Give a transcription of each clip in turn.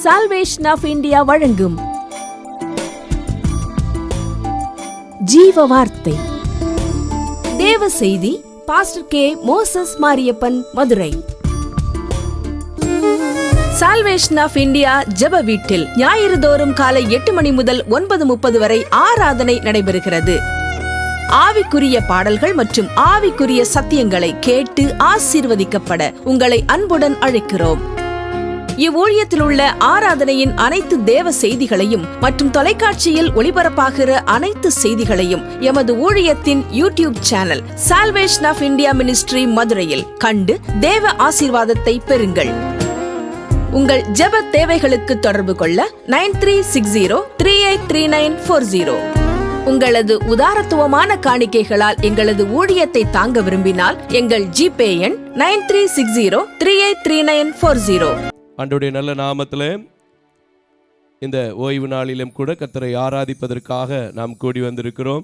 Salvation of India வழங்கும் ஜீவ வார்த்தை தேவ செய்தி. Pastor K. Moses Mariyappan, Madurai. Salvation of India ஜெப வீட்டில் ஞாயிறு தோறும் காலை 8 மணி முதல் 9:30 வரை ஆராதனை நடைபெறுகிறது. ஆவிக்குரிய பாடல்கள் மற்றும் ஆவிக்குரிய சத்தியங்களை கேட்டு ஆசீர்வதிக்கப்பட உங்களை அன்புடன் அழைக்கிறோம். இவ்வூழியத்தில் உள்ள ஆராதனையின் அனைத்து தேவ செய்திகளையும் மற்றும் தொலைக்காட்சியில் ஒளிபரப்பாகிற அனைத்து செய்திகளையும் எமது ஊழியத்தின் YouTube channel salvation of India ministry மதுரையில் கண்டு தேவ ஆசீர்வாதத்தை பெறுங்கள். உங்கள் ஜெப தேவைகளுக்கு தொடர்பு கொள்ள 9360383940. உங்களது உதாரத்துவமான காணிக்கைகளால் எங்களது ஊழியத்தை தாங்க விரும்பினால் எங்கள் ஜிபே எண் 9360383940. ஆண்டவருடைய நல்ல நாமத்திலே இந்த ஓய்வு நாளிலும் கூட கர்த்தரை ஆராதிப்பதற்காக நாம் கூடி வந்திருக்கிறோம்.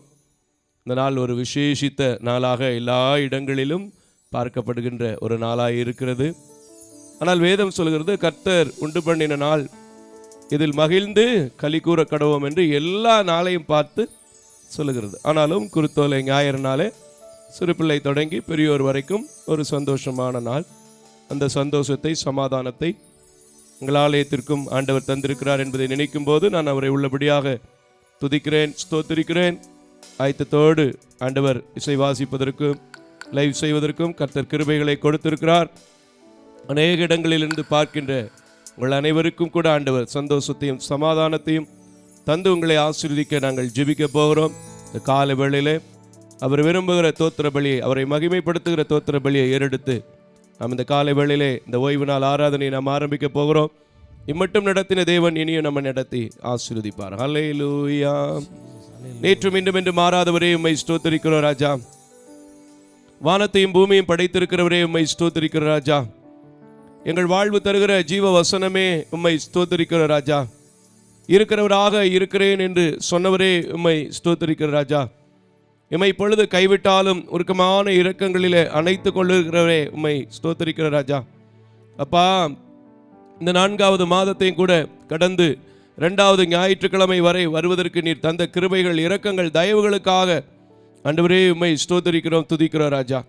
இந்த நாள் ஒரு விசேஷித்த நாளாக எல்லா இடங்களிலும் பார்க்கப்படுகின்ற ஒரு நாளாக இருக்கிறது. ஆனால் வேதம் சொல்கிறது, கர்த்தர் உண்டு பண்ணின நாள், இதில் மகிழ்ந்து களி கூற கடவோம் என்று எல்லா நாளையும் பார்த்து சொல்லுகிறது. ஆனாலும் குருத்தோலை ஞாயிறு நாளே சிறுபிள்ளை தொடங்கி பெரியோர் வரைக்கும் ஒரு சந்தோஷமான நாள். அந்த சந்தோஷத்தை, சமாதானத்தை எங்கள் ஆலயத்திற்கும் ஆண்டவர் தந்திருக்கிறார் என்பதை நினைக்கும் போது நான் அவரை உள்ளபடியாக துதிக்கிறேன், ஸ்தோத்திரிக்கிறேன். ஆயத்தத்தோடு ஆண்டவர் இசை வாசிப்பதற்கும் லைவ் செய்வதற்கும் கர்த்தர் கிருபைகளை கொடுத்திருக்கிறார். அநேக இடங்களிலிருந்து பார்க்கின்ற உங்கள் அனைவருக்கும் கூட ஆண்டவர் சந்தோஷத்தையும் சமாதானத்தையும் தந்து உங்களை ஆசீர்வதிக்க நாங்கள் ஜெபிக்க போகிறோம். இந்த கால வேளையிலே அவர் விரும்புகிற தோத்திர பலியை, அவரை மகிமைப்படுத்துகிற தோத்திர பலியை ஏறெடுத்து நாம் இந்த காலை வேளையிலே இந்த ஓய்வு நாள் ஆராதனையை நாம் ஆரம்பிக்க போகிறோம். இம்மட்டும் நடத்தின தேவன் இனியும் நம்ம நடத்தி ஆசீர்வதிப்பார். ஹல்லேலூயா. நேற்றும் இன்றும் என்று மாறாதவரே உம்மை ஸ்தோத்திரிக்கிறோம் ராஜா. வானத்தையும் பூமியும் படைத்திருக்கிறவரே உம்மை ஸ்தோத்திரிக்கிறோம் ராஜா. எங்கள் வாழ்வு தருகிற ஜீவ வசனமே உம்மை ஸ்தோத்திரிக்கிறோம் ராஜா. இருக்கிறவராக இருக்கிறேன் என்று சொன்னவரே உம்மை ஸ்தோத்திரிக்கிறோம் ராஜா. எம்மை பொழுது கைவிட்டாலும் உருக்கமான இரக்கங்களிலே அணைத்து கொள்ளுகிறவரே உம்மை ஸ்தோத்திரிக்கிற ராஜா. அப்பா, இந்த 4வது மாதத்தையும் கூட கடந்து 2வது ஞாயிற்றுக்கிழமை வரை வருவதற்கு நீர் தந்த கிருபைகள், இரக்கங்கள், தயவுகளுக்காக ஆண்டவரே உம்மை ஸ்தோத்திரிக்கிறோம், துதிக்கிறோம் ராஜா.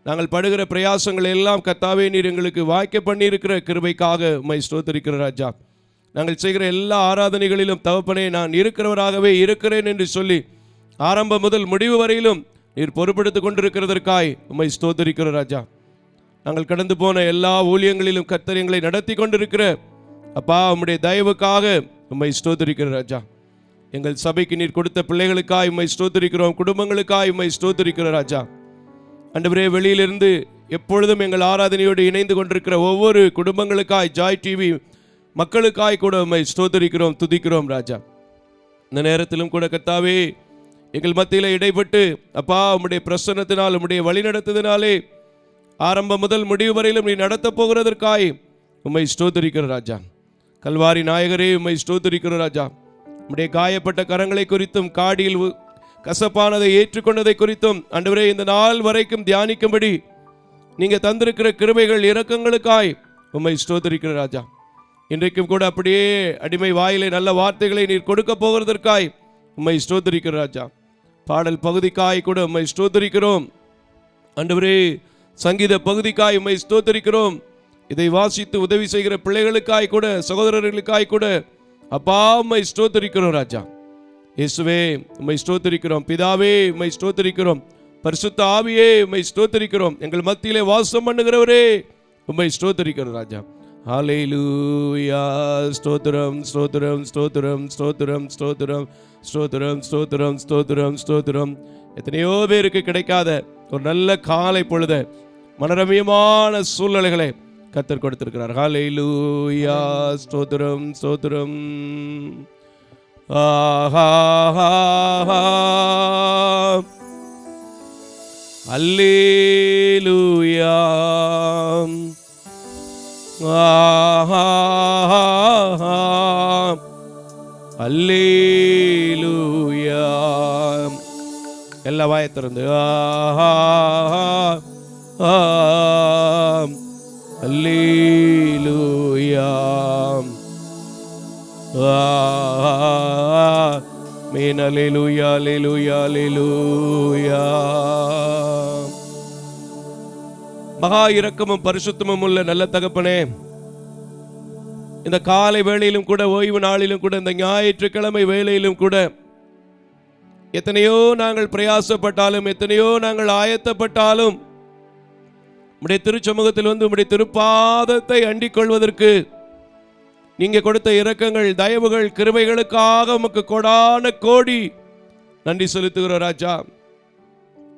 நாங்கள் படுகிற பிரயாசங்கள் எல்லாம் கர்த்தாவே நீர் எங்களுக்கு வாய்க்க பண்ணியிருக்கிற கிருபைக்காக உம்மை ஸ்தோத்திரிக்கிற ராஜா. நாங்கள் செய்கிற எல்லா ஆராதனைகளிலும் தகப்பனே நான் இருக்கிறவராகவே இருக்கிறேன் என்று சொல்லி ஆரம்பம் முதல் முடிவு வரையிலும் நீர் பொறுப்படுத்திக் கொண்டிருக்கிறதற்காய் உம்மை ஸ்தோத்திரிக்கிற ராஜா. நாங்கள் கடந்து போன எல்லா ஊழியங்களிலும் கர்த்தர் எங்களை நடத்தி கொண்டிருக்கிற அப்பா உம்முடைய தயவுக்காக உம்மை ஸ்தோத்திரிக்கிற ராஜா. எங்கள் சபைக்கு நீர் கொடுத்த பிள்ளைகளுக்காய் உம்மை ஸ்தோத்திரிக்கிறோம், குடும்பங்களுக்காய் உம்மை ஸ்தோத்திரிக்கிற ராஜா. ஆண்டவரே, வெளியிலிருந்து எப்பொழுதும் எங்கள் ஆராதனையோடு இணைந்து கொண்டிருக்கிற ஒவ்வொரு குடும்பங்களுக்காய், ஜாய் டிவி மக்களுக்காய் கூட உம்மை ஸ்தோத்திரிக்கிறோம், துதிக்கிறோம் ராஜா. இந்த நேரத்திலும் கூட கர்த்தாவே எங்கள் மத்தியில் இடைப்பட்டு அப்பா உம்முடைய பிரசன்னத்தினால், உம்முடைய வழிநடத்துதனாலே ஆரம்பம் முதல் முடிவு வரையிலும் நீ நடத்த போகிறதற்காய் உம்மை ஸ்தோத்திரிக்கிற ராஜா. கல்வாரி நாயகரே உம்மை ஸ்தோத்திரிக்கிற ராஜா. உம்முடைய காயப்பட்ட கரங்களை குறித்தும், காடியில் கசப்பானதை ஏற்றுக்கொண்டதை குறித்தும் ஆண்டவரே இந்த நாள் வரைக்கும் தியானிக்கும்படி நீங்க தந்திருக்கிற கிருபைகள், இரக்கங்களுக்காய் உம்மை ஸ்தோத்திரிக்கிற ராஜா. இன்றைக்கும் கூட அப்படியே அடிமை வாயிலே நல்ல வார்த்தைகளை நீர் கொடுக்க போகிறதற்காய் உம்மை ஸ்தோத்திரிக்கிற ராஜா. பாடல் பகுதிக்காய் கூட உம்மை ஸ்தோத்திரிக்கிறோம் ஆண்டவரே. சங்கீத பகுதிக்காய் உம்மை ஸ்தோத்திரிக்கிறோம். இதை வாசித்து உதவி செய்கிற பிள்ளைகளுக்காய் கூட, சகோதரர்களுக்காய் கூட அப்பா உம்மை ஸ்தோத்திரிக்கிறோம் ராஜா. இயேசுவே உம்மை ஸ்தோத்திரிக்கிறோம். பிதாவே உம்மை ஸ்தோத்திரிக்கிறோம். பரிசுத்த ஆவியே உம்மை ஸ்தோத்திரிக்கிறோம். எங்கள் மத்தியிலே வாசம் பண்ணுகிறவரே உம்மை ஸ்தோத்திரிக்கிறோம் ராஜா. ஹல்லேலூயா. ஸ்தோத்திரம், ஸ்தோத்திரம், ஸ்தோத்திரம், ஸ்தோத்திரம், ஸ்தோத்திரம், ஸ்தோத்திரம், ஸ்தோத்திரம், ஸ்தோத்திரம், ஸ்தோத்திரம். எத்தனையோ பேருக்கு கிடைக்காத ஒரு நல்ல காலை பொழுத, மனரமியமான சூழ்நிலைகளை கர்த்தர் கொடுத்திருக்கிறார். ஹல்லேலூயா. ஸ்தோத்திரம், ஸ்தோத்திரம். ஹல்லேலூயா. அல்லேலூயா. எல்லா வாயை திறந்து அல்லேலூயா. ஆமென். அல்லேலூயா, அல்லேலூயா, அல்லேலூயா. மகா இரக்கமும் பரிசுத்தமும் உள்ள நல்ல தகப்பனே, இந்த காலை வேளையிலும் கூட, ஓய்வு நாளிலும் கூட, இந்த ஞாயிற்றுக்கிழமை வேளையிலும் கூட எத்தனையோ நாங்கள் பிரயாசப்பட்டாலும், எத்தனையோ நாங்கள் ஆயத்தப்பட்டாலும், உம்முடைய திருச்சமூகத்தில் வந்து உம்முடைய திருப்பாதத்தை அண்டிக் கொள்வதற்கு நீங்க கொடுத்த இரக்கங்கள், தயவுகள், கிருபைகளுக்காக உமக்கு கோடான கோடி நன்றி செலுத்துகிறோம் ராஜா.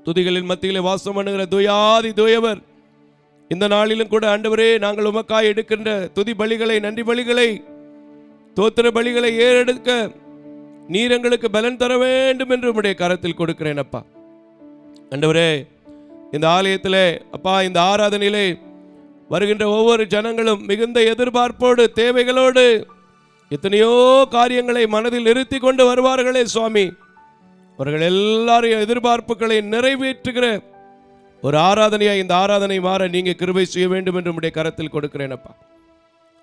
துதிகளின் மத்தியிலே வாசம் பண்ணுகிற துயாதி துயவர், இந்த நாளிலும் கூட ஆண்டவரே, நாங்கள் உமக்காய் எடுக்கின்ற துதி பலிகளை, நன்றி பலிகளை, தோத்திர பலிகளை ஏறெடுக்க நீர் எங்களுக்கு பலன் தர வேண்டும் என்று உம்முடைய கரத்தில் கொடுக்கிறேன் அப்பா. ஆண்டவரே, இந்த ஆலயத்திலே அப்பா, இந்த ஆராதனையிலே வருகின்ற ஒவ்வொரு ஜனங்களும் மிகுந்த எதிர்பார்ப்போடு, தேவைகளோடு, எத்தனையோ காரியங்களை மனதில் நிறுத்தி கொண்டு வருவார்களே சுவாமி. அவர்கள் எல்லாரையும் எதிர்பார்ப்புகளை நிறைவேற்றுகிற ஒரு ஆராதனையாய் இந்த ஆராதனை மாற நீங்க கிருபை செய்ய வேண்டும் என்று உம்முடைய கரத்தில் கொடுக்கிறேன் அப்பா.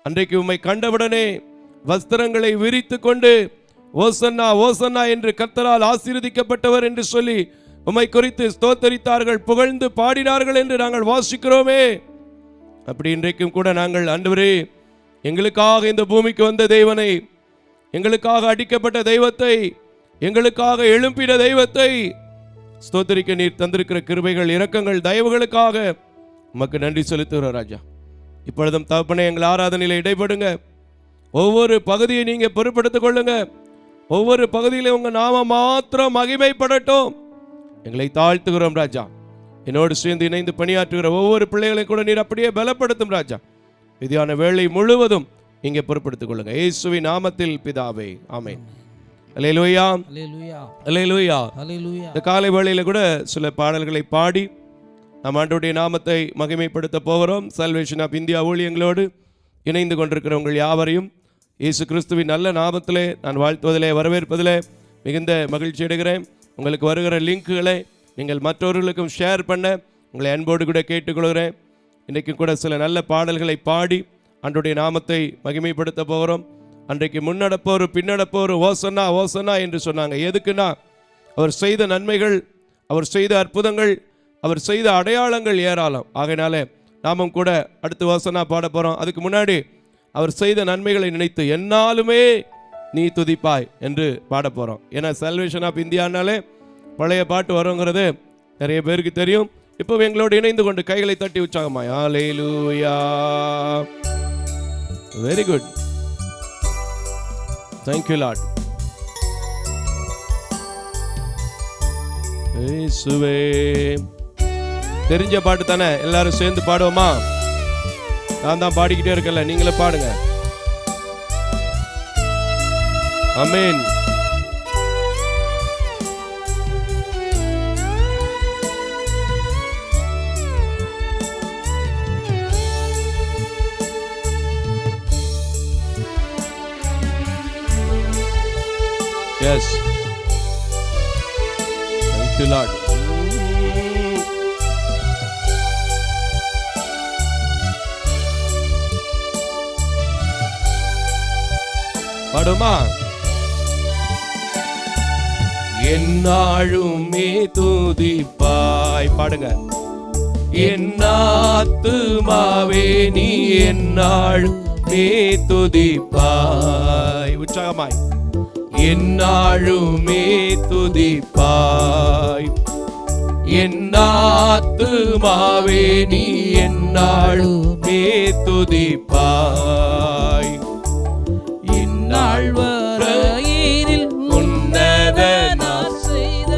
அன்றைக்கு உம்மை கண்டவுடனே வஸ்திரங்களை விரித்து கொண்டு ஓசன்னா ஓசன்னா என்று கர்த்தரால் ஆசீர்வதிக்கப்பட்டவர் என்று சொல்லி உம்மை குறித்து ஸ்தோத்தரித்தார்கள், புகழ்ந்து பாடினார்கள் என்று நாங்கள் வாசிக்கிறோமே. அப்படி இன்றைக்கும் கூட நாங்கள் ஆண்டவரே, எங்களுக்காக இந்த பூமிக்கு வந்த தேவனை, எங்களுக்காக அடிக்கப்பட்ட தெய்வத்தை, எங்களுக்காக எழும்பின தெய்வத்தை ஸ்தோத்தரிக்க நீர் தந்திருக்கிற கிருபைகள், இரக்கங்கள், தயவுகளுக்காக உமக்கு நன்றி செலுத்துகிறோம் ராஜா. இப்பொழுதும் தகப்பனே, எங்கள் ஆராதனையில் இடைப்படுங்க. ஒவ்வொரு பகுதியை நீங்க பொறுப்படுத்திக் கொள்ளுங்க. ஒவ்வொரு பகுதியிலும் உங்க நாம மாத்திரம் மகிமைப்படட்டும். எங்களை தாழ்த்துகிறோம் ராஜா. என்னோடு சேர்ந்து இணைந்து பணியாற்றுகிற ஒவ்வொரு பிள்ளைகளையும் கூட நீர் அப்படியே பலப்படுத்தும் ராஜா. விதியான வேளை முழுவதும் இங்கே பொறுப்படுத்திக் கொள்ளுங்க. இயேசுவின் நாமத்தில் பிதாவே, ஆமென். அல்லேலூயா, அல்லேலூயா, அல்லேலூயா, அல்லேலூயா. இந்த காலை வேளையில கூட சில பாடல்களை பாடி நாம் ஆண்டவருடைய நாமத்தை மகிமைப்படுத்த போகிறோம். சால்வேஷன் ஆஃப் இந்தியா ஊழியங்களோடு இணைந்து கொண்டிருக்கிற உங்கள் யாவரையும் இயேசு கிறிஸ்துவின் நல்ல நாமத்திலே நான் வாழ்த்துவதிலே, வரவேற்பதிலே மிகுந்த மகிழ்ச்சி அடைகிறேன். உங்களுக்கு வருகிற லிங்க்குகளை நீங்கள் மற்றவர்களுக்கும் ஷேர் பண்ண உங்களை அன்போடு கூட கேட்டுக்கொள்கிறேன். இன்றைக்கும் கூட சில நல்ல பாடல்களை பாடி ஆண்டவருடைய நாமத்தை மகிமைப்படுத்த போகிறோம். அன்றைக்கு முன்னடப்போர் பின்னடப்போர் ஓசன்னா ஓசன்னா என்று சொன்னாங்க. எதுக்குன்னா, அவர் செய்த நன்மைகள், அவர் செய்த அற்புதங்கள், அவர் செய்த அடையாளங்கள் ஏராளம். ஆகையினால நாமும் கூட அடுத்து ஓசன்னா பாட போகிறோம். அதுக்கு முன்னாடி அவர் செய்த நன்மைகளை நினைத்து என்னாலுமே நீ துதிப்பாய் என்று பாட போகிறோம். ஏன்னா சால்வேஷன் ஆஃப் இந்தியானாலே பழைய பாட்டு வருங்கிறது நிறைய பேருக்கு தெரியும். இப்போ எங்களோடு இணைந்து கொண்டு கைகளை தட்டி உற்சாகமாய் hallelujah. Very good, thank you Lord. இயேசுவே. தெரிஞ்ச பாட்டு தானே, எல்லாரும் சேர்ந்து பாடுவோமா? நான் தான் பாடிக்கிட்டே இருக்கல, நீங்களே பாடுங்க. ஆமென். Yes. Thank you Lord. பாடுமா? என்னாழுமே துதிப்பாய். பாடுங்க. என்னாத்துமாவே நீ என்னாழுமே துதிப்பாய். உற்சாகமாய். என்னாழுமே துதிப்பாய். என்னாத்துமாவே நீ என்னாழுமே துதிப்பாய். இந்நாள்வரையினில் உன்னதனார் செய்த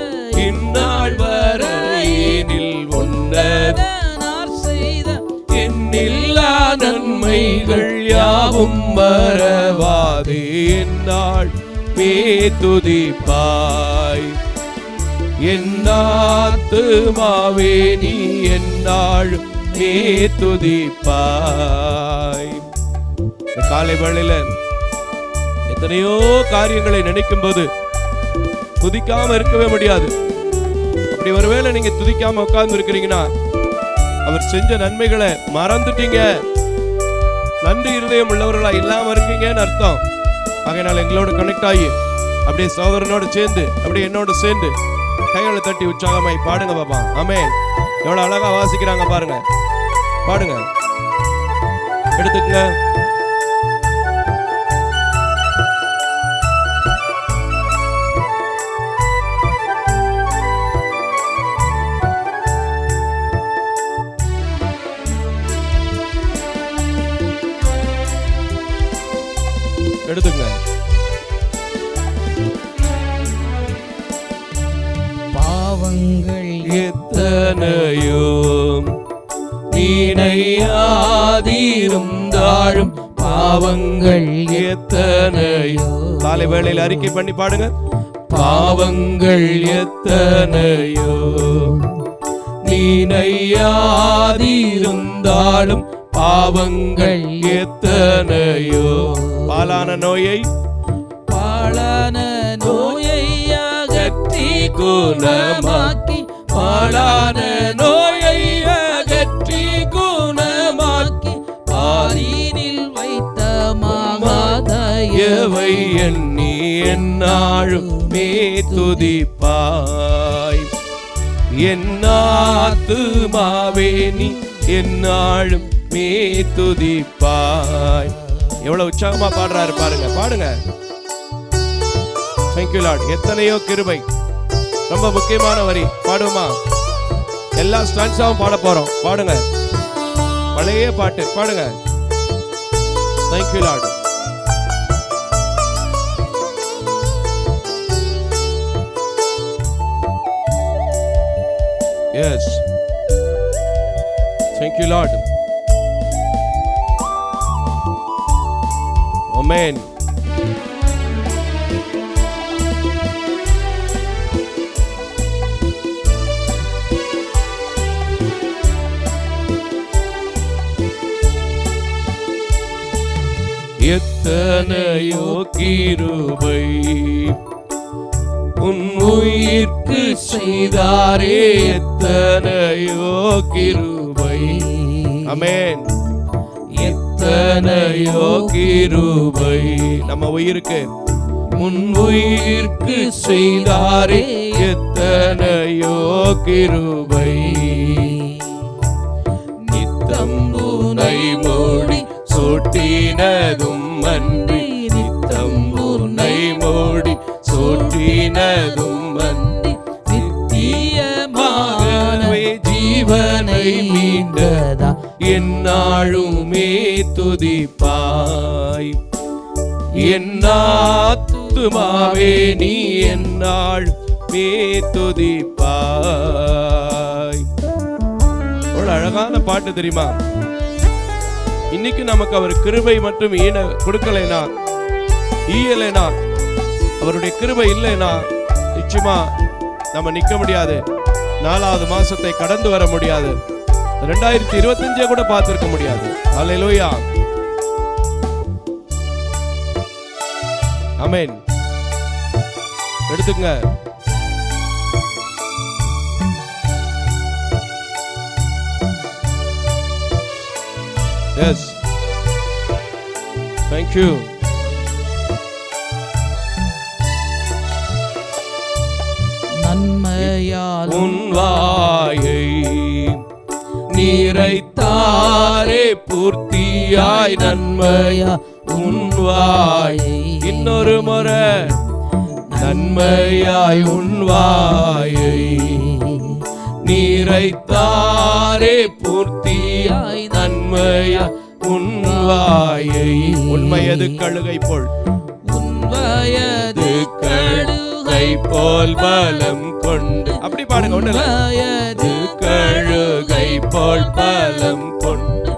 இந்நாள்வரையினில் உன்னதனார் செய்த எண்ணில்லா நன்மைகள் யாவும் மறவாதே. என்னாள் மே துதிப்பாய். என்னாத்துமாவே நீ என்னாளும் மே துதிப்பாய். காலை வேளையில எத்தனையோ காரியங்களை நினைக்கும் போது துதிக்காம இருக்கவே முடியாது. அப்படி ஒருவேளை நீங்க துதிக்காம உட்கார்ந்து இருக்கிறீங்கன்னா அவர் செஞ்ச நன்மைகளை மறந்துட்டீங்க, நன்றி இருதயம் உள்ளவர்களா இல்லாம இருக்கீங்கன்னு அர்த்தம். ஆகையினால் எங்களோடு கனெக்ட் ஆகி அப்படியே சகோதரனோடு சேர்ந்து அப்படியே என்னோடு சேர்ந்து கைகளை தட்டி உற்சாகமாய் பாடுங்க பாப்பா. ஆமென். எவ்வளவு அழகா வாசிக்கிறாங்க பாருங்க. பாடுங்க, எடுத்துக்கங்க. எடுத்துங்க. பாவங்கள் எத்தனையோ நீனையாதிருந்தாலும் பாவங்கள் எத்தனையோ. காலை வேளையில் அறிக்கை பண்ணி பாடுங்க. பாவங்கள் எத்தனையோ நீனையாதிருந்தாலும் பாவங்கள் எத்தனையோ. பாலான நோயை அகற்றி குணமாக்கி பாலான நோயை அகற்றி குணமாக்கி பாரினில் வைத்த மகாதயவை எண்ணி என்னாழும் மே துதிப்பாய். என்னாத்துமாவே நீ என்னாழும் மே துதிப்பாய். எவ்வளவு உற்சாகமா பாடுறாரு பாருங்க. பாடுங்க. Thank you Lord. எத்தனையோ கிருபை. ரொம்ப முக்கியமான வரி. பாடுமா? எல்லா ஸ்டான்ஸாவும் பாட போறோம். பாடுங்க. பழைய பாட்டு பாடுங்க. Thank you Lord. Yes. Thank you Lord. Amen. எத்தனையோ கிருபை உன் உயிர்க்கு செய்தாரே. எத்தனையோ கிருபை. ஆமென். எத்தனையோ கிருபை நம்ம உயிருக்கு உன் உயிர்க்கு செய்தாரே. எத்தனையோ கிருபை. நித்தம் உனை மூடி சூட்டினதும் அன்றி. நித்தம் உனை மூடி சூட்டினதும் அன்றி. நித்தியமாகவே ஜீவனை மீண்டதா என்னாழுமே துதிப்பாய். என்னாத்துமாவே நீ என்னாழுமே துதிப்பாய். ஒரு அழகான பாட்டு தெரியுமா? இன்னைக்கு நமக்கு அவர் கிருபை மற்றும் ஈன கொடுக்கலைனா, ஈயலைனா, அவருடைய கிருபை இல்லைனா நிச்சயமா நம்ம நிக்க முடியாது. 4வது மாசத்தை கடந்து வர முடியாது. 2025 கூட பார்த்திருக்க முடியாது. அல்லேலூயா. ஆமென். எடுத்துங்க. Yes. Thank you. நன்மையால் உன் வாயை நிறைத்தாரே பூர்த்தியாய். நன்மையா உன் வாயை. இன்னொரு முறை. நன்மையாய் உன் வாயை நிறைத்தாரே பூர்த்தியாய். நன்மையா உன் வாயை. உண்மையது கழுகை போல். உன்வயது கழுகை போல் பலம் கொண்டு. அப்படி பாடுங்க. உண்மையது கழுகை போல் பலம் கொண்டு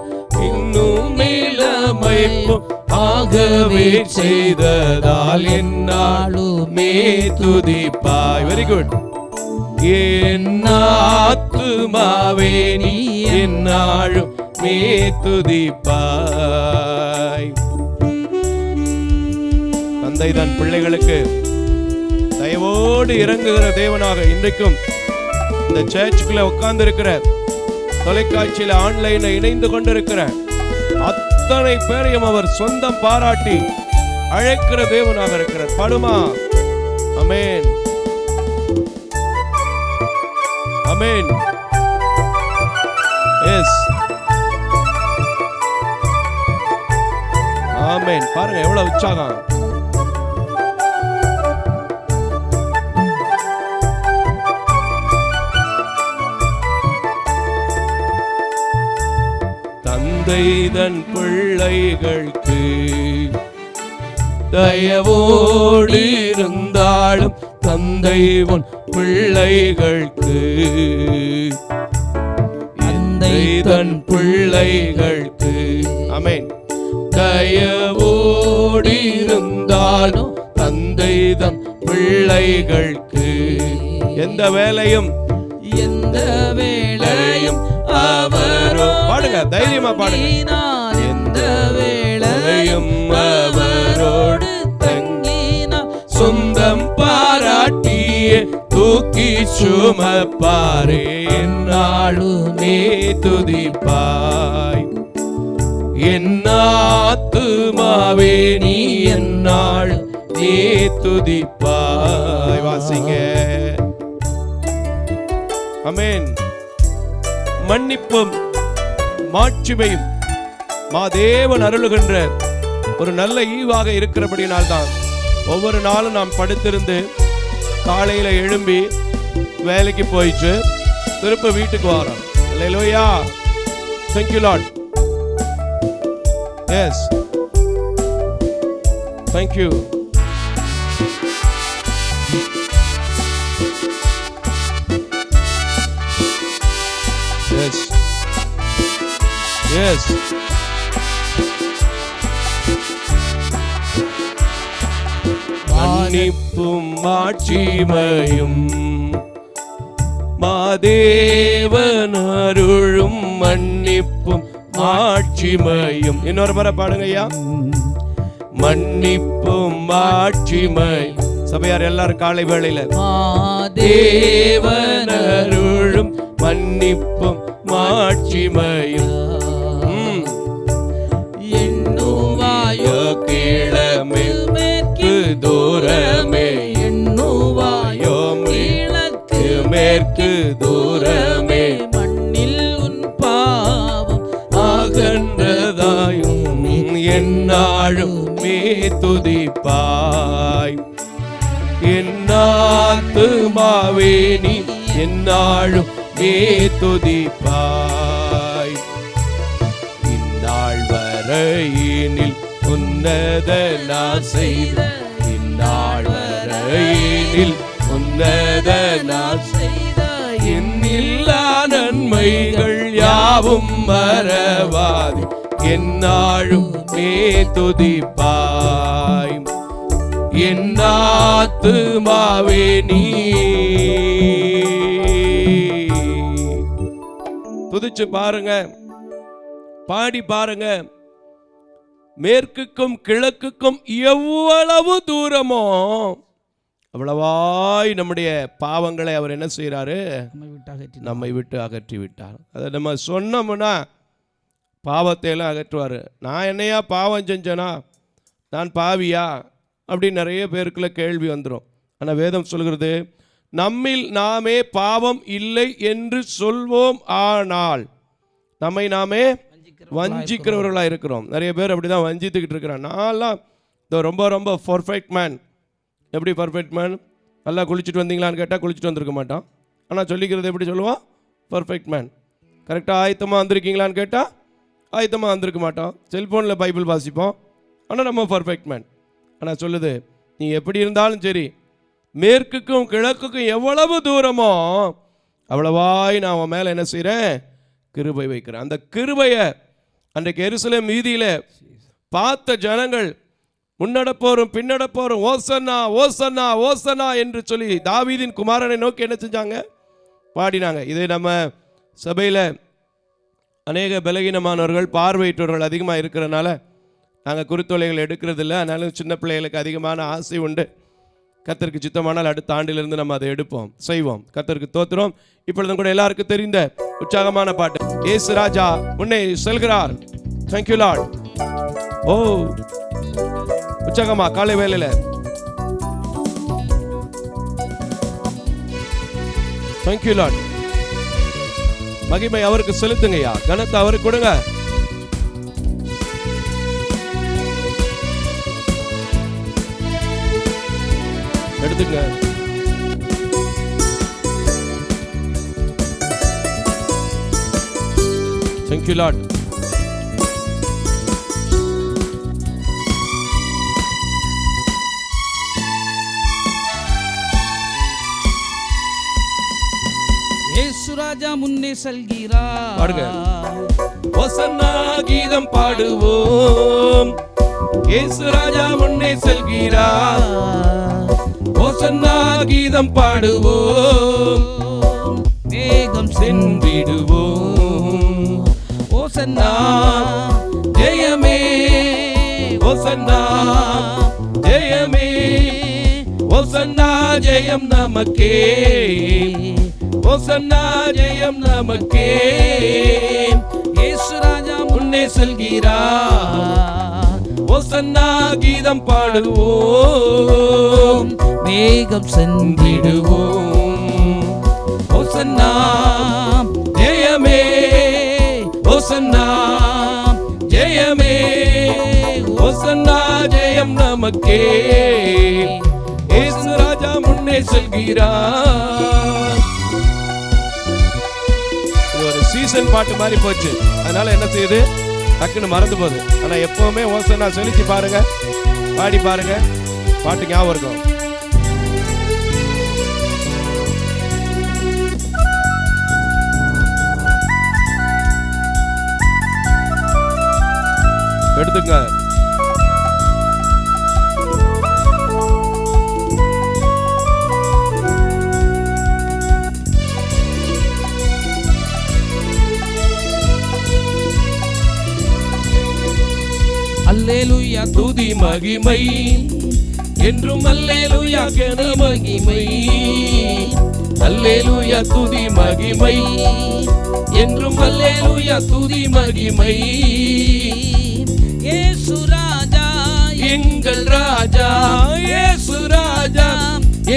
இன்னும் இளமைப்பு ஆகவே செய்ததால் என்னாலுமே துதிப்பாய். Very good. என்னாத்துமாவே நீ என்னாலும் மே துதிப்பாய். தந்தை தன் பிள்ளைகளுக்கு தயவோடு இறங்குகிற தேவனாக இன்றைக்கும் இந்த சர்ச்சுக்குள்ள உட்கார்ந்து இருக்கிற, தொலைக்காட்சியில ஆன்லைன்ல இணைந்து கொண்டிருக்கிற அத்தனை பேரையும் அவர் சொந்தம் பாராட்டி அழைக்கிற தேவனாக இருக்கிறார். பாடுமா? ஆமென், ஆமென். எஸ், ஆமென். பாருங்க எவ்வளவு உற்சாகம். தந்தை தன் பிள்ளைகளுக்கு தயவோடு இருந்தாலும் தந்தை உன் பிள்ளைகளுக்கு, தந்தை தன் பிள்ளைகளுக்கு, ஆமென், தயவோடு இருந்தாலும் தந்தை தன் பிள்ளைகளுக்கு எந்த வேலையும் அவரோ, பாடுங்க தைரியமா பாடுங்க, எந்த வேளையும் அவரோடு தங்கினார், சொந்தம் பாராட்டியே தூக்கி சுமப்பாரே, என்னாலுமே துதிப்பாய், என் ஆத்துமாவே நீ என்னாள் நீ துதிப்பாய். வாசிங்க. ஆமென். மன்னிப்பும் மாட்சிமையும் மாதேவன் அருளுகின்ற ஒரு நல்ல ஈவாக இருக்கிறபடினால்தான் ஒவ்வொரு நாளும் நாம் படுத்திருந்து காலையில எழும்பி வேலைக்கு போயிட்டு திரும்ப வீட்டுக்கு வரோம். அல்லேலூயா. Thank you Lord. Yes. Thank you. Yes. Yes. மன்னிப்பும் மாட்சிமையும் மாதேவன் அருளும், மன்னிப்பும் மாட்சிமையும். இன்னொரு முறை பாடுங்க ஐயா. மன்னிப்பும் மாட்சிமை. சபையார் எல்லாரும் காலை வேளையில மாதேவன் அருளும் மன்னிப்பும் மாட்சிமையும் எண்ணுவாயோ கிழமைக்கு தூரமே, எண்ணுவாயோ கிழக்கு மேற்கு தூரமே, மண்ணில் உன் பாவம் அகன்றதாயும் என்னாலும் மே துதிப்பாய், என் ஆத்துமாவே நீ என்னாலும் மே துதிப்பாய், இந்நாள் வரையினில் உன்னத நான் செய்த, இந்நாள் வரையினில் உன்னத நான் செய்த என்னில்லா நன்மைகள் யாவும் மறவாது, என்னாலும் மே துதிப்பாய், என் ஆத்துமாவே நீ. துதிச்சு பாருங்க, பாடி பாருங்க. மேற்குக்கும் கிழக்குக்கும் எவ்வளவு தூரமோ அவ்வளவாய் நம்முடைய பாவங்களை அவர் என்ன செய்யறாரு? நம்மை விட்டு அகற்றி விட்டார். அதை நம்ம சொன்னோம்னா பாவத்தை எல்லாம் அகற்றுவார். நான் என்னையா பாவம் செஞ்சேனா, நான் பாவியா அப்படின்னு நிறைய பேருக்குள்ள கேள்வி வந்துடும். ஆனால் வேதம் சொல்கிறது, நம்மில் நாமே பாவம் இல்லை என்று சொல்வோம், ஆனால் நம்மை நாமே வஞ்சிக்கிறவர்களாக இருக்கிறோம். நிறைய பேர் அப்படி தான் வஞ்சித்துக்கிட்டு இருக்கிறான். நான்லாம் ரொம்ப ரொம்ப பர்ஃபெக்ட் மேன். எப்படி பர்ஃபெக்ட் மேன்? நல்லா குளிச்சுட்டு வந்தீங்களான்னு கேட்டால் குளிச்சுட்டு வந்திருக்க மாட்டான். ஆனால் சொல்லிக்கிறது எப்படி சொல்லுவான்? Perfect man. கரெக்டாக ஆயத்தமாக வந்திருக்கீங்களான்னு கேட்டால் ஆயத்தமாக வந்திருக்க மாட்டான். செல்ஃபோனில் பைபிள் வாசிப்போம், ஆனால் நம்ம பர்ஃபெக்ட் மேன். ஆனால் சொல்லுது, நீ எப்படி இருந்தாலும் சரி, மேற்குக்கும் கிழக்குக்கும் எவ்வளவு தூரமோ அவ்வளவாய் நான் அவன் மேலே என்ன செய்கிறேன்? கிருபை வைக்கிறேன். அந்த கிருபையை அன்றைக்கு எருசலேம் வீதியில் பார்த்த ஜனங்கள் முன்னடப்போரும் பின்னடப்போரும் ஓசன்னா ஓசன்னா ஓசன்னா என்று சொல்லி தாவீதின் குமாரனை நோக்கி என்ன செஞ்சாங்க? பாடினாங்க. இதே நம்ம சபையில் அநேக பலகீனமானவர்கள், பார்வையற்றவர்கள் அதிகமாக இருக்கிறனால நாங்கள் குருத்தொலைகள் எடுக்கிறதில்ல. அதனால சின்ன பிள்ளைகளுக்கு அதிகமான ஆசை உண்டு. கர்த்தருக்கு சித்தமானால் அடுத்த ஆண்டிலிருந்து நம்ம அதை எடுப்போம், செய்வோம். கர்த்தருக்கு தோத்திரம். இப்பொழுதும் கூட எல்லாருக்கும் தெரிந்த உற்சாகமான பாட்டு, இயேசு ராஜா முன்னே செல்கிறார். Thank you Lord. ஓ உற்சாகமா காலை வேளையில. Thank you Lord. மகிமை அவருக்கு செலுத்துங்கய்யா, கனத்தை அவருக்கு கொடுங்க. எடுத்துங்க. Thank you Lord. இயேசு ராஜா முன்னே செல்கிறார். பாடுங்க. ஓசன்னா கீதம் பாடுவோம், இயேசு ராஜா முன்னே செல்கிறார். ஓசன்னா கீதம் பாடுவோம், வேகம் சென்றிடுவோம். ஓசன்னா ஜெயமே, ஓசன்னா ஜெயமே, ஓசன்னா ஜெயம் நமக்கே, ஓசன்னா ஜெயம் நமக்கே. இயேசு ராஜா முன்னே செல்கிறார். ஓசன்னா கீதம் பாடுவோம், வேகம் சென்றிடுவோம். ஓசன்னா ஜெயமே, ஓசன்னா ஜெயமே, ஓசன்னா ஜெயம் நமக்கே. இயேசு ராஜா முன்னே செல்கிறார். இது ஒரு சீசன் பாட்டு மாதிரி போச்சு, அதனால என்ன செய்யுது, டக்குன்னு மறந்து போகுது. ஆனா எப்பவுமே ஓசன்னா செலுத்தி பாருங்க, பாடி பாருங்க, பாட்டு ஞாபகம் இருக்கும். எடுத்துங்க. அல்லேலூயா துதி மகிமை என்றும், அல்லேலூயா கன மகிமை, அல்லேலூயா துதி மகிமை என்றும், அல்லேலூயா துதி மகிமை. இயேசு ராஜா எங்கள் ராஜா, இயேசு ராஜா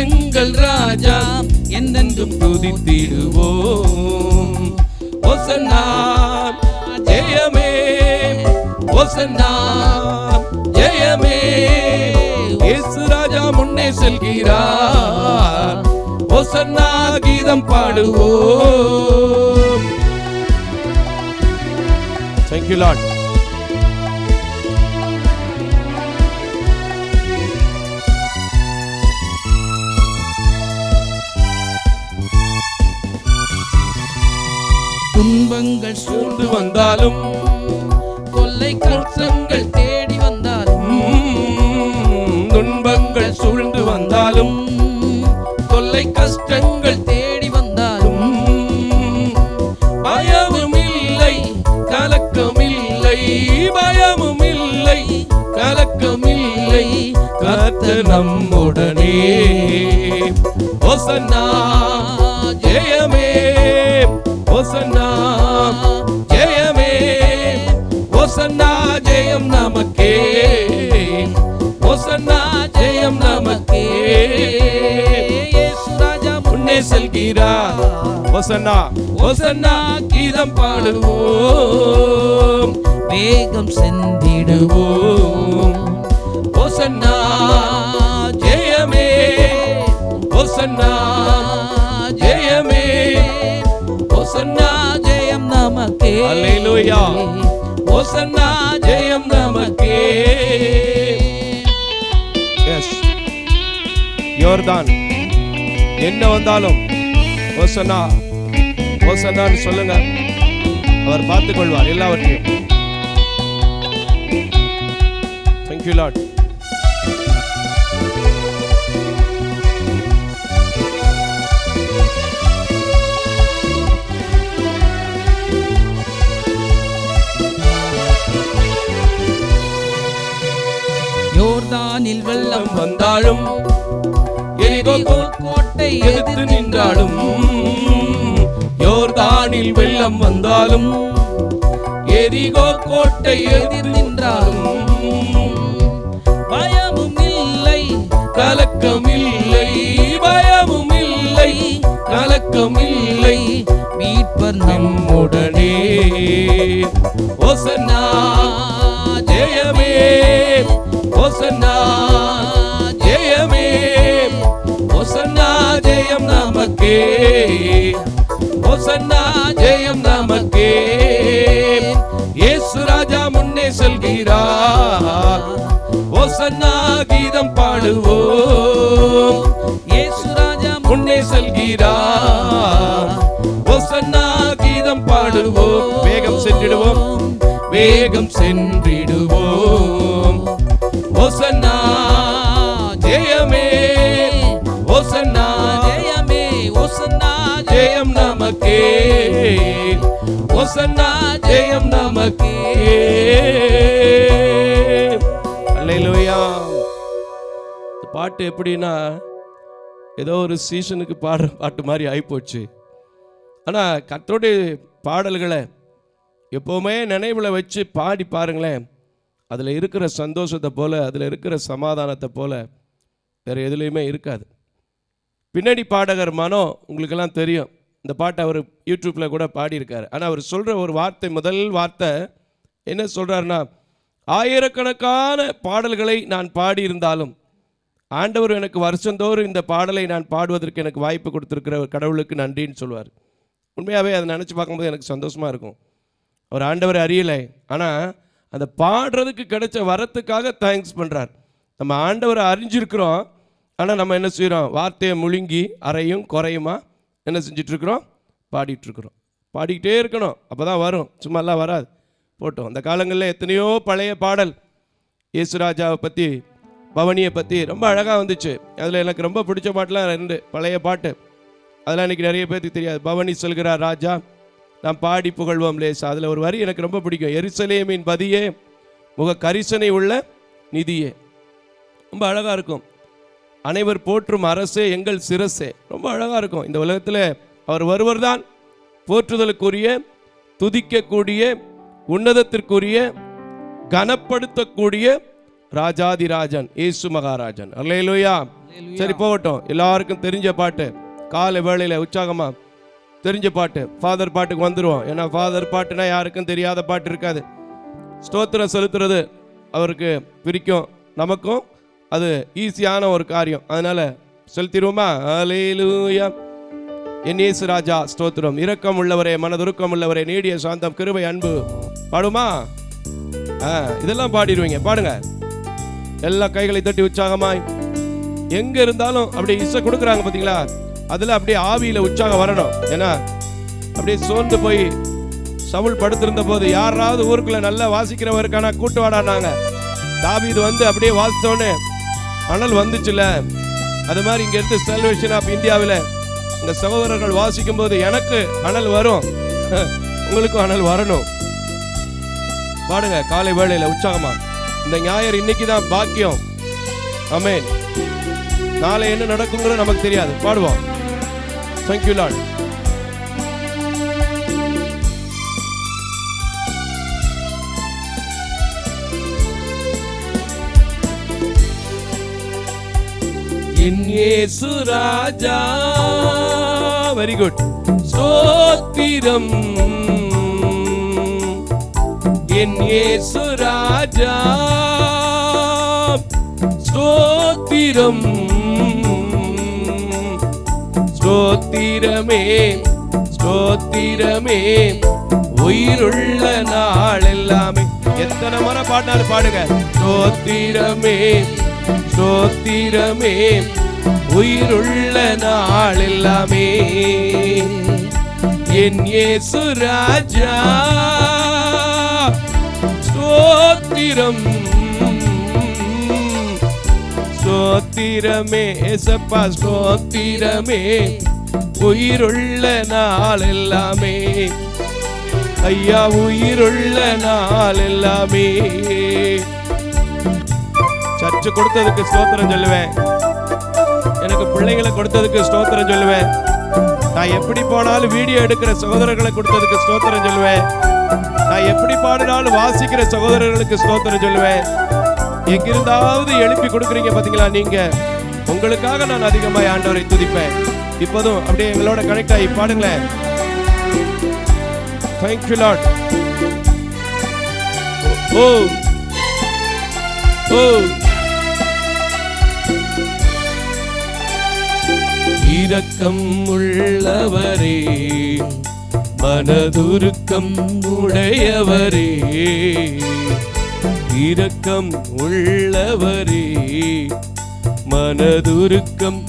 எங்கள் ராஜா, என்னென்றும் துதித்திடுவோம். ஓசன்னா ஜெயமே, ஓசன்னா ஜெயமே, இயேசு ராஜா முன்னே செல்கிறார். ஓசன்னா கீதம் பாடுவோம். Thank you Lord. துன்பங்கள் சூழ்ந்து வந்தாலும், கொள்ளை கஷ்டங்கள் தேடி வந்தாலும், துன்பங்கள் சூழ்ந்து வந்தாலும், தொல்லை கஷ்டங்கள் தேடி வந்தாலும், பயமும் இல்லை கலக்கம் இல்லை, பயமும் இல்லை கலக்கம் இல்லை, கர்த்தர் நம்முடனே. ஓசன்னா ஜெயமே, ஓசன்னா ஜெயமே, ஓசன்னா ஜெயம் நமக்கே, ஓசன்னா ஜெயம் நமக்கே. இயேசு ராஜா முன்னே செல்கிறார். ஓசன்னா, ஓசன்னா கீதம் பாடுவோம், வேகம் சென்றிடுவோம். ஓசன்னா ஜெயமே, ஓசன்னா ஜெயமே, ஓசன்னா ஜெயம் நமக்கே. அல்லேலூயா. ஓசன்னா ஜெயம் நமக்கே. எஸ், யோர்தான் என்ன வந்தாலும் ஓசன்னா, ஓசன்னான்னு சொல்லுங்க, அவர் பார்த்துக் கொள்வார் எல்லாவற்றையும். Thank you Lord. யோர்தானில் வெள்ளம் வந்தாலும், எரிகோ கோட்டை எதிர்த்து நின்றாலும், யோர்தானில் வெள்ளம் வந்தாலும், எரிகோ கோட்டை எதிர்த்து நின்றாலும், பயம் ஓசன்னா ஜெயமே, ஓசன்னா ஜெயம் நமக்கே, ஓசன்னா ஜெயம் நமக்கே. இயேசு ராஜா முன்னே செல்கிறார், ஓசன்னா கீதம் பாடுவோம். இயேசு ராஜா முன்னே செல்கிறார், ஓசன்னா கீதம் பாடுவோம். வேகம் சென்றிடுவோம், வேகம் சென்றிடுவோம். ஓசன்னா ஜெயமே, ஓசன்னா ஜெயமே, ஓசன்னா ஜெயம் நமக்கே, ஓசன்னா ஜெயம் நமக்கே. அல்லேலூயா. இந்த பாட்டு எப்படின்னா ஏதோ ஒரு சீசனுக்கு பாடுற பாட்டு மாதிரி ஆகிப்போச்சு. ஆனால் கர்த்தருடைய பாடல்களை எப்போவுமே நினைவில் வச்சு பாடி பாருங்களேன். அதில் இருக்கிற சந்தோஷத்தை போல், அதில் இருக்கிற சமாதானத்தை போல் வேறு எதுலேயுமே இருக்காது. பின்னணி பாடகர் மனோ உங்களுக்கெல்லாம் தெரியும், இந்த பாட்டை அவர் யூடியூப்பில் கூட பாடியிருக்காரு. ஆனால் அவர் சொல்கிற ஒரு வார்த்தை, முதல் வார்த்தை என்ன சொல்கிறாருன்னா, ஆயிரக்கணக்கான பாடல்களை நான் பாடியிருந்தாலும் ஆண்டவர் எனக்கு வருஷந்தோறும் இந்த பாடலை நான் பாடுவதற்கு எனக்கு வாய்ப்பு கொடுத்துருக்கிற கடவுளுக்கு நன்றின்னு சொல்லுவார். உண்மையாகவே அதை நினச்சி பார்க்கும்போது எனக்கு சந்தோஷமாக இருக்கும். அவர் ஆண்டவர் அறியலை, ஆனால் அந்த பாடுறதுக்கு கிடைச்ச வரத்துக்காக தேங்க்ஸ் பண்ணுறார். நம்ம ஆண்டவரை அறிஞ்சிருக்கிறோம், ஆனால் நம்ம என்ன செய்கிறோம், வார்த்தையை முழுங்கி அறையும் குறையுமா என்ன செஞ்சிட்ருக்குறோம், பாடிட்டுருக்குறோம். பாடிக்கிட்டே இருக்கணும், அப்போ தான் வரும், சும்மாலாம் வராது. போட்டோம். அந்த காலங்களில் எத்தனையோ பழைய பாடல் இயேசுராஜாவை பற்றி, பவனியை பற்றி ரொம்ப அழகாக வந்துச்சு. அதில் எனக்கு ரொம்ப பிடிச்ச பாட்டெலாம் 2 பழைய பாட்டு. அதெல்லாம் இன்றைக்கி நிறைய பேருக்கு தெரியாது. பவனி செல்கிறார் ராஜா, நாம் பாடி புகழ்வோம் லேசா. அதில் ஒரு வரி எனக்கு ரொம்ப பிடிக்கும், எருசலேமின் பதியே, முக கரிசனை உள்ள நிதியே. ரொம்ப அழகாக இருக்கும். அனைவர் போற்றும் அரசே எங்கள் சிரசே, ரொம்ப அழகாக இருக்கும். இந்த உலகத்தில் அவர் ஒருவர் தான் போற்றுதலுக்குரிய, துதிக்கக்கூடிய, உன்னதத்திற்குரிய, கனப்படுத்தக்கூடிய ராஜாதிராஜன் இயேசு மகாராஜன். அல்லேலூயா. சரி போகட்டும், எல்லாருக்கும் தெரிஞ்ச பாட்டு, காலை வேளையில் உற்சாகமாக தெரிஞ்ச பாட்டு, ஃபாதர் பாட்டுக்கு வந்துடுவோம். ஏன்னா ஃபாதர் பாட்டுனா யாருக்கும் தெரியாத பாட்டு இருக்காது. ஸ்தோத்திரம் செலுத்துறது அவருக்கு பிரிக்கும், நமக்கும் அது ஈஸியான ஒரு காரியம். அதனால் செலுத்திடுவோமா? அல்லேலூயா. என் இயேசு ராஜா ஸ்தோத்திரம். இரக்கம் உள்ளவரே, மனதுருக்கம் உள்ளவரே, நீடிய சாந்தம், கிருபை, அன்பு. பாடுமா? இதெல்லாம் பாடிடுவீங்க, பாடுங்க. எல்லா கைகளை தட்டி உற்சாகமாய் எங்கே இருந்தாலும் அப்படியே இசை கொடுக்குறாங்க பார்த்தீங்களா, அதில் அப்படியே ஆவியில் உற்சாகம் வரணும். ஏன்னா அப்படியே சோர்ந்து போய் சவுல் படுத்திருந்த போது யாராவது ஊருக்குள்ளே நல்லா வாசிக்கிறவருக்கான கூட்டு வாடானாங்க. தாவீது வந்து அப்படியே வாசித்தோன்னே அனல் வந்துச்சுல்ல, அது மாதிரி இங்கே இருந்து சல்வேஷன் ஆஃப் இந்தியாவில் இந்த சகோதரர்கள் வாசிக்கும் போது எனக்கு அனல் வரும், உங்களுக்கும் அனல் வரணும். பாடுங்க காலை வேளையில் உற்சாகமா. இந்த ஞாயிறு இன்னைக்கு தான் பாக்கியம். ஆமென். நாளை என்ன நடக்குங்கிறது நமக்கு தெரியாது. பாடுவோம். Thank you Lord. என் இயேசு ராஜா, வெரி குட், ஸ்தோத்திரம். என் இயேசு ராஜா ஸ்தோத்திரம், ஸ்தோத்திரமே, ஸ்தோத்திரமே, உயிருள்ள நாள் எல்லாமே. எத்தனை முறை பாடினாலும் பாடுங்க. ஸ்தோத்திரமே, ஸ்தோத்திரமே, உயிருள்ள நாள் எல்லாமே. என் இயேசு ராஜா ஸ்தோத்திரம், ஸ்தோத்திரமே, ஏசப்பா ஸ்தோத்திரமே, உயிருள்ள நாள் எல்லாமே. ஐயா உயிருள்ள நாள் எல்லாமே. சர்ச்சு கொடுத்ததுக்கு ஸ்தோத்திரம் சொல்லுவேன், எனக்கு பிள்ளைங்களை கொடுத்ததுக்கு ஸ்தோத்திரம் சொல்லுவேன், நான் எப்படி போனாலும் வீடியோ எடுக்கிற சகோதரர்களை கொடுத்ததுக்கு ஸ்தோத்திரம் சொல்லுவேன், நான் எப்படி பாடினாலும் வாசிக்கிற சகோதரர்களுக்கு ஸ்தோத்திரம் சொல்லுவேன். எங்கிருந்தாவது எழுப்பி கொடுக்குறீங்க பாத்தீங்களா நீங்க, உங்களுக்காக நான் அதிகமாக ஆண்டவரை துதிப்பேன். இப்போதும் அப்படியே எங்களோட கனெக்ட் ஆகி பாடுங்களேன். Thank you Lord. Oh, oh, இரக்கம் உள்ளவரே, மனதுருக்கம் உடையவரே, இரக்கம் உள்ளவரே, மனதுருக்கம்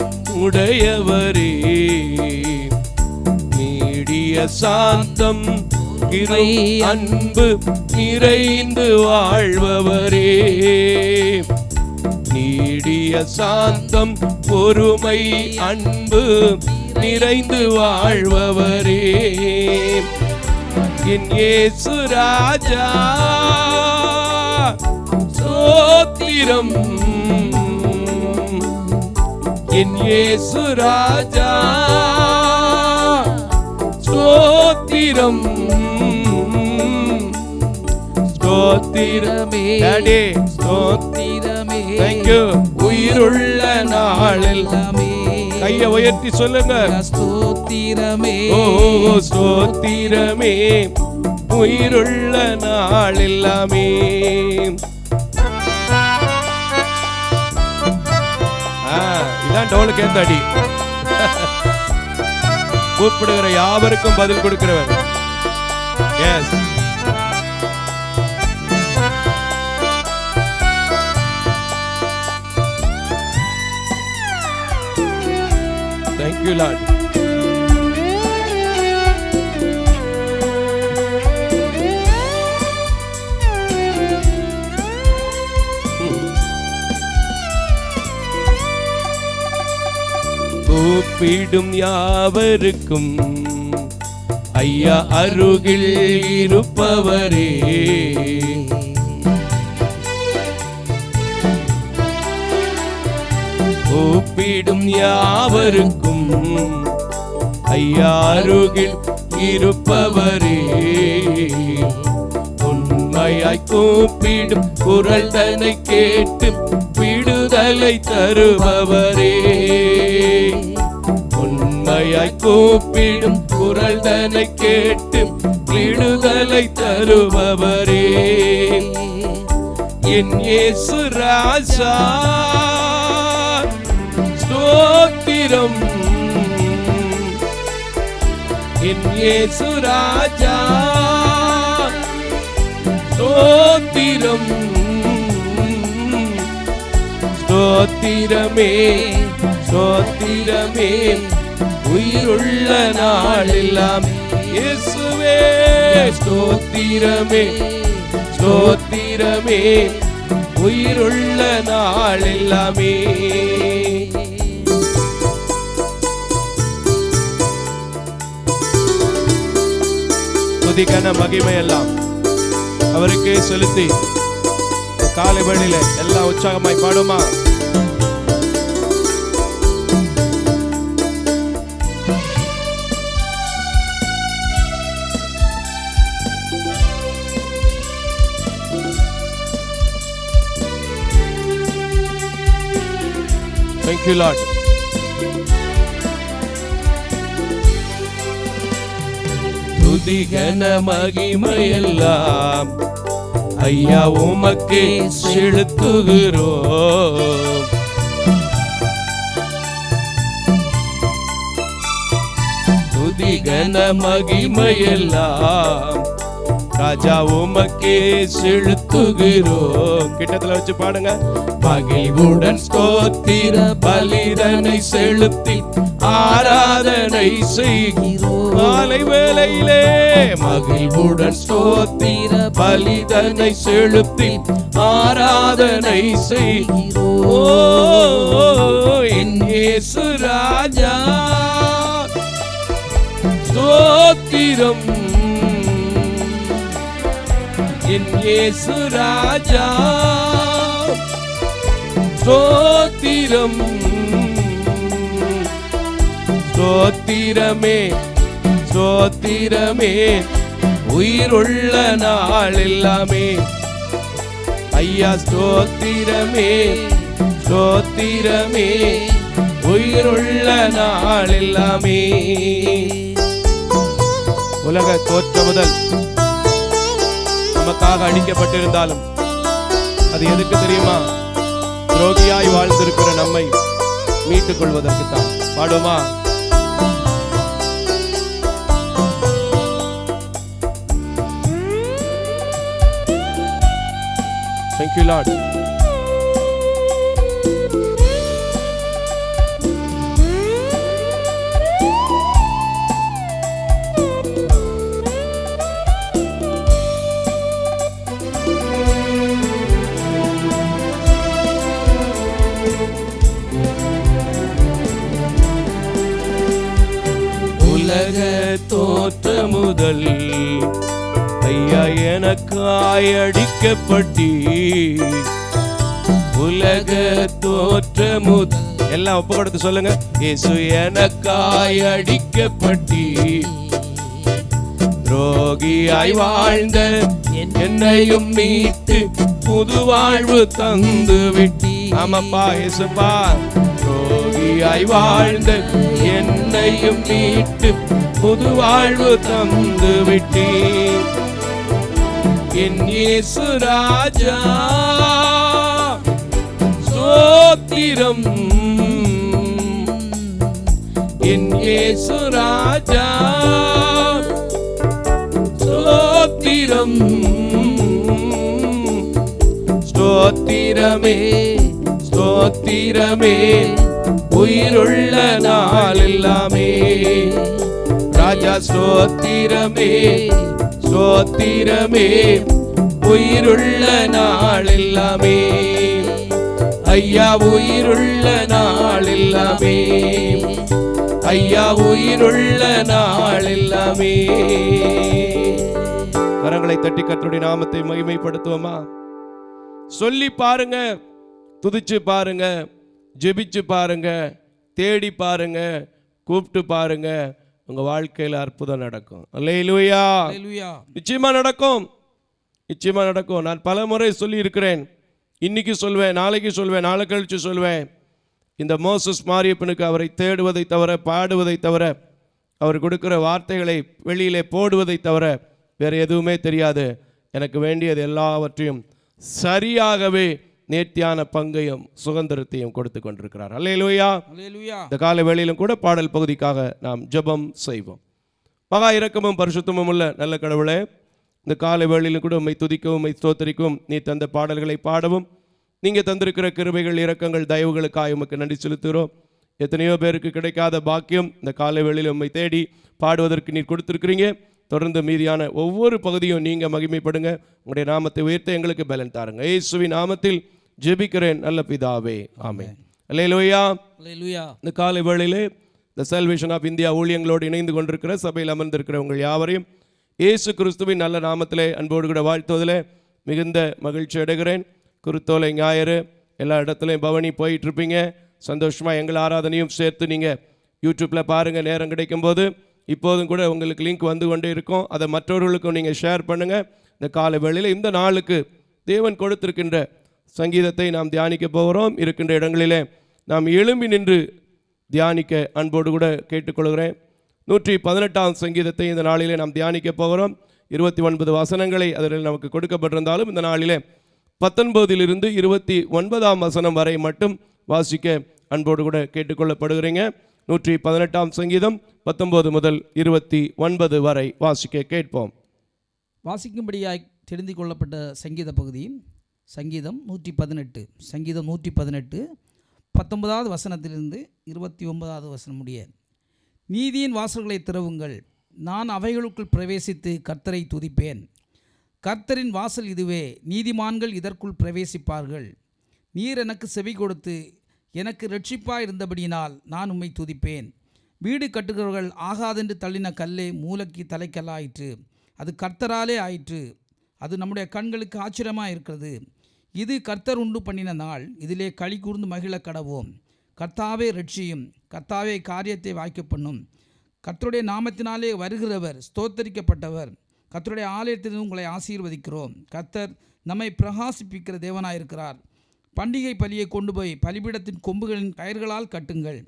உடையவரே, நீடிய சாந்தம் இறை அன்பு நிறைந்து வாழ்பவரே, நீடிய சாந்தம் பொறுமை அன்பு நிறைந்து வாழ்பவரே, என் இயேசு ராஜா ஸ்தோத்திரம், என் இயேசு ராஜா ஸ்தோத்திரம், ஸ்தோத்திரமே டாடி ஸ்தோத்திரமே. Thank you. உயிருள்ள நாளெல்லாமே கையை உயர்த்தி சொல்லுங்க, ஸ்தோத்திரமே, ஓ ஸ்தோத்திரமே, உயிருள்ள நாளெல்லாமே. இதான் டோலுக்கு ஏத்த அடி. கூப்பிடுகிற யாவருக்கும் பதில் கொடுக்கிறவர். Yes, thank you Lord. கூப்பிடும் யாவருக்கும் ஐயா அருகில் இருப்பவரே, கூப்பிடும் யாவருக்கும் ஐயா அருகில் இருப்பவரே, உண்மையாய் கூப்பிடும் குரல் தன்னை கேட்டு விடுதலை தருபவரே, உண்மையாய் கூப்பிடும் குரல் தன்னை கேட்டு விடுதலை தருபவரே, என் இயேசு ராஜா ஸ்தோத்திரம், என் இயேசு ராஜா ஸ்தோத்திரம், ஸ்தோத்திரமே, ஸ்தோத்திரமே, உயிருள்ள நாளெல்லாம் இயேசுவே ஸ்தோத்திரமே, ஸ்தோத்திரமே, உயிருள்ள நாளெல்லாமே. துதிக்கான மகிமையெல்லாம் அவருக்கே செலுத்தி காலை வேளையில எல்லாம் உற்சாகமாய் பாடுமா? Thank you Lord. துதிகன மகிமையெல்லாம் ஐயா உமக்கே செலுத்துகிறோம், துதிகன மகிமையெல்லாம் ராஜா உமக்கே செலுத்துகிறோம். கிட்டத்துல வச்சு பாடுங்க. மகிழ்வுடன் ஸ்தோத்திர பலிதனை செலுத்தி ஆராதனை செய்கிறோம், காலை வேளையிலே மகிழ்வுடன் ஸ்தோத்திர பலிதனை செலுத்தி ஆராதனை செய்கிறோம், என் இயேசு ராஜா ஸ்தோத்திரம், என் இயேசு ராஜா ஸ்தோத்திரம், ஸ்தோத்திரமே, ஸ்தோத்திரமே, உயிருள்ள நாளெல்லாமே ஐயா ஸ்தோத்திரமே, ஸ்தோத்திரமே, உயிருள்ள நாளெல்லாமே. உலக தோற்ற முதல் நமக்காக அடிக்கப்பட்டிருந்தாலும் அது எதுக்கு தெரியுமா? துரோகியாய் வாழ்ந்திருக்கிற நம்மை மீட்டுக் கொள்வதற்கு தான். பாடுமா? Thank you, Lord. உலக தோற்ற முதல் ஐயா எனக்காய் அடிக்கப்பட்டி, உலக தோற்ற முதல் எல்லாம் ஒப்பு கொடுத்து சொல்லுங்க. இயேசு எனக்காய் அடிக்கப்பட்டி, துரோகியாய் வாழ்ந்த என்னையும் மீட்டு புது வாழ்வு தந்து விட்டி. ஆமாப்பா இயேசுப்பா, துரோகியாய் வாழ்ந்த என்னையும் மீட்டு புது வாழ்வு தந்து விட்டி. என் இயேசு ராஜா ஸ்தோத்திரம், என் இயேசு ராஜா ஸ்தோத்திரம், ஸ்தோத்திரமே ஸ்தோத்திரமே உயிருள்ள நாள் எல்லாமே. ராஜா ஸ்தோத்திரமே ஸ்தோத்திரமே உயிருள்ள நாள் எல்லாமே. ஐயா உயிருள்ள நாள் எல்லாமே, ஐயா உயிருள்ள நாள் எல்லாமே. கரங்களை தட்டி கர்த்தருடைய நாமத்தை மகிமைப்படுத்துவோமா? சொல்லி பாருங்க, துதிச்சு பாருங்க, ஜெபிச்சு பாருங்க, தேடி பாருங்க, கூப்பிட்டு பாருங்க, உங்க வாழ்க்கையில் அற்புதம் நடக்கும். அல்லேலூயா. நிச்சயமா நடக்கும், நிச்சயமா நடக்கும். நான் பல முறை சொல்லி இருக்கிறேன், இன்னைக்கு சொல்வேன், நாளைக்கு சொல்வேன், நாளை கழிச்சு சொல்வேன். இந்த மோசஸ் மாரியப்பனுக்கு அவரை தேடுவதை தவிர, பாடுவதை தவிர, அவர் கொடுக்கிற வார்த்தைகளை வெளியிலே போடுவதை தவிர வேறு எதுவுமே தெரியாது. எனக்கு வேண்டியது எல்லாவற்றையும் சரியாகவே நேர்த்தியான பங்கையும் சுதந்திரத்தையும் கொடுத்து கொண்டிருக்கிறார். அல்லேலூயா. இந்த காலை வேளையிலும் கூட பாடல் பகுதிக்காக நாம் ஜெபம் செய்வோம். மகா இரக்கமும் பரிசுத்தமும் உள்ள நல்ல கடவுளே, இந்த காலை வேளையிலும் கூட உம்மை துதிக்கவும் உம்மை ஸ்தோத்திரிக்கவும், நீ தந்த பாடல்களை பாடவும், நீங்கள் தந்திருக்கிற கிருபைகள் இரக்கங்கள் தயவுகளுக்காக உமக்கு நன்றி செலுத்துகிறோம். எத்தனையோ பேருக்கு கிடைக்காத பாக்கியம் இந்த காலை வேளையில் உம்மை தேடி பாடுவதற்கு நீர் கொடுத்துருக்கிறீங்க. தொடர்ந்து மீதியான ஒவ்வொரு பகுதியும் நீங்கள் மகிமைப்படுங்க. உங்களுடைய நாமத்தை உயர்த்த எங்களுக்கு பலன் தாருங்க. இயேசுவின் நாமத்தில் ஜெபிக்கிறேன் நல்ல பிதாவே, ஆமென். அல்லேலூயா. இந்த காலை வேளையிலே தி சால்வேஷன் ஆஃப் இந்தியா ஊழியங்களோடு இணைந்து கொண்டிருக்கிற சபையில் அமர்ந்திருக்கிற உங்கள் யாவரையும் இயேசு கிறிஸ்துவின் நல்ல நாமத்திலே அன்போடு கூட வாழ்த்துவதில் மிகுந்த மகிழ்ச்சி அடைகிறேன். குருத்தோலை ஞாயிறு எல்லா இடத்துலையும் பவனி போயிட்டு இருப்பீங்க. சந்தோஷமாக எங்கள் ஆராதனையும் சேர்த்து நீங்கள் யூடியூப்பில் பாருங்கள் நேரம் கிடைக்கும்போது. இப்போதும் கூட உங்களுக்கு லிங்க் வந்து கொண்டே இருக்கும், அதை மற்றவர்களுக்கும் நீங்கள் ஷேர் பண்ணுங்கள். இந்த காலை வேளையில் இந்த நாளுக்கு தேவன் கொடுத்திருக்கின்ற சங்கீதத்தை நாம் தியானிக்க போகிறோம். இருக்கின்ற இடங்களிலே நாம் எழும்பி நின்று தியானிக்க அன்போடு கூட கேட்டுக்கொள்கிறேன். 118ஆம் சங்கீதத்தை இந்த நாளிலே நாம் தியானிக்க போகிறோம். 29 வசனங்களை அதில் நமக்கு கொடுக்கப்பட்டிருந்தாலும் இந்த நாளிலே 19 29ஆம் வசனம் வரை மட்டும் வாசிக்க அன்போடு கூட கேட்டுக்கொள்ளப்படுகிறீங்க. 118ஆம் சங்கீதம் 19 முதல் 29 வரை வாசிக்க கேட்போம். வாசிக்கும்படியாய் தெரிந்து கொள்ளப்பட்ட சங்கீத பகுதி சங்கீதம் 118. சங்கீதம் 118 19வது வசனத்திலிருந்து 29வது வசனம் முடிய. நீதியின் வாசல்களை திறவுங்கள், நான் அவைகளுக்குள் பிரவேசித்து கர்த்தரை துதிப்பேன். கர்த்தரின் வாசல் இதுவே, நீதிமான்கள் இதற்குள் பிரவேசிப்பார்கள். நீர் எனக்கு செவி கொடுத்து எனக்கு இரட்சிப்பாய் இருந்தபடியினால் நான் உம்மை துதிப்பேன். வீடு கட்டுகிறவர்கள் ஆகாதென்று தள்ளின கல்லே மூலக்கி தலைக்கல்லாயிற்று, அது கர்த்தராலே ஆயிற்று. அது நம்முடைய கண்களுக்கு ஆச்சரியமாக இருக்கிறது. இது கர்த்தர் உண்டு பண்ணின நாள், இதிலே களி கூர்ந்து மகிழ கடவோம். கர்த்தாவே ரட்சியும், கர்த்தாவே காரியத்தை வாய்க்க பண்ணும். கர்த்தருடைய நாமத்தினாலே வருகிறவர் ஸ்தோத்தரிக்கப்பட்டவர். கர்த்தருடைய ஆலயத்திலிருந்து உங்களை ஆசீர்வதிக்கிறோம். கர்த்தர் நம்மை பிரகாசிப்பிக்கிற தேவனாயிருக்கிறார். பண்டிகை பலியை கொண்டு போய் பலிபீடத்தின் கொம்புகளின் கயிர்களால் கட்டுங்கள்.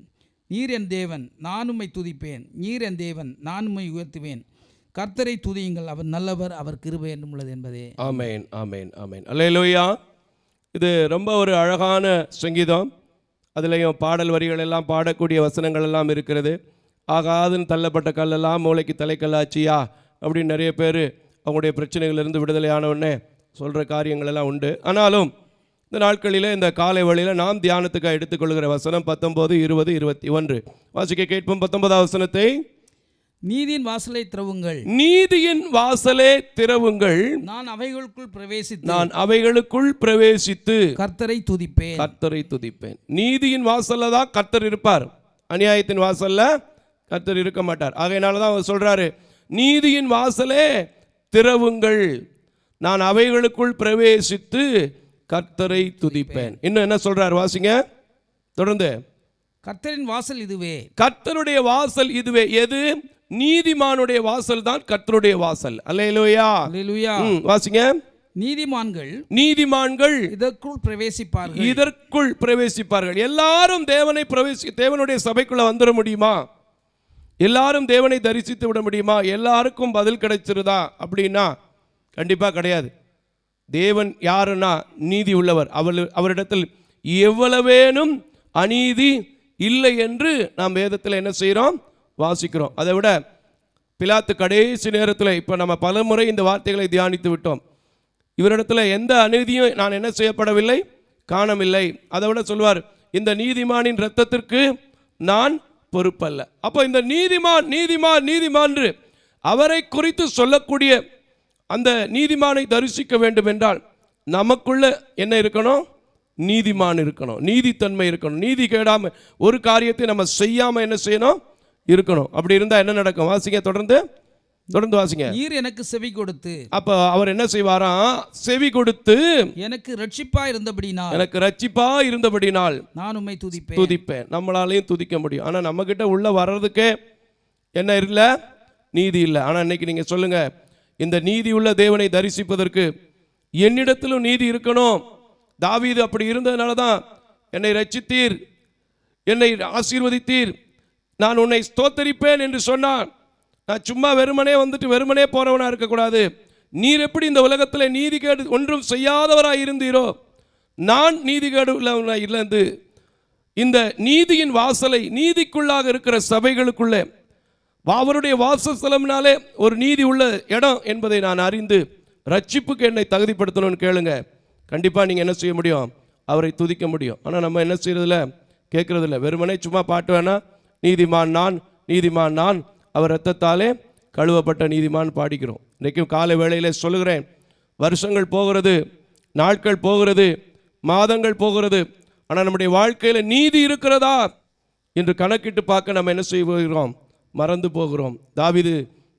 நீர் என் தேவன், நான் உம்மை துதிப்பேன். நீர் என் தேவன், நான் உம்மை உயர்த்துவேன். கர்த்தரை துதியுங்கள், அவர் நல்லவர், அவர் கிருபை என்றும் உள்ளது என்பதே. ஆமென், ஆமென், ஆமென். அல்லேலூயா. இது ரொம்ப ஒரு அழகான சங்கீதம். அதுலேயும் பாடல் வரிகள் எல்லாம் பாடக்கூடிய வசனங்கள் எல்லாம் இருக்கிறது. ஆகாதுன்னு தள்ளப்பட்ட கல்லெல்லாம் மூளைக்கு தலைக்கல்லாச்சியா அப்படின்னு நிறைய பேர் அவங்களுடைய பிரச்சனைகளிலிருந்து விடுதலையானவுடனே சொல்கிற காரியங்கள் எல்லாம் உண்டு. ஆனாலும் இந்த நாட்களில் இந்த காலை வேளையில் நாம் தியானத்துக்காக எடுத்துக்கொள்கிற வசனம் 19, 20, 21 வாசிக்க கேட்போம். 19வது வசனத்தை, நீதியின் வாசலை திறவுங்கள், நீதியின் வாசலே திறவுங்கள், நான் அவைகளுக்குள் பிரவேசித்து கர்த்தரை துதிப்பேன். நீதியின் வாசல்ல தான் கர்த்தர் இருப்பார், அநியாயத்தின் வாசல்ல கர்த்தர் இருக்க மாட்டார். ஆகையினால தான் அவர் சொல்றாரு, நீதியின் வாசலே திறவுங்கள், நான் அவைகளுக்குள் பிரவேசித்து கர்த்தரை துதிப்பேன். இன்னும் என்ன சொல்றார் வாசிங்க தொடர்ந்து. கர்த்தரின் வாசல் இதுவே, கர்த்தருடைய வாசல் இதுவே. எது? நீதிமானுடைய வாசல் தான் கர்த்தருடைய வாசல். அல்லேலூயா, அல்லேலூயா. வாசிங்க. நீதிமான்கள் இதற்குள் பிரவேசிப்பார்கள். எல்லாரும் தேவனுடைய சபைக்குள்ள வந்துட முடியுமா? எல்லாரும் தேவனை தரிசித்து விட முடியுமா? எல்லாருக்கும் பதில் கிடைச்சிருதா அப்படின்னா கண்டிப்பா கிடையாது. தேவன் யாருன்னா நீதி உள்ளவர். அவரிடத்தில் எவ்வளவேனும் அநீதி இல்லை என்று நாம் வேதத்தில் என்ன செய்கிறோம்? வாசிக்கிறோம். அதை விட பிலாத்து கடைசி நேரத்தில், இப்போ நம்ம பல முறை இந்த வார்த்தைகளை தியானித்து விட்டோம், இவரிடத்தில் எந்த அநீதியும் நான் என்ன செய்யப்படவில்லை, காணவில்லை. அதை விட சொல்வார், இந்த நீதிமானின் இரத்தத்திற்கு நான் பொறுப்பல்ல. அப்போ இந்த நீதிமான் அவரை குறித்து சொல்லக்கூடிய அந்த நீதிமானை தரிசிக்க வேண்டும் என்றால் நமக்குள்ள என்ன இருக்கணும்? நீதிமான் இருக்கணும், நீதித்தன்மை இருக்கணும், நீதி கேடாம ஒரு காரியத்தை நம்ம செய்யாம என்ன செய்யணும்? இருக்கணும். அப்படி இருந்தா என்ன நடக்கும்? வாசிங்க, தொடர்ந்து வாசிங்க. நீர் எனக்கு செவி கொடுத்து, அப்ப அவர் என்ன செய்வாராம்? செவி கொடுத்து எனக்கு ரட்சிப்பா இருந்தபடினால் நான் உம்மை துதிப்பேன். நம்மளாலையும் துதிக்க முடியும். ஆனா நம்ம கிட்ட உள்ள வர்றதுக்கே என்ன இல்லை? நீதி இல்லை. ஆனா இன்னைக்கு நீங்க சொல்லுங்க, இந்த நீதி உள்ள தேவனை தரிசிப்பதற்கு என்னிடத்திலும் நீதி இருக்கணும். தாவீது அப்படி இருந்ததுனால தான் என்னை ரட்சித்தீர், என்னை ஆசீர்வதித்தீர், நான் உன்னை ஸ்தோத்தரிப்பேன் என்று சொன்னான். நான் சும்மா வெறுமனே போறவனா இருக்கக்கூடாது. நீர் எப்படி இந்த உலகத்தில் நீதிகேடு ஒன்றும் செய்யாதவராய் இருந்தீரோ, நான் நீதிகேடு உள்ளவனாய் இருந்து இந்த நீதியின் வாசலை, நீதிக்குள்ளாக இருக்கிற சபைகளுக்குள்ளே அவருடைய வாசஸ்தலம்னாலே ஒரு நீதி உள்ள இடம் என்பதை நான் அறிந்து ரட்சிப்புக்கு என்னை தகுதிப்படுத்தணும்னு கேளுங்க. கண்டிப்பாக நீங்கள் என்ன செய்ய முடியும்? அவரை துதிக்க முடியும். ஆனால் நம்ம என்ன செய்யறதில்ல, கேட்கறதில்ல. வெறுமனே சும்மா பாட்டு வேணா, நீதிமான் நான் அவர் இரத்தத்தாலே கழுவப்பட்ட நீதிமான் பாடிக்கிறோம். இன்றைக்கும் காலை வேளையில் சொல்லுகிறேன், வருஷங்கள் போகிறது, நாட்கள் போகிறது, மாதங்கள் போகிறது, ஆனால் நம்முடைய வாழ்க்கையில் நீதி இருக்கிறதா என்று கணக்கிட்டு பார்க்க நம்ம என்ன செய்கிறோம்? மறந்து போகிறோம். தாவீது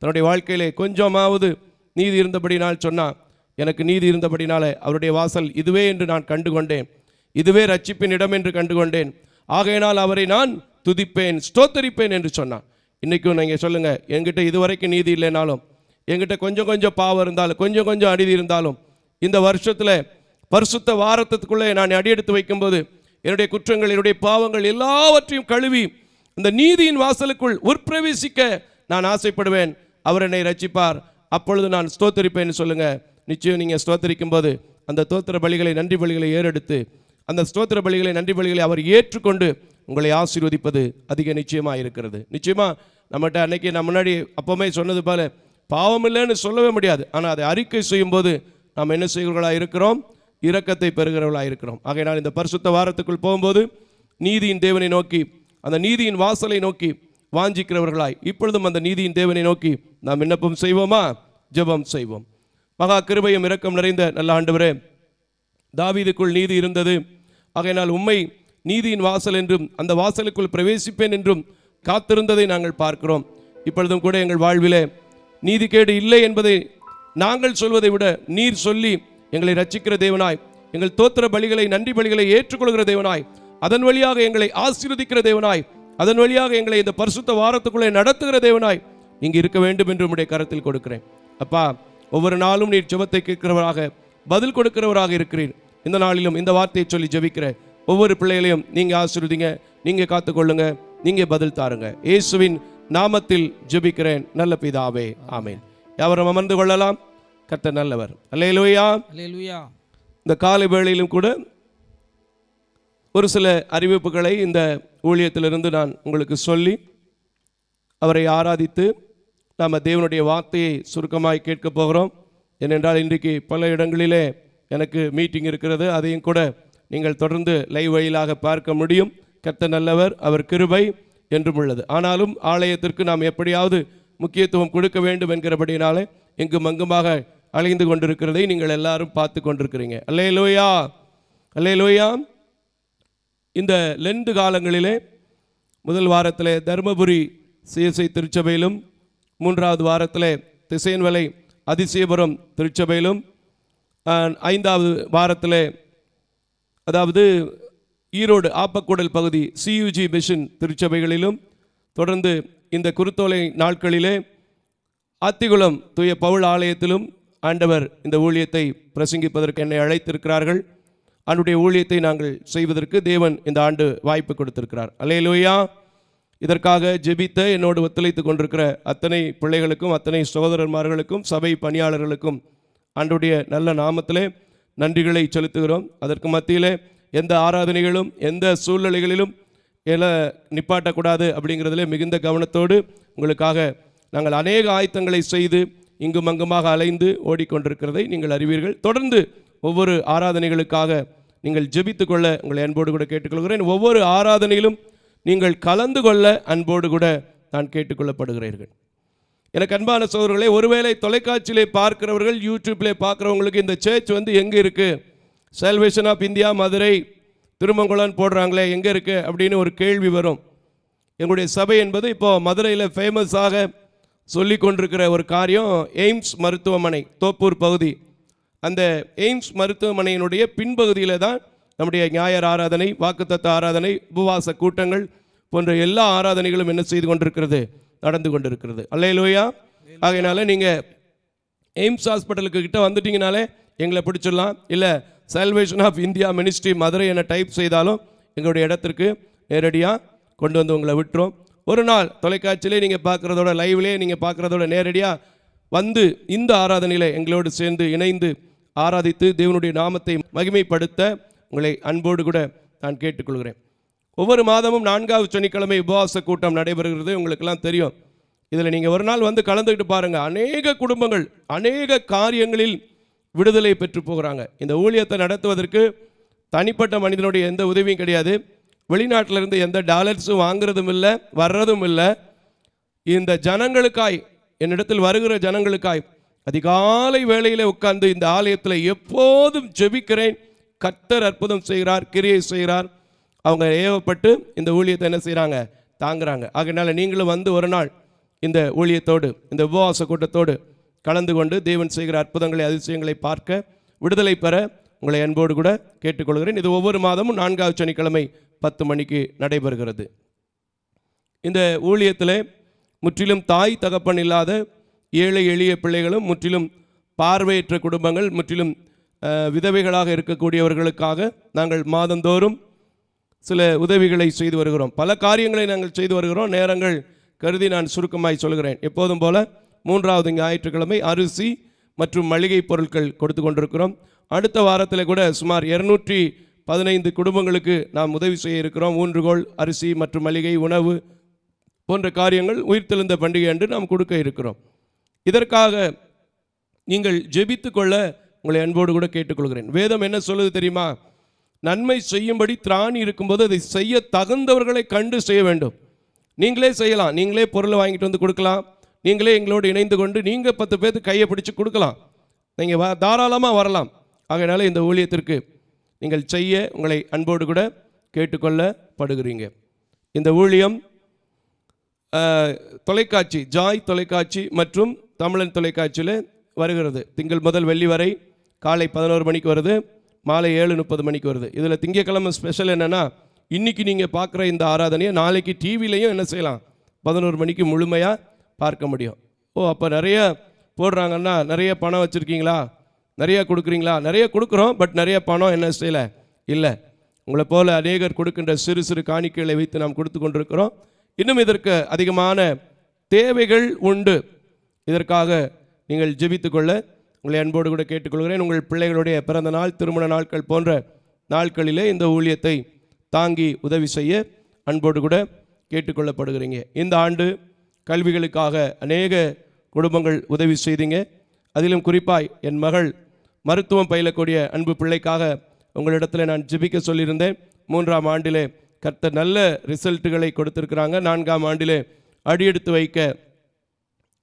தன்னுடைய வாழ்க்கையிலே கொஞ்சமாவது நீதி இருந்தபடினால் சொன்னான், எனக்கு நீதி இருந்தபடினாலே அவருடைய வாசல் இதுவே என்று நான் கண்டுகொண்டேன், இதுவே ரட்சிப்பின் இடம் என்று கண்டுகொண்டேன், ஆகையினால் அவரை நான் துதிப்பேன், ஸ்தோத்தரிப்பேன் என்று சொன்னான். இன்றைக்கும் நீங்கள் சொல்லுங்கள், என்கிட்ட இதுவரைக்கும் நீதி இல்லைனாலும், என்கிட்ட கொஞ்சம் பாவம் இருந்தாலும், கொஞ்சம் அநீதி இருந்தாலும், இந்த வருஷத்தில் பரிசுத்த வாரத்துக்குள்ளே நான் அடியெடுத்து வைக்கும்போது என்னுடைய குற்றங்கள், என்னுடைய பாவங்கள் எல்லாவற்றையும் கழுவி இந்த நீதியின் வாசலுக்குள் உட்பிரவேசிக்க நான் ஆசைப்படுவேன். அவர் என்னை ரட்சிப்பார், அப்பொழுது நான் ஸ்தோத்தரிப்பேன் சொல்லுங்க. நிச்சயம் நீங்கள் ஸ்தோத்தரிக்கும் போது அந்த ஸ்தோத்திர பலிகளை, நன்றி பலிகளை ஏறெடுத்து அந்த ஸ்தோத்திர பலிகளை, நன்றி பலிகளை அவர் ஏற்றுக்கொண்டு உங்களை ஆசீர்வதிப்பது அதிக நிச்சயமாக இருக்கிறது. நிச்சயமாக நம்மகிட்ட அன்னைக்கு நான் முன்னாடி அப்போவுமே சொன்னது போல பாவம் இல்லைன்னு சொல்லவே முடியாது. ஆனால் அதை அறிக்கை செய்யும் போது நாம் என்ன செய்கிறவர்களாக இருக்கிறோம்? இரக்கத்தை பெறுகிறவர்களாக இருக்கிறோம். ஆகையினால் இந்த பரிசுத்த வாரத்துக்குள் போகும்போது நீதியின் தேவனை நோக்கி, அந்த நீதியின் வாசலை நோக்கி வாஞ்சிக்கிறவர்களாய் இப்பொழுதும் அந்த நீதியின் தேவனை நோக்கி நாம் விண்ணப்பம் செய்வோமா? ஜெபம் செய்வோம். மகா கிருபையும் இரக்கம் நிறைந்த நல்ல ஆண்டவரே, தாவீதுக்குள் நீதி இருந்தது, ஆகையினால் உம்மை நீதியின் வாசல் என்றும் அந்த வாசலுக்குள் பிரவேசிப்பேன் என்றும் காத்திருந்ததை நாங்கள் பார்க்கிறோம். இப்பொழுதும் கூட எங்கள் வாழ்விலே நீதிகேடு இல்லை என்பதை நாங்கள் சொல்வதை விட நீர் சொல்லி எங்களை ரட்சிக்கிற தேவனாய், எங்கள் தோத்திர பலிகளை, நன்றி பலிகளை ஏற்றுக்கொள்கிற தேவனாய், அதன் வழியாக எங்களை ஆசீர்வதிக்கிற தேவனாய், அதன் வழியாக எங்களை இந்த பரிசுத்த வாரத்துக்குள்ளே நடத்துகிற தேவனாய் இங்கு இருக்க வேண்டும் என்று உம்முடைய கரத்தில் கொடுக்கிறேன். அப்பா, ஒவ்வொரு நாளும் நீர் ஜெபத்தை கேட்கிறவராக, பதில் கொடுக்கிறவராக இருக்கிறீர். இந்த நாளிலும் இந்த வார்த்தையை சொல்லி ஜெபிக்கிற ஒவ்வொரு பிள்ளைகளையும் நீங்க ஆசீர்வதிங்க, நீங்க காத்துக்கொள்ளுங்க, நீங்க பதில் தாருங்க. இயேசுவின் நாமத்தில் ஜெபிக்கிறேன் நல்ல பிதாவே, ஆமென். யாவரும் அமர்ந்து கொள்ளலாம். கர்த்தர் நல்லவர். அல்லேலூயா, அல்லேலூயா. இந்த காலை வேளையிலும் கூட ஒரு சில அறிவிப்புகளை இந்த ஊழியத்திலிருந்து நான் உங்களுக்கு சொல்லி அவரை ஆராதித்து நாம் தேவனுடைய வார்த்தையை சுருக்கமாய் கேட்க போகிறோம். ஏனென்றால் இன்றைக்கு பல இடங்களிலே எனக்கு மீட்டிங் இருக்கிறது, அதையும் கூட நீங்கள் தொடர்ந்து லைவ் வழியிலாக பார்க்க முடியும். கர்த்தர் நல்லவர், அவர் கிருபை என்றும் உள்ளது. ஆனாலும் ஆலயத்திற்கு நாம் எப்படியாவது முக்கியத்துவம் கொடுக்க வேண்டும் என்கிறபடினாலே எங்கும் அங்குமாக அலைந்து கொண்டிருக்கிறதை நீங்கள் எல்லாரும் பார்த்து கொண்டிருக்கிறீங்க. அல்லேலூயா, அல்லேலூயா. இந்த லெந்து காலங்களிலே முதல் வாரத்திலே தருமபுரி சிஎஸ்ஐ திருச்சபையிலும், 3வது வாரத்திலே திசையன்வலை அதிசயபுரம் திருச்சபையிலும், 5வது வாரத்திலே அதாவது ஈரோடு ஆப்பக்கூடல் பகுதி சியூஜி மிஷன் திருச்சபைகளிலும், தொடர்ந்து இந்த குருத்தோலை நாட்களிலே ஆத்திகுளம் தூய பவுல் ஆலயத்திலும் ஆண்டவர் இந்த ஊழியத்தை பிரசங்கிப்பதற்கு என்னை அழைத்திருக்கிறார்கள். அவனுடைய ஊழியத்தை நாங்கள் செய்வதற்கு தேவன் இந்த ஆண்டு வாய்ப்பு கொடுத்திருக்கிறார். அல்லேலூயா. இதற்காக ஜெபித்த என்னோடு ஒத்துழைத்து கொண்டிருக்கிற அத்தனை பிள்ளைகளுக்கும், அத்தனை சகோதரன்மார்களுக்கும், சபை பணியாளர்களுக்கும் ஆண்டவருடைய நல்ல நாமத்திலே நன்றிகளை செலுத்துகிறோம். அதற்கு மத்தியிலே எந்த ஆராதனைகளும் எந்த சூழ்நிலைகளிலும் நிப்பாட்டக்கூடாது அப்படிங்கிறதுல மிகுந்த கவனத்தோடு உங்களுக்காக நாங்கள் அநேக ஆயத்தங்களை செய்து இங்கும் அங்குமாக அலைந்து ஓடிக்கொண்டிருக்கிறதை நீங்கள் அறிவீர்கள். தொடர்ந்து ஒவ்வொரு ஆராதனைகளுக்காக நீங்கள் ஜெபித்து கொள்ள உங்களை அன்போடு கூட கேட்டுக்கொள்கிறேன். ஒவ்வொரு ஆராதனையிலும் நீங்கள் கலந்து கொள்ள அன்போடு கூட நான் கேட்டுக்கொள்ளப்படுகிறீர்கள். எனக்கு அன்பான சகோதரர்களே, ஒருவேளை தொலைக்காட்சியிலே பார்க்கிறவர்கள், யூடியூப்லே பார்க்குறவங்களுக்கு இந்த சர்ச் எங்கே இருக்குது, Salvation of India Madurai Tirumangalam போடுறாங்களே எங்கே இருக்குது அப்படின்னு ஒரு கேள்வி வரும். எங்களுடைய சபை என்பது இப்போது மதுரையில் ஃபேமஸாக சொல்லி கொண்டிருக்கிற ஒரு காரியம் எய்ம்ஸ் மருத்துவமனை, தோப்பூர் பகுதி. அந்த எய்ம்ஸ் மருத்துவமனையினுடைய பின்பகுதியில் தான் நம்முடைய ஞாயிறு ஆராதனை, வாக்குத்தத்த ஆராதனை, உபவாச கூட்டங்கள் போன்ற எல்லா ஆராதனைகளும் என்ன செய்து கொண்டிருக்கிறது, நடந்து கொண்டிருக்கிறது. அல்லேலூயா. ஆகையினால நீங்கள் எய்ம்ஸ் ஹாஸ்பிட்டலுக்கு கிட்ட வந்துட்டீங்கனாலே எங்களை பிடிச்சிடலாம். இல்லை salvation of India ministry Madurai என டைப் செய்தாலும் எங்களுடைய இடத்திற்கு நேரடியாக கொண்டு வந்து உங்களை விட்டுரும். ஒரு நாள் தொலைக்காட்சியிலே நீங்கள் பார்க்குறதோட, லைவ்லேயே நீங்கள் பார்க்குறதோட நேரடியாக வந்து இந்த ஆராதனையில் எங்களோடு சேர்ந்து இணைந்து ஆராதித்து தேவனுடைய நாமத்தை மகிமைப்படுத்த உங்களை அன்போடு கூட நான் கேட்டுக்கொள்கிறேன். ஒவ்வொரு மாதமும் 4வது சனிக்கிழமை உபவாச கூட்டம் நடைபெறுகிறது. உங்களுக்கெல்லாம் தெரியும். இதில் நீங்கள் ஒரு நாள் வந்து கலந்துக்கிட்டு பாருங்கள். அநேக குடும்பங்கள் அநேக காரியங்களில் விடுதலை பெற்று போகிறாங்க. இந்த ஊழியத்தை நடத்துவதற்கு தனிப்பட்ட மனிதனுடைய எந்த உதவியும் கிடையாது. வெளிநாட்டிலிருந்து எந்த டாலர்ஸும் வாங்குறதும் இல்லை, வர்றதும் இல்லை. இந்த ஜனங்களுக்காய், என்னிடத்தில் வருகிற ஜனங்களுக்காய் அதிகாலை வேளையில் உட்கார்ந்து இந்த ஆலயத்தில் எப்போதும் ஜெபிக்கிறேன். கர்த்தர் அற்புதம் செய்கிறார், கிரியை செய்கிறார். அவங்க ஏவப்பட்டு இந்த ஊழியத்தை என்ன செய்கிறாங்க, தாங்குறாங்க. ஆகையினால நீங்களும் வந்து ஒரு நாள் இந்த ஊழியத்தோடு, இந்த உபவாச கூட்டத்தோடு கலந்து கொண்டு தேவன் செய்கிற அற்புதங்களை, அதிசயங்களை பார்க்க, விடுதலை பெற உங்களை அன்போடு கூட கேட்டுக்கொள்கிறேன். இது ஒவ்வொரு மாதமும் 4வது சனிக்கிழமை 10 மணிக்கு நடைபெறுகிறது. இந்த ஊழியத்தில் முற்றிலும் தாய் தகப்பன் இல்லாத ஏழை எளிய பிள்ளைகளும், முற்றிலும் பார்வையற்ற குடும்பங்கள், முற்றிலும் விதவைகளாக இருக்கக்கூடியவர்களுக்காக நாங்கள் மாதந்தோறும் சில உதவிகளை செய்து வருகிறோம். பல காரியங்களை நாங்கள் செய்து வருகிறோம். நேரங்கள் கருதி நான் சுருக்கமாய் சொல்கிறேன். எப்போதும் போல 3வது ஞாயிற்றுக்கிழமை அரிசி மற்றும் மளிகை பொருட்கள் கொடுத்து கொண்டிருக்கிறோம். அடுத்த வாரத்தில் கூட சுமார் 215 குடும்பங்களுக்கு நாம் உதவி செய்ய இருக்கிறோம். ஊன்றுகோல், அரிசி மற்றும் மளிகை, உணவு போன்ற காரியங்கள் உயிர்த்தெழுந்த பண்டிகை அன்று நாம் கொடுக்க இருக்கிறோம். இதற்காக நீங்கள் ஜெபித்து கொள்ள உங்களை அன்போடு கூட கேட்டுக்கொள்கிறேன். வேதம் என்ன சொல்லுது தெரியுமா? நன்மை செய்யும்படி திராணி இருக்கும்போது அதை செய்ய தகுந்தவர்களை கண்டு செய்ய வேண்டும். நீங்களே செய்யலாம், நீங்களே பொருளை வாங்கிட்டு வந்து கொடுக்கலாம், நீங்களே எங்களோடு இணைந்து கொண்டு நீங்கள் 10 பேருக்கு கையை பிடிச்சி கொடுக்கலாம். நீங்கள் தாராளமாக வரலாம். ஆகையினால இந்த ஊழியத்திற்கு நீங்கள் செய்ய உங்களை அன்போடு கூட கேட்டுக்கொள்ளப்படுகிறீங்க. இந்த ஊழியம் தொலைக்காட்சி, ஜாய் தொலைக்காட்சி மற்றும் தமிழன் தொலைக்காட்சியில் வருகிறது. திங்கள் முதல் வெள்ளி வரை காலை 11 மணிக்கு வருது, மாலை 7:30 மணிக்கு வருது. இதில் திங்கக்கிழமை ஸ்பெஷல் என்னென்னா, இன்றைக்கி நீங்கள் பார்க்குற இந்த ஆராதனையை நாளைக்கு டிவிலையும் என்ன செய்யலாம், 11 மணிக்கு முழுமையாக பார்க்க முடியும். அப்போ நிறைய போடுறாங்கன்னா, நிறைய பணம் வச்சுருக்கீங்களா, நிறைய கொடுக்குறீங்களா? நிறைய கொடுக்குறோம், பட் நிறைய பணம் என்ன செய்யலை, இல்லை. உங்களை போல் அநேகர் கொடுக்கின்ற சிறு சிறு காணிக்கைகளை வைத்து நாம் கொடுத்து கொண்டிருக்கிறோம். இன்னும் இதற்கு அதிகமான தேவைகள் உண்டு. இதற்காக நீங்கள் ஜெபித்துக்கொள்ள உங்களை அன்போடு கூட கேட்டுக்கொள்கிறேன். உங்கள் பிள்ளைகளுடைய பிறந்த நாள், திருமண நாட்கள் போன்ற நாட்களிலே இந்த ஊழியத்தை தாங்கி உதவி செய்ய அன்போடு கூட கேட்டுக்கொள்ளப்படுகிறீங்க. இந்த ஆண்டு கல்விகளுக்காக அநேக குடும்பங்கள் உதவி செய்தீங்க. அதிலும் குறிப்பாய் என் மகள் மருத்துவம் பயிலக்கூடிய அன்பு பிள்ளைக்காக உங்களிடத்தில் நான் ஜெபிக்க சொல்லியிருந்தேன். 3ஆம் ஆண்டிலே கர்த்தர் நல்ல ரிசல்ட்டுகளை கொடுத்திருக்கிறாங்க. 4ஆம் ஆண்டிலே அடியெடுத்து வைக்க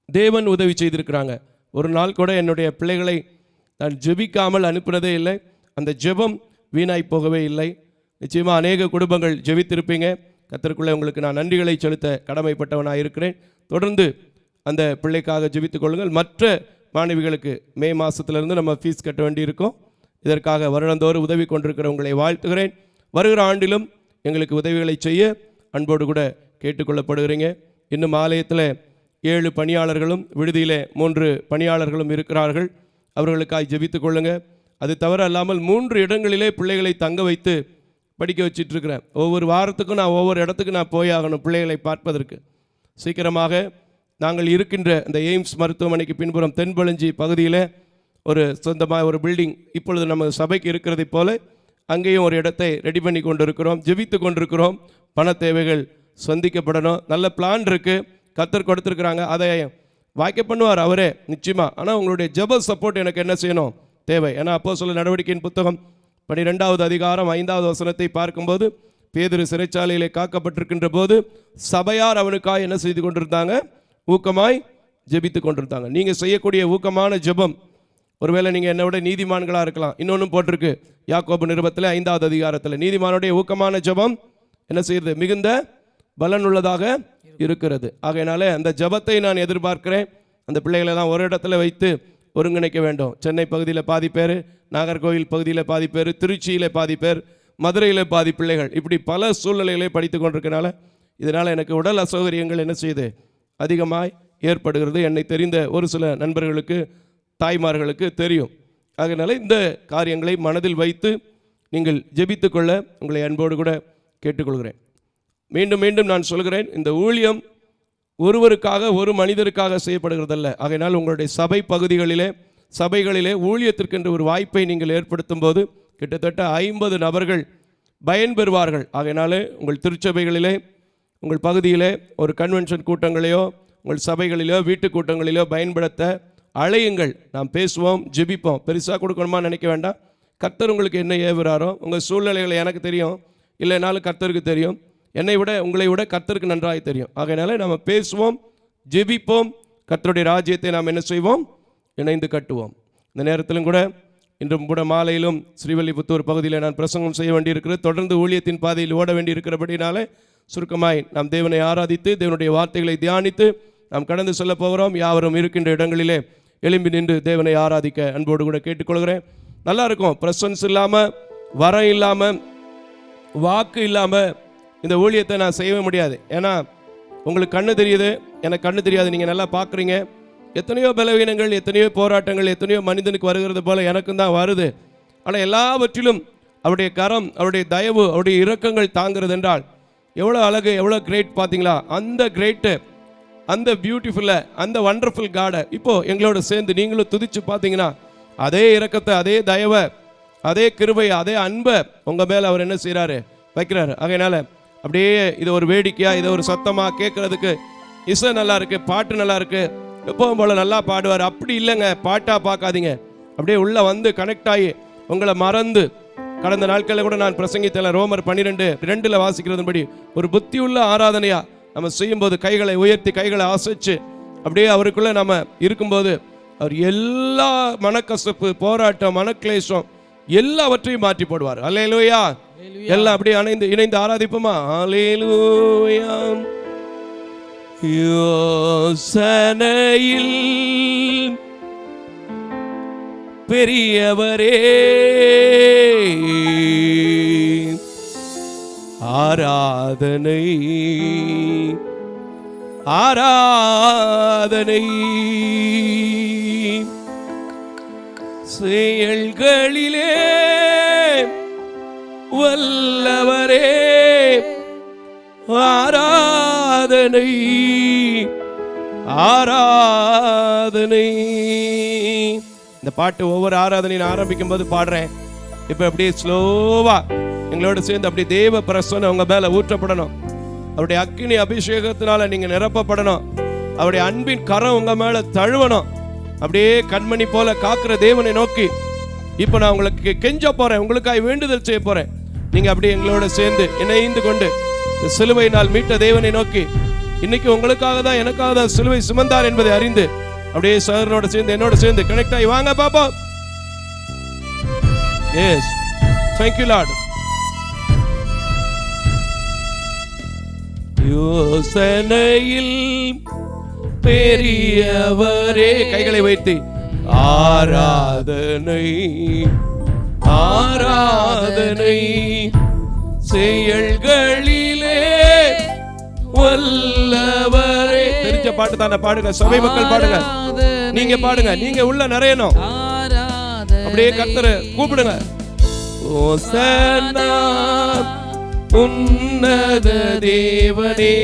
தேவன் உதவி செய்திருக்கிறாங்க. ஒரு நாள் கூட என்னுடைய பிள்ளைகளை நான் ஜெபிக்காமல் அனுப்புனதே இல்லை. அந்த ஜெபம் வீணாய் போகவே இல்லை. நிச்சயமாக அநேக குடும்பங்கள் ஜெபித்திருப்பீங்க. கர்த்தருக்குள்ளே உங்களுக்கு நான் நன்றிகளை செலுத்த கடமைப்பட்டவனாக இருக்கிறேன். தொடர்ந்து அந்த பிள்ளைக்காக ஜெபித்துக் கொள்ளுங்கள். மற்ற மாணவிகளுக்கு மே மாதத்திலிருந்து நம்ம ஃபீஸ் கட்ட வேண்டியிருக்கோம். இதற்காக வருடந்தோறும் உதவி கொண்டிருக்கிற உங்களை வாழ்த்துகிறேன். வருகிற ஆண்டிலும் எங்களுக்கு உதவிகளை செய்ய அன்போடு கூட கேட்டுக்கொள்ளப்படுகிறீங்க. இன்னும் ஆலயத்தில் 7 பணியாளர்களும் விடுதியில் 3 பணியாளர்களும் இருக்கிறார்கள். அவர்களுக்காக ஜெபித்துக் கொள்ளுங்க. அது தவிர அல்லாமல் 3 இடங்களிலே பிள்ளைகளை தங்க வைத்து படிக்க வச்சிட்ருக்கிறேன். ஒவ்வொரு வாரத்துக்கும் நான் ஒவ்வொரு இடத்துக்கு நான் போயாகணும் பிள்ளைகளை பார்ப்பதற்கு. சீக்கிரமாக நாங்கள் இருக்கின்ற இந்த எய்ம்ஸ் மருத்துவமனைக்கு பின்புறம் தென்பழஞ்சி பகுதியில் ஒரு சொந்தமாக ஒரு பில்டிங் இப்பொழுது நம்ம சபைக்கு இருக்கிறதை போல அங்கேயும் ஒரு இடத்தை ரெடி பண்ணி கொண்டு இருக்கிறோம், ஜெபித்து கொண்டிருக்கிறோம். பண தேவைகள் சந்திக்கப்படணும். நல்ல பிளான் இருக்குது, கர்த்தர் கொடுத்துருக்குறாங்க. அதை வாய்க்க பண்ணுவார் அவரே நிச்சயமாக. ஆனால் உங்களுடைய ஜெப சப்போர்ட் எனக்கு என்ன செய்யணும் தேவை. ஏன்னா அப்போஸ்தலர் நடவடிக்கையின் புத்தகம் 12வது அதிகாரம் 5வது வசனத்தை பார்க்கும்போது பேதுரு சிறைச்சாலையிலே காக்கப்பட்டிருக்கின்ற போது சபையார் அவனுக்காக என்ன செய்து கொண்டிருந்தாங்க? ஊக்கமாய் ஜெபித்து கொண்டிருந்தாங்க. நீங்கள் செய்யக்கூடிய ஊக்கமான ஜெபம், ஒருவேளை நீங்கள் என்னை விட நீதிமான்களாக இருக்கலாம். இன்னொன்றும் போட்டிருக்கு யாக்கோபு நிருபத்தில் 5வது அதிகாரத்தில், நீதிமானுடைய ஊக்கமான ஜெபம் என்ன செய்கிறது? மிகுந்த பலனுள்ளதாக இருக்கிறது. ஆகையினால அந்த ஜெபத்தை நான் எதிர்பார்க்கிறேன். அந்த பிள்ளைகளெல்லாம் ஒரு இடத்துல வைத்து ஒருங்கிணைக்க வேண்டும். சென்னை பகுதியில் பாதி பேர், நாகர்கோவில் பகுதியில் பாதி பேர், திருச்சியில் பாதி பேர், மதுரையில் பாதி பிள்ளைகள், இப்படி பல சூழ்நிலைகளை படித்து கொண்டிருக்கனால இதனால் எனக்கு உடல் அசௌகரியங்கள் என்ன செய்யுது? அதிகமாய் ஏற்படுகிறது. என்னை தெரிந்த ஒரு சில நண்பர்களுக்கு, தாய்மார்களுக்கு தெரியும். அதனால் இந்த காரியங்களை மனதில் வைத்து நீங்கள் ஜெபித்து கொள்ள உங்களை அன்போடு கூட கேட்டுக்கொள்கிறேன். மீண்டும் மீண்டும் நான் சொல்கிறேன், இந்த ஊழியம் ஒருவருக்காக ஒரு மனிதருக்காக செய்யப்படுகிறதல்ல. ஆகையினால் உங்களுடைய சபை பகுதிகளிலே சபைகளிலே ஊழியத்திற்கென்று ஒரு வாய்ப்பை நீங்கள் ஏற்படுத்தும் போது கிட்டத்தட்ட 50 நபர்கள் பயன்பெறுவார்கள். ஆகையினாலே உங்கள் திருச்சபைகளிலே, உங்கள் பகுதியிலே ஒரு கன்வென்ஷன் கூட்டங்களையோ உங்கள் சபைகளிலோ வீட்டு கூட்டங்களிலோ பயன்படுத்த அழையுங்கள். நாம் பேசுவோம், ஜெபிப்போம். பெருசாக கொடுக்கணுமா நினைக்க வேண்டாம். கர்த்தர் உங்களுக்கு என்ன ஏவுறாரோ, உங்கள் சூழ்நிலைகளை எனக்கு தெரியும், இல்லைனாலும் கர்த்தருக்கு தெரியும். என்னை விட உங்களை விட கர்த்தருக்கு நன்றாக தெரியும். ஆகையினால நம்ம பேசுவோம், ஜெபிப்போம், கர்த்தருடைய ராஜ்யத்தை நாம் என்ன செய்வோம்? இணைந்து கட்டுவோம். இந்த நேரத்திலும் கூட இன்றும் கூட மாலையிலும் ஸ்ரீவில்லிபுத்தூர் பகுதியில் நான் பிரசங்கம் செய்ய வேண்டியிருக்கிறது. தொடர்ந்து ஊழியத்தின் பாதையில் ஓட வேண்டியிருக்கிறபடினாலே சுருக்கமாய் நாம் தேவனை ஆராதித்து தேவனுடைய வார்த்தைகளை தியானித்து நாம் கடந்து சொல்ல போகிறோம். யாவரும் இருக்கின்ற இடங்களிலே எழும்பி நின்று தேவனை ஆராதிக்க அன்போடு கூட கேட்டுக்கொள்கிறேன். நல்லா இருக்கும். பிரசன்ஸ் இல்லாமல், வரம் இல்லாமல், வாக்கு இல்லாமல் இந்த ஊழியத்தை நான் செய்யவே முடியாது. ஏன்னா உங்களுக்கு கண்ணு தெரியுது, எனக்கு கண்ணு தெரியாது. நீங்கள் நல்லா பார்க்குறீங்க. எத்தனையோ பலவீனங்கள், எத்தனையோ போராட்டங்கள், எத்தனையோ மனிதனுக்கு வருகிறது போல எனக்கும் தான் வருது. ஆனால் எல்லாவற்றிலும் அவருடைய கரம், அவருடைய தயவு, அவருடைய இரக்கங்கள் தாங்கிறது என்றால் எவ்வளோ அழகு, எவ்வளோ கிரேட் பார்த்தீங்களா? அந்த கிரேட்டு, அந்த பியூட்டிஃபுல்லை, அந்த வண்டர்ஃபுல் காடை இப்போது எங்களோட சேர்ந்து நீங்களும் துதிச்சு பார்த்தீங்கன்னா அதே இரக்கத்தை, அதே தயவை, அதே கிருபை, அதே அன்பை உங்கள் மேலே அவர் என்ன செய்கிறாரு? வைக்கிறாரு. ஆகையினால அப்படியே இதை ஒரு வேடிக்கையாக, இதை ஒரு சத்தமாக கேட்குறதுக்கு இசை நல்லா இருக்குது, பாட்டு நல்லா இருக்குது, எப்பவும் போல் நல்லா பாடுவார். அப்படி இல்லைங்க, பாட்டாக பார்க்காதீங்க. அப்படியே உள்ளே வந்து கனெக்ட் ஆகி உங்களை மறந்து, கடந்த நாட்களில் கூட நான் பிரசங்கித்தேன், ரோமர் 12:2 வாசிக்கிறதுபடி ஒரு புத்தியுள்ள ஆராதனையாக நம்ம செய்யும்போது கைகளை உயர்த்தி, கைகளை அசைச்சு அப்படியே அவருக்குள்ளே நம்ம இருக்கும்போது அவர் எல்லா மனக்கசப்பு, போராட்டம், மனக்லேசம் எல்லாவற்றையும் மாற்றி போடுவார். அல்லேலூயா. எல்லாம் அப்படியே இணைந்து ஆராதிப்போமா? அல்லேலூயா. யோசனையில் பெரியவரே, ஆராதனை ஆராதனை, செயல்களிலே வல்லவரே, ஆராதனை ஆராதனை. இந்த பாட்டு ஒவ்வொரு ஆராதனையும் ஆரம்பிக்கும் போது பாடுறேன். இப்போ அப்படியே ஸ்லோவா எங்களோட சேர்ந்து அப்படியே தேவ பிரசன்னம் உங்க மேல ஊற்றப்படணும். அவருடைய அக்கினி அபிஷேகத்தினால நீங்க நிரப்பப்படணும். அவருடைய அன்பின் கரம் உங்க மேல தழுவணும். அப்படியே கண்மணி போல காக்கிற தேவனை நோக்கி இப்போ நான் உங்களுக்கு கெஞ்ச போறேன், உங்களுக்காக வேண்டுதல் செய்ய போறேன். நீங்க அப்படியே எங்களோட சேர்ந்து இணைந்து கொண்டு இந்த சிலுவையினால் மீட்ட தேவனை நோக்கி, இன்னைக்கு உங்களுக்காக தான் எனக்காக தான் சிலுவை சுமந்தார் என்பதை அறிந்து அப்படியே சகோதரனோட சேர்ந்து என்னோட சேர்ந்து கனெக்ட் ஆகி வாங்க பாப்பா. Yes, thank you Lord. யோசனையில் பெரியவரே, கைகளை வைத்து ஆராதனை ஆராதனை, செயல்களிலே வல்லவரே. தெரிஞ்ச பாட்டு தானே பாடுங்க, சபை மக்கள் பாடுங்க, நீங்க பாடுங்க, நீங்க உள்ள நிறையணும். அப்படியே கர்த்தரை கூப்பிடுங்க. ஓசன்னா உன்னத தேவனே,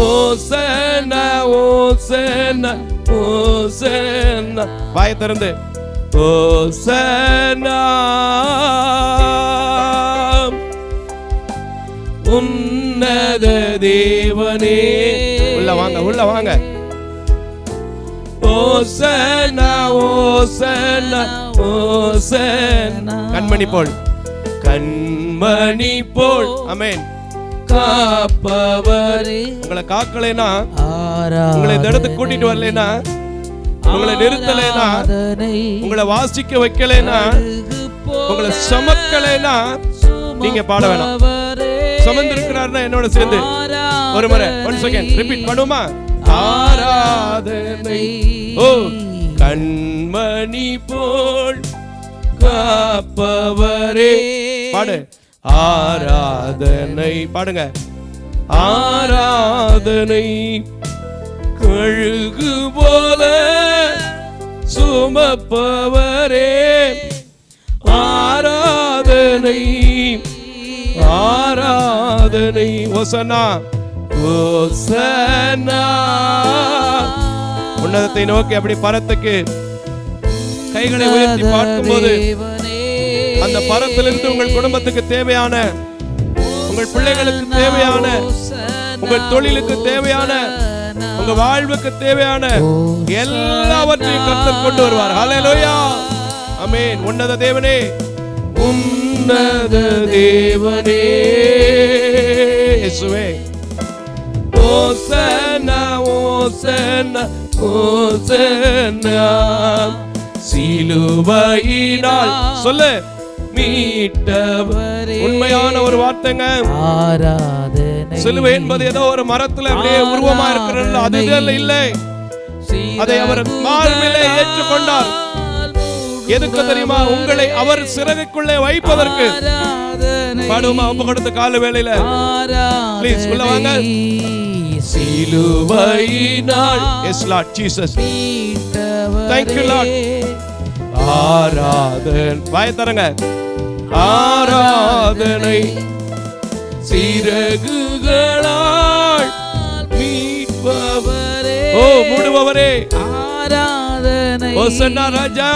ஓசன்னா ஓசன்னா ஓசன்னா. வாயை திறந்து ஓசன்னா உன்னத தேவனே. உள்ள வாங்க, உள்ள வாங்க. ஓசன்னா ஓசன்னா ஓசன்னா. கண்மணி போல், கண்மணி போல், ஆமென், காப்பவரே. உங்களை காக்கலைனா, உங்களை இந்த இடத்துக்கு கூட்டிட்டு வரலைனா, உங்களை நிறுத்தலைனா, உங்களை வாசிக்க வைக்கலைனா, உங்களை சமக்கலைனா நீங்க பாட வேணாம். சமந்திருக்கிறார்னா என்னோட சேர்ந்து ஒரு முறை ஒன் செகண்ட் ரிப்பீட் பண்ணுமா? ஆராதனை, ஓ கண்மணி போல் காப்பவரே. பாடு. ஆராதனை பாடுங்க. ஆராதனை, கழுகு போல சுமப்பவரே. ஆராதனை ஆராதனை. ஓசன்னா ஓசன்னா. உன்னதத்தை நோக்கி அப்படி பரத்துக்கு கைகளை உயர்த்தி பார்க்கும்போது அந்த பரத்திலிருந்து உங்கள் குடும்பத்துக்கு தேவையான, உங்கள் பிள்ளைகளுக்கு தேவையான, உங்கள் தொழிலுக்கு தேவையான, உங்க வாழ்வுக்கு தேவையான எல்லாவற்றையும் கர்த்தர் கொண்டு வருவார். ஹல்லேலூயா, ஆமென். உன்னத தேவனே, உன்னத தேவனே இயேசுவே. ஓசன்னா ஓசன்னா ஓசன்னா. சிலுவையினால் சொல்லு மீட்டவரே. உண்மையான ஒரு வார்த்தைங்க. ஆராதனை. சிலுவை என்பது ஏதோ ஒரு மரத்துல அப்படியே உருவமா இருக்கிறது, அது இல்லை. அதை அவர் மார்பிலே ஏற்றுக்கொண்டார். எதுக்கு தெரியுமா? உங்களை அவர் சிறகுக்குள்ளே வைப்பதற்கு. பாடுமா ஒப்பு கொடுத்த கால வேளையில ப்ளீஸ் உள்ள வாங்க. சிலுவையினால். Yes Lord Jesus, thank you Lord. ஆராதனை. வாயை தரங்க. ஆராதனை, சிறகுகளால் மீட்பவரே. ஓ மூடுபவரே. ஆராதனை. ஓசன்னா ராஜா.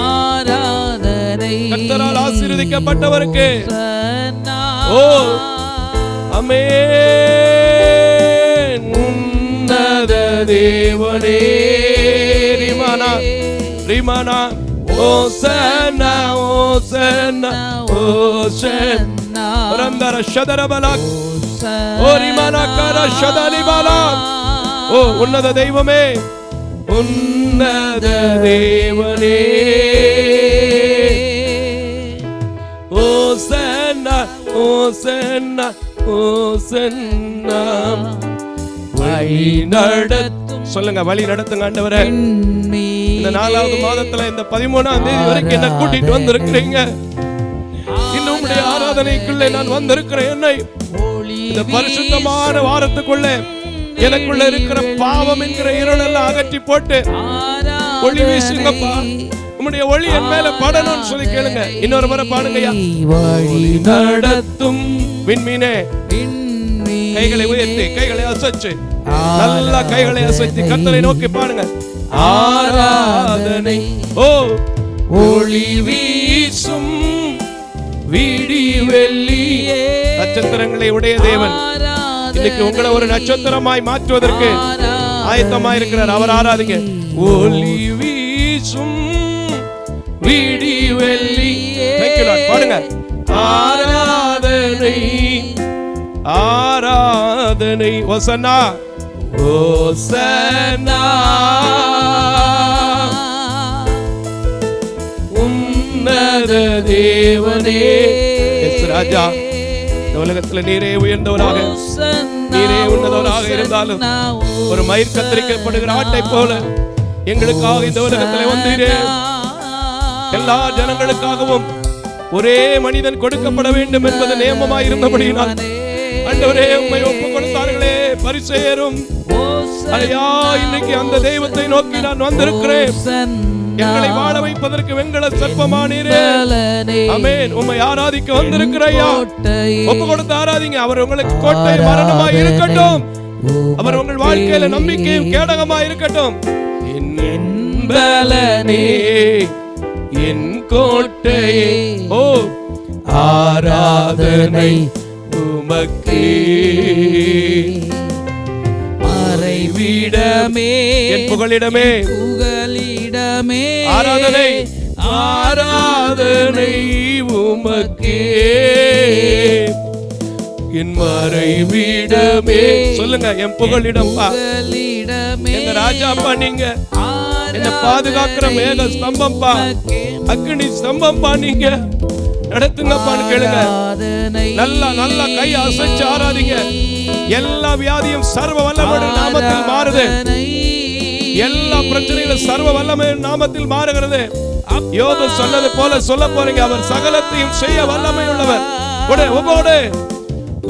ஆராதனை. கர்த்தரால் ஆசீர்வதிக்கப்பட்டவருக்கு. ஓ ஆமென். உன்னத தேவனே. ரிமானா ரிமானா. ஓசன்னா ஓசன்னா ஓசன்னா. ரந்தர ஷதரபலக். ஓ ரிமானா கர ஷதலிபலக். ஓ உன்னத தெய்வமே, உன்னத தேவனே. ஓசன்னா ஓசன்னா ஓசன்னா. வழி நடத்தும். சொல்லுங்க, வழி நடத்துங்க ஆண்டவரே. இந்த 4வது மாதத்துல இந்த 13ஆம் தேதி வரைக்கும் என்ன கூட்டிட்டு வந்திருக்கிறீங்க. இன்னும் உம்முடைய ஆராதனைக்குள்ளே நான் வந்திருக்கிறேன். என்னை இந்த பரிசுத்தமான வாரத்துக்குள்ளே எனக்குள்ள இருக்கிற பாவம் என்கிற இருளெல்லாம் அகற்றி போட்டு ஒளி வீசுங்கப்பா. உம்முடைய ஒளி என் மேல படணும்னு சொல்லி கேளுங்க. இன்னொரு முறை பாடுங்கய்யா. வழி நடத்தும் விண்மீனே. கைகளை உயர்த்தி, கைகளை அசைச்சு, நல்லா கைகளை அசைத்து கர்த்தரை நோக்கி பாடுங்க. ஆராதனை. ஓ ஒளி வீசும் விடிவெள்ளியே. நட்சத்திரங்களை உடைய தேவன் இன்னைக்கு உங்களை ஒரு நட்சத்திரமாய் மாற்றுவதற்கு ஆயத்தமா இருக்கிறார். அவர் ஆராதிங்க. ஒளி வீசும் விடி வெள்ளி. Thank you Lord. பாடுங்க. ஆராதனை ஆராதனை. ஓசன்னா ஓசன்னா உன்னத தேவனே. ராஜா, இந்த உலகத்துல நீரே உயர்ந்தவராக, நீரே உன்னதவராக இருந்தாலும் ஒரு மயிர் கத்தரிக்கப்படுகிற ஆட்டை போல எங்களுக்காக இந்த உலகத்துல வந்தீரே. எல்லா ஜனங்களுக்காகவும் ஒரே மனிதன் கொடுக்கப்பட வேண்டும் என்பது நியமமாய் இருந்தபடியினால் ஆண்டவரே உம்மை ஒப்புக் கொடுத்தார்களே பரிசேயரும். ஐயா, இன்னைக்கு அந்த தெய்வத்தை நோக்கி நான் வந்திருக்கிறேன். எங்களை வாழ வைப்பதற்கு வெங்கல சர்ப்பமானீரே. ஆமென். உம்மை ஆராதிக்க வந்திருக்கிறையா. ஒப்பு கொடுத்து ஆராதிங்க. அவர் உங்களுக்கு கோட்டை மரணமாய் இருக்கட்டும். அவர் உங்கள் வாழ்க்கையில நம்பிக்கையும் கேடகமாய் இருக்கட்டும். என் பலனே, என் கோட்டையே, ஓ ஆராதனை உமக்கே. மறைவிடமே, என் புகலிடமே, புகலிடமே, ஆராதனை ஆராதனை உமக்கே. என் மறைவிடமே, சொல்லுங்க. என் புகலிடம், எங்க ராஜாப்பா, நீங்க என்ன பாதுகாக்கிற மேக ஸ்தம்பம்பா, அக்னி ஸ்தம்பம்பா, நீங்க நடத்துங்கப்பான்னு கேளுங்க. நல்லா நல்லா கை அசைச்சு ஆராதிங்க. எல்லா வியாதியும் சர்வ வல்லமை நாமத்தில் மாறுது. எல்லா பிரச்சனைகளும் சர்வ வல்லமை நாமத்தில் மாறுகிறது. யோபு சொன்னது போல சொல்ல போறீங்க. அவர் சகலத்தையும் செய்ய வல்லமை உள்ளவர். உங்களோடு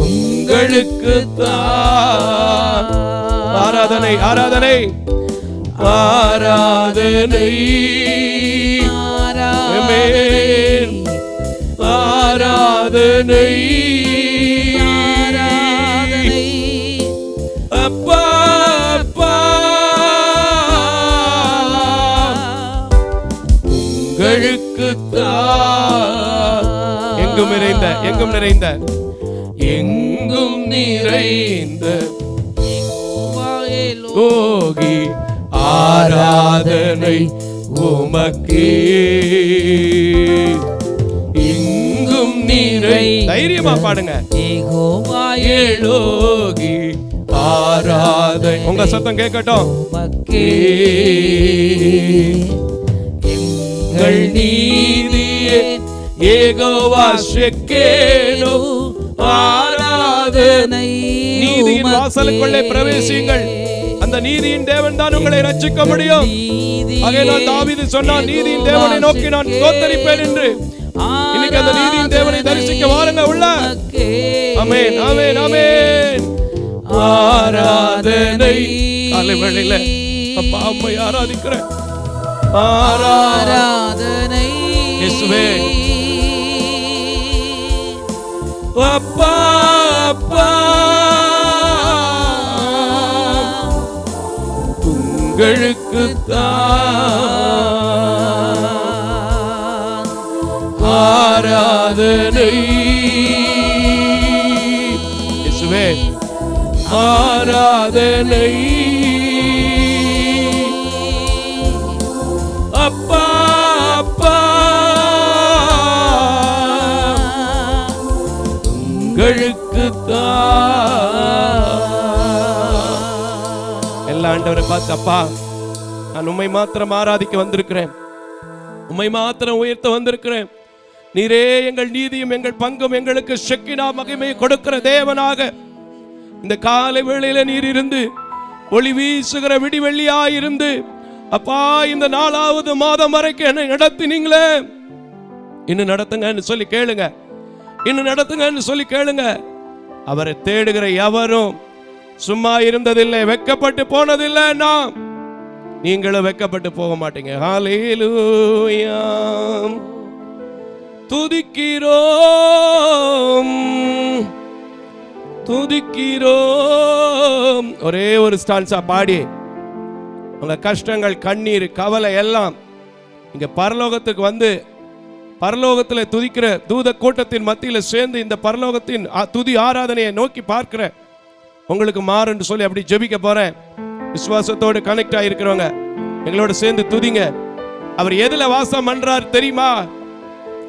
உங்களுக்கு தான் ஆராதனை ஆராதனை ஆராதனை ஆமென். ஆராதனை ஆராதனை அப்பா அப்பா உங்களுக்கு தான். எங்கும் நிறைந்த, எங்கும் நிறைந்த, எங்கும் நிறைந்த ஓகி ஆராதனை உமக்கே. எங்கும் நிறை, தைரியமா பாடுங்க. ஏகோவாயேலோகி ஆராதனை. உங்க சத்தம் கேட்கட்டும். உமக்கே எங்கள் நீதியே ஏகோவா ஷெக்கேனோ ஆராதனை. நீதியின் வாசலுக்குள்ளே பிரவேசியுங்கள். அந்த நீதியின் தேவன் தான் உங்களை ரட்சிக்க முடியும். ஆகையால் தாவீது சொன்னான், நீதியின் தேவனை நோக்கி நான் ஸ்தோத்திரிப்பேன் என்று. இன்னைக்கு அந்த நீதியின் தேவனை தரிசிக்க வாருங்க உள்ள. ஆமென் ஆமென் ஆமென். ஆராதனை. காலை வேளையில அப்பா அம்மை ஆராதிக்கிறேன். ஆராதனை இயேசுவே. அப்பா அப்பா உங்களுக்கு தான் ஆராதனை. இயேசுவே ஆராதனை. அப்பா அப்பா உங்களுக்கு தான். எல்லா ஆண்டவரை பார்த்து, அப்பா நான் உம்மை மாத்திரம் ஆராதிக்க வந்திருக்கிறேன், உம்மை மாத்திரம் உயர்த்த வந்திருக்கிறேன். நீரே எங்கள் நீதியும் எங்கள் பங்கும், எங்களுக்கு ஷெக்கினா மகிமையை கொடுக்கிற தேவனாக இந்த காலை வேளையில நீர் இருந்து ஒளி வீசுகிற விடிவெள்ளியாயிருந்து அப்பா இந்த 4வது மாதம் வரைக்கும் என்னை நடத்தினீங்களே. இன்னும் நடத்துங்கன்னு சொல்லி கேளுங்க. இன்னும் நடத்துங்கன்னு சொல்லி கேளுங்க. அவரை தேடுகிற எவரும் சும்மா இருந்ததில்லை, வெட்கப்பட்டு போனதில்லை. நாம் நீங்களும் வெட்கப்பட்டு போக மாட்டீங்க. ஹல்லேலூயா. துதிக்கிறோம் துதிக்கிறோம். ஒரே ஒரு ஸ்டான்ஸா பாடி உங்க கஷ்டங்கள், கண்ணீர், கவலை எல்லாம் இங்க பரலோகத்துக்கு வந்து பரலோகத்தில் துதிக்கிற தூத கூட்டத்தின் மத்தியில் சேர்ந்து இந்த பரலோகத்தின் துதி ஆராதனையை நோக்கி பார்க்கிற உங்களுக்கு மாறுன்னு சொல்லி அப்படி ஜெபிக்க போறேன். விசுவாசத்தோடு கனெக்ட் ஆகிருக்கிறவங்க எங்களோட சேர்ந்து துதிங்க. அவர் எதுல வாசம் பண்றார் தெரியுமா?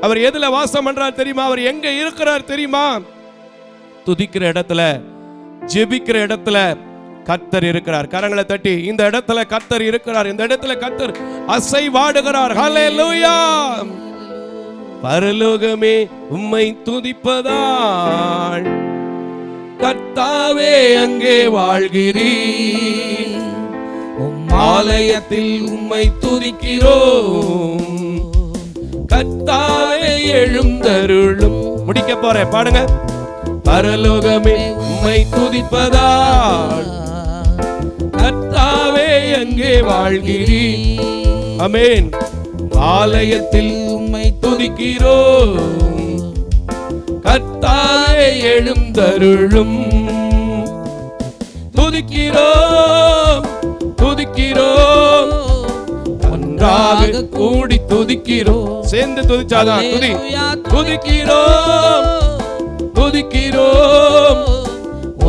அவர் எதுல வாசம் பண்றார் தெரியுமா? அவர் எங்க இருக்கிறார் தெரியுமா? துதிக்கிற இடத்துல, ஜெபிக்கிற இடத்துல கர்த்தர் இருக்கிறார். கரங்களை தட்டி, இந்த இடத்துல கர்த்தர் இருக்கிறார், இந்த இடத்துல கர்த்தர் அசைவாடுகிறார். ஹல்லேலூயா. பரலோகமே உம்மை துதிப்பதால் கர்த்தாவே அங்கே வாழ்கிறீர். ஆலயத்தில் உம்மை துதிக்கிறோம். கர்த்தாவே எழுந்தருளும். முடிக்க போறேன், பாடுங்க. பரலோகமே உம்மை துதிப்பதால் கர்த்தாவே அங்கே வாழ்கிறீர். ஆமென். ஆலயத்தில் உம்மை துதிக்கிறோம். கர்த்தாவே எழுந்தருளும். துதிக்கிறோம், துதிக்கிறோம், ஒன்றாக கூடி துதிக்கிறோம். சேர்ந்து துதிச்சாதான் துதி. துதிக்கிறோம், துதிக்கிறோம்,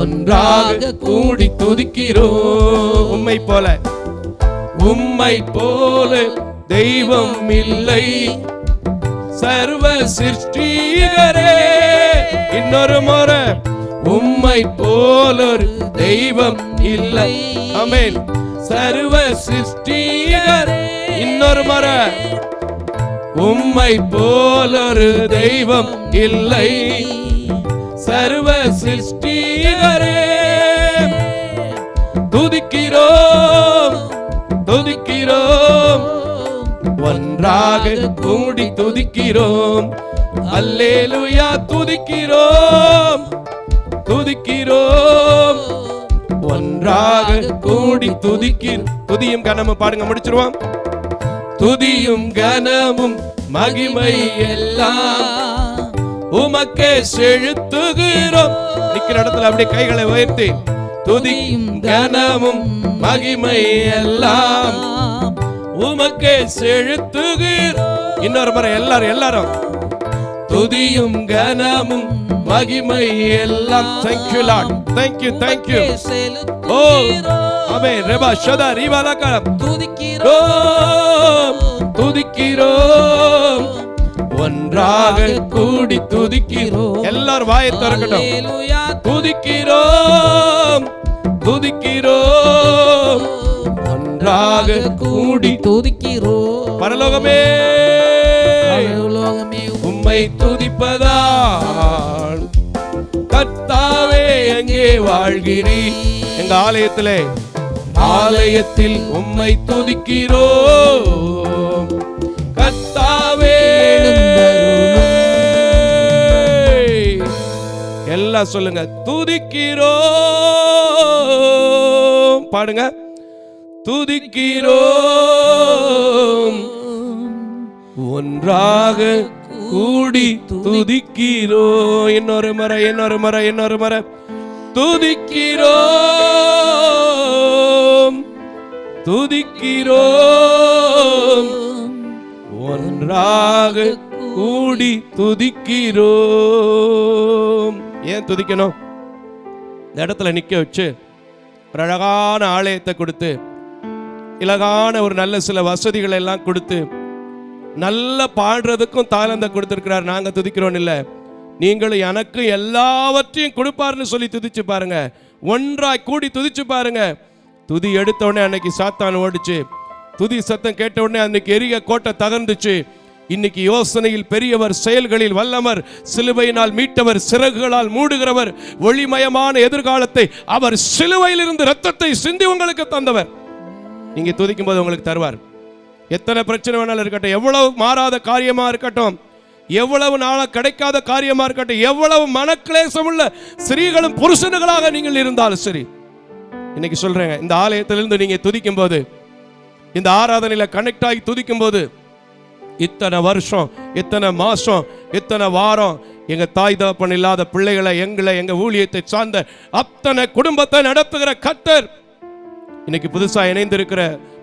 ஒன்றாக கூடி துதிக்கிறோம். உம்மை போல, உம்மை போல தெய்வம் இல்லை, சர்வ சிருஷ்டிகரே. இன்னொரு முறை, உம்மை போல ஒரு தெய்வம் இல்லை. ஆமென். சர்வ சிருஷ்டிகரே. இன்னொரு முறை, உம்மை போல ஒரு தெய்வம் இல்லை, சர்வ சிருஷ்டிகரே. துதிக்கிறோம், துதிக்கிறோம், ஒன்றாக கூடி துதிக்கிறோம். அல்லேலூயா. துதிக்கிறோம், துதிக்கிறோம், ஒன்றாக கூடி துதிக்கிறோம். துதியும் கனமும் பாடுங்க, முடிச்சிருவோம். துதியும் கனமும் மகிமை எல்லாம் உமக்கே செலுத்துகிறோம். நிக்கிற இடத்துல அப்படியே கைகளை உயர்த்தி, துதியும் கனமும் மகிமை எல்லாம் உமக்கே செலுத்துகிறோம். இன்னொரு முறை எல்லாரும் துதியும் கனமும் மகிமை எல்லாம். Thank you Lord. Thank you, thank you. Oh, ஆமென். ரெபா ஷதா ரிவாலக. துதிக்கிறோம், துதிக்கிறோம், ஒன்றாக கூடி துதிக்கிறோம். எல்லாரும் வாயை திறக்கட்டும். துதிக்கிறோம், துதிக்கிறோம், ஒன்றாக கூடி துதிக்கிறோம். பரலோகமே, பரலோகமே உம்மை துதிப்பதால் கர்த்தாவே அங்கே வாழ்கிறீர். எங்க ஆலயத்திலே, ஆலயத்தில் உம்மை துதிக்கிறோம். கர்த்தாவே. எல்லாம் சொல்லுங்க. துதிக்கிறோம். பாடுங்க. துதிக்கிறோம், ஒன்றாக கூடி துதிக்கிறோம். இன்னொரு முறை, இன்னொரு முறை, இன்னொரு முறை. துதிக்கிறோம், துதிக்கிறோம், ஒன்றாக கூடி துதிக்கிறோம். ஏன் துதிக்கணும்? இந்த இடத்துல நிக்க வச்சு ஒரு அழகான ஆலயத்தை கொடுத்து, இலகான ஒரு நல்ல சில வசதிகளை எல்லாம் கொடுத்து, நல்ல பாடுறதுக்கும் தாளந்தை கொடுத்திருக்கிறார். நாங்க துதிக்கிறோம் இல்ல, நீங்களும் எனக்கு எல்லாவற்றையும் கொடுப்பாருன்னு சொல்லி துதிச்சு பாருங்க. ஒன்றாய் கூடி துதிச்சு பாருங்க. துதி எடுத்த உடனே அன்னைக்கு சாத்தான் ஓடிச்சு. துதி சத்தம் கேட்ட உடனே அன்னைக்கு எரிய கோட்டை தகர்ந்துச்சு. இன்னைக்கு யோசனையில் பெரியவர், செயல்களில் வல்லவர், சிலுவையினால் மீட்டவர், சிறகுகளால் மூடுகிறவர், ஒளிமயமான எதிர்காலத்தை அவர் சிலுவையிலிருந்து ரத்தத்தை சிந்தி உங்களுக்கு தந்தவர். நீங்க துதிக்கும் போது உங்களுக்கு தருவார். எத்தனை பிரச்சனை வேணாலும் இருக்கட்டும், எவ்வளவு மாறாத காரியமா இருக்கட்டும், எவ்வளவு நாளா கிடைக்காத காரியமா இருக்கட்டும், எவ்வளவு மனக்லேசம் உள்ள ஸ்திரீகளும் புருஷனுகளாக நீங்கள் இருந்தாலும் சரி, இன்னைக்கு சொல்றேங்க, இந்த ஆலயத்திலிருந்து நீங்க துதிக்கும் போது, இந்த ஆராதனையில கனெக்ட் ஆகி துதிக்கும் போது, இத்தனை வருஷம், இத்தனை மாசம், இத்தனை வாரம் எங்க தாய் தகப்பன் இல்லாத பிள்ளைகளை, எங்களை, எங்க ஊழியத்தை சார்ந்த அத்தனை குடும்பத்தை நடத்துகிற கர்த்தர் இன்னைக்கு புதுசா இணைந்திருக்கிற,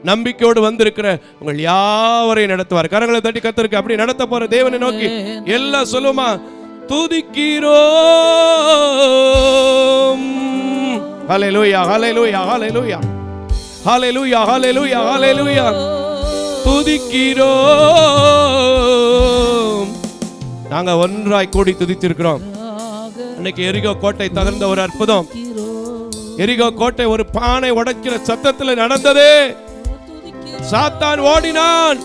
நம்பிக்கையோடு வந்திருக்கிற உங்கள் யாவரையும் நடத்துவார். கரங்களை தட்டி கர்த்தருக்கு அப்படி நடத்த போற தேவனை நோக்கி எல்லாம் சொல்லுமா, துதிக்கிறோம். ஹல்லேலூயா, ஹல்லேலூயா, ஹல்லேலூயா. ஹalleluya ஹalleluya ஹalleluya. துதிக்கிறோம். நாங்க ஒன்றாய் கூடி துதித்திருக்கிறோம். இன்னைக்கு எரிகோ கோட்டை தகர்ந்த ஒரு அற்புதம். எரிகோ கோட்டை ஒரு பானை உடைக்கிற சத்தத்தில் நடந்தது. சாத்தான் ஓடினான்.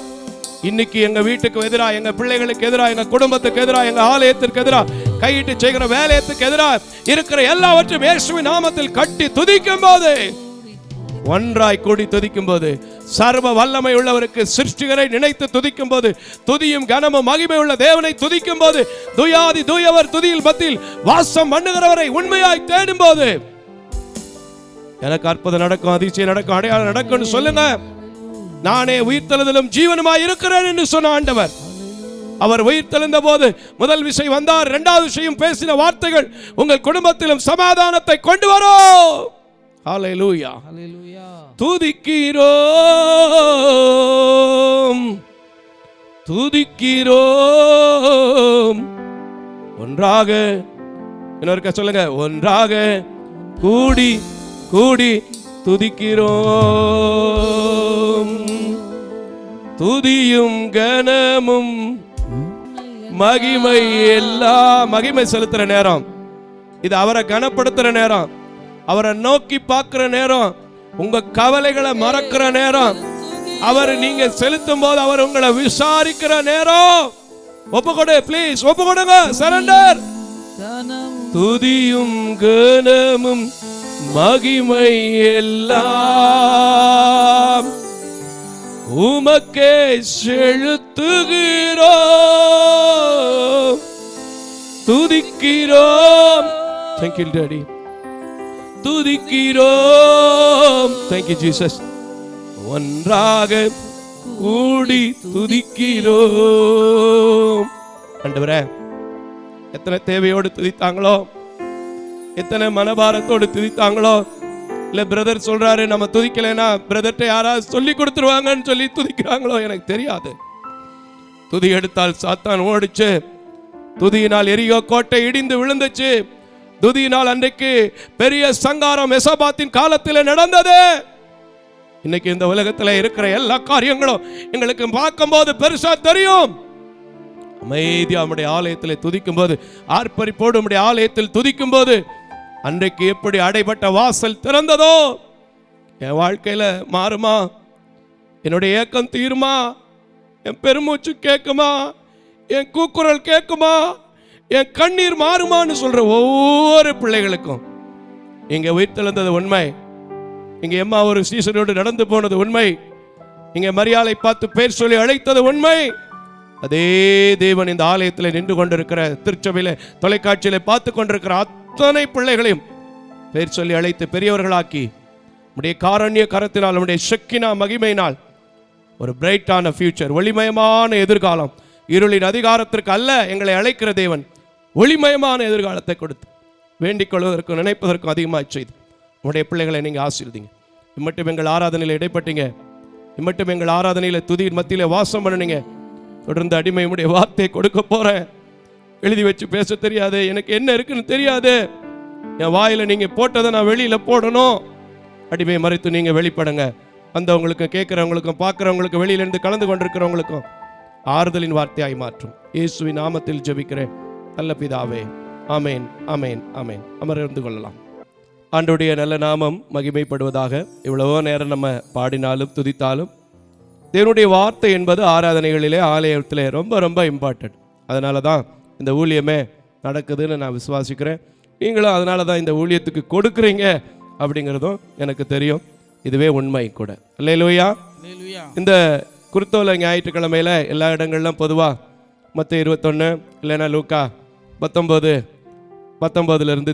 இன்னைக்கு எங்க வீட்டுக்கு எதிரா, எங்க பிள்ளைகளுக்கு எதிரா, எங்க குடும்பத்துக்கு எதிரா, எங்க ஆலயத்திற்கு எதிரா, கையிட்டு செய்கிற வேலையத்துக்கு எதிரா இருக்கிற எல்லாவற்றையும் இயேசுவின் நாமத்தில் கட்டி துதிக்கும் போது, ஒன்றாய் கூடி துதிக்கும் போது, சர்வ வல்லமை உள்ளவருக்கு சிருஷ்டிகரை நினைத்து துதிக்கும் போது, துதியும் கனமும் மகிமை உள்ள தேவனை துதிக்கும் போது, துயாதி தூயவர் துதியில் மத்தியில் வாசம் பண்ணுகிறவரை உண்மையாய் தேடும் போது எனக்கு அற்புதம் நடக்கும், அதிசயம் நடக்கும், அடையாளம் நடக்கும் சொல்லுங்க. நானே உயிர்த்தெழுதலும் ஜீவனுமாய் இருக்கிறேன் என்று சொன்ன ஆண்டவர், அவர் உயிர்த்தெழுந்த போது முதல் விஷயம் வந்தார், இரண்டாவது விஷயம் பேசின வார்த்தைகள் உங்கள் குடும்பத்திலும் சமாதானத்தை கொண்டு வரும். ஹalleluya ஹalleluya. துதிக்கிறோம் துதிக்கிறோம் ஒன்றாக. இன்னொருக்க சொல்லுங்க, ஒன்றாக கூடி கூடி துதிக்கிறோம். துதியும் கனமும் மகிமை எல்லாம் மகிமை செலுத்துற நேரம் இது. அவரை கனப்படுத்துற நேரம், அவரை நோக்கி பார்க்கிற நேரம், உங்க கவலைகளை மறக்கிற நேரம், அவர் நீங்க செலுத்தும் போது அவர் உங்களை விசாரிக்கிற நேரம். ஒப்புக்கொடு, ப்ளீஸ் ஒப்புக்கொடுங்க, சரண்டர். துதியும் கனமும் மகிமை எல்லாம் உமக்கே செலுத்துகிறோம். துதிக்கிறோம். Thank you Daddy. துதிக்கிறோம். Thank you Jesus. ஒன்றாக கூடி துதிக்கிறோம். ஆண்டவரே, எத்தனை தேவையோடு துதித்தாங்களோ, எத்தனை மனபாரத்தோடு துதித்தாங்களோ. இல்ல பிரதர் சொல்றாரு நம்ம துதிக்கலைன்னா பிரதர்ட்ட யாராவது சொல்லி கொடுத்துருவாங்கன்னு சொல்லி துதிக்கிறாங்களோ எனக்கு தெரியாது. துதி எடுத்தால் சாத்தான் ஓடிச்சு. துதியினால் எரிகோ கோட்டை இடிந்து விழுந்துச்சு. துதியினால் அன்றைக்கு பெரிய சங்காரம் மெசபாத்தின் காலத்தில் நடந்தது. இன்னைக்கு இந்த உலகத்தில் இருக்கிற எல்லா காரியங்களும் எங்களுக்கு பார்க்கும் போது பெருசா தெரியும். அமைதியா நம்முடைய ஆலயத்தில் துதிக்கும் போது, ஆர்ப்பரிப்போடு நம்முடைய ஆலயத்தில் துதிக்கும் போது, அன்றைக்கு எப்படி அடைபட்ட வாசல் திறந்ததோ, என் வாழ்க்கையில மாறுமா, என்னுடைய ஏக்கம் தீருமா, என் பெருமூச்சு கேட்குமா, என் கூக்குரல் கேட்குமா, என் கண்ணீர் மாறுமான்னு சொல்ற ஒவ்வொரு பிள்ளைகளுக்கும் இங்க உயிர்த்தெழுந்தது உண்மை. இங்க எம்மா ஒரு சீசனோடு நடந்து போனது உண்மை. இங்க மரியாதை பார்த்து பேர் சொல்லி அழைத்தது உண்மை. அதே தேவன் இந்த ஆலயத்தில் நின்று கொண்டிருக்கிற, திருச்சபையில தொலைக்காட்சியில பார்த்து கொண்டிருக்கிற அத்தனை பிள்ளைகளையும் பேர் சொல்லி அழைத்து பெரியவர்களாக்கி நம்முடைய காரண்ய கரத்தினால், நம்முடைய ஷக்கினா மகிமையினால் ஒரு பிரைட்டான ஃபியூச்சர், ஒளிமயமான எதிர்காலம், இருளின் அதிகாரத்திற்கு அல்ல எங்களை அழைக்கிற தேவன் ஒளிமயமான எதிர்காலத்தை கொடுத்து வேண்டிக் கொள்வதற்கும் நினைப்பதற்கும் அதிகமாக செய்து உங்களுடைய பிள்ளைகளை நீங்கள் ஆசீர்வதிங்க. இம்மட்டும் எங்கள் ஆராதனையில் இடைப்பட்டீங்க, இம்மட்டும் எங்கள் ஆராதனையில் துதியின் மத்தியில் வாசம் பண்ணுனீங்க. தொடர்ந்து அடிமை உடைய வார்த்தையை கொடுக்க போறேன். எழுதி வச்சு பேச தெரியாது, எனக்கு என்ன இருக்குன்னு தெரியாது, என் வாயில நீங்க போட்டதை நான் வெளியில போடணும். அடிமை மறைத்து நீங்க வெளிப்படுங்க. வந்தவங்களுக்கும் கேட்கிறவங்களுக்கும் பார்க்கிறவங்களுக்கும் வெளியிலிருந்து கலந்து கொண்டிருக்கிறவங்களுக்கும் ஆறுதலின் வார்த்தையாய் மாற்றும். இயேசுவின் நாமத்தில் ஜெபிக்கிறேன் நல்ல பிதாவே, ஆமேன் ஆமேன் ஆமேன். அமர்ந்து கொள்ளலாம். ஆண்டவருடைய நல்ல நாமம் மகிமைப்படுவதாக. இவ்வளவோ நேரம் நம்ம பாடினாலும் துதித்தாலும் தேவனுடைய வார்த்தை என்பது ஆராதனைகளிலே, ஆலயத்திலே ரொம்ப ரொம்ப இம்பார்ட்டன்ட். அதனால தான் இந்த ஊழியமே நடக்குதுன்னு நான் விசுவாசிக்கிறேன். நீங்களும் அதனால தான் இந்த ஊழியத்துக்கு கொடுக்குறீங்க அப்படிங்கிறதும் எனக்கு தெரியும். இதுவே உண்மை கூட. அல்லேலூயா. இந்த குருத்தோலை ஞாயிற்றுக்கிழமையில் எல்லா இடங்கள்லாம் பொதுவாக மத்தேயு 21 இல்லைன்னா லூக்கா 19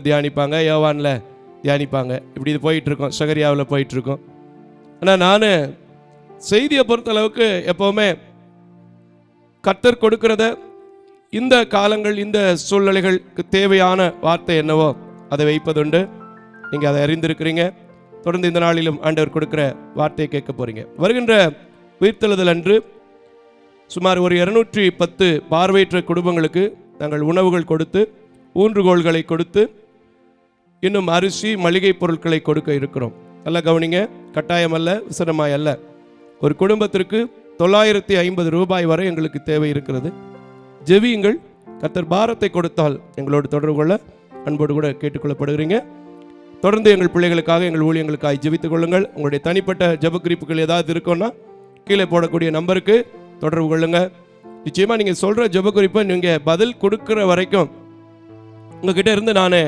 தியானிப்பாங்க, யோவானில் தியானிப்பாங்க. இப்படி இது போயிட்டுருக்கோம், சகரியாவில் போயிட்டுருக்கோம். ஆனால் நான் செய்தியை பொறுத்தளவுக்கு எப்போவுமே கர்த்தர் கொடுக்கிறத, இந்த காலங்கள் இந்த சூழ்நிலைகளுக்கு தேவையான வார்த்தை என்னவோ அதை வைப்பதுண்டு. நீங்கள் அதை அறிந்திருக்கிறீங்க. தொடர்ந்து இந்த நாளிலும் ஆண்டவர் கொடுக்கிற வார்த்தையை கேட்க போறீங்க. வருகின்ற உயிர்த்தெழுதல் அன்று சுமார் ஒரு 210 பார்வையற்ற குடும்பங்களுக்கு நாங்கள் உணவுகள் கொடுத்து, ஊன்றுகோள்களை கொடுத்து, இன்னும் அரிசி மளிகை பொருட்களை கொடுக்க இருக்கிறோம். நல்லா கவனிங்க, கட்டாயம் அல்ல, விசனமாய் அல்ல. ஒரு குடும்பத்திற்கு 950 ரூபாய் வரை எங்களுக்கு தேவை இருக்கிறது. ஜெபியுங்கள். கர்த்தர் பாரத்தை கொடுத்தால் எங்களோடு தொடர்பு கொள்ள அன்போடு கூட கேட்டுக்கொள்ளப்படுகிறீங்க. தொடர்ந்து எங்கள் பிள்ளைகளுக்காக, எங்கள் ஊழியங்களுக்காக ஜெபித்துக் கொள்ளுங்கள். உங்களுடைய தனிப்பட்ட ஜெப குறிப்புகள் ஏதாவது இருக்குன்னா கீழே போடக்கூடிய நம்பருக்கு தொடர்பு கொள்ளுங்க. நிச்சயமாக நீங்கள் சொல்கிற ஜெப குறிப்பை நீங்கள் பதில் கொடுக்குற வரைக்கும் உங்ககிட்ட இருந்து நான்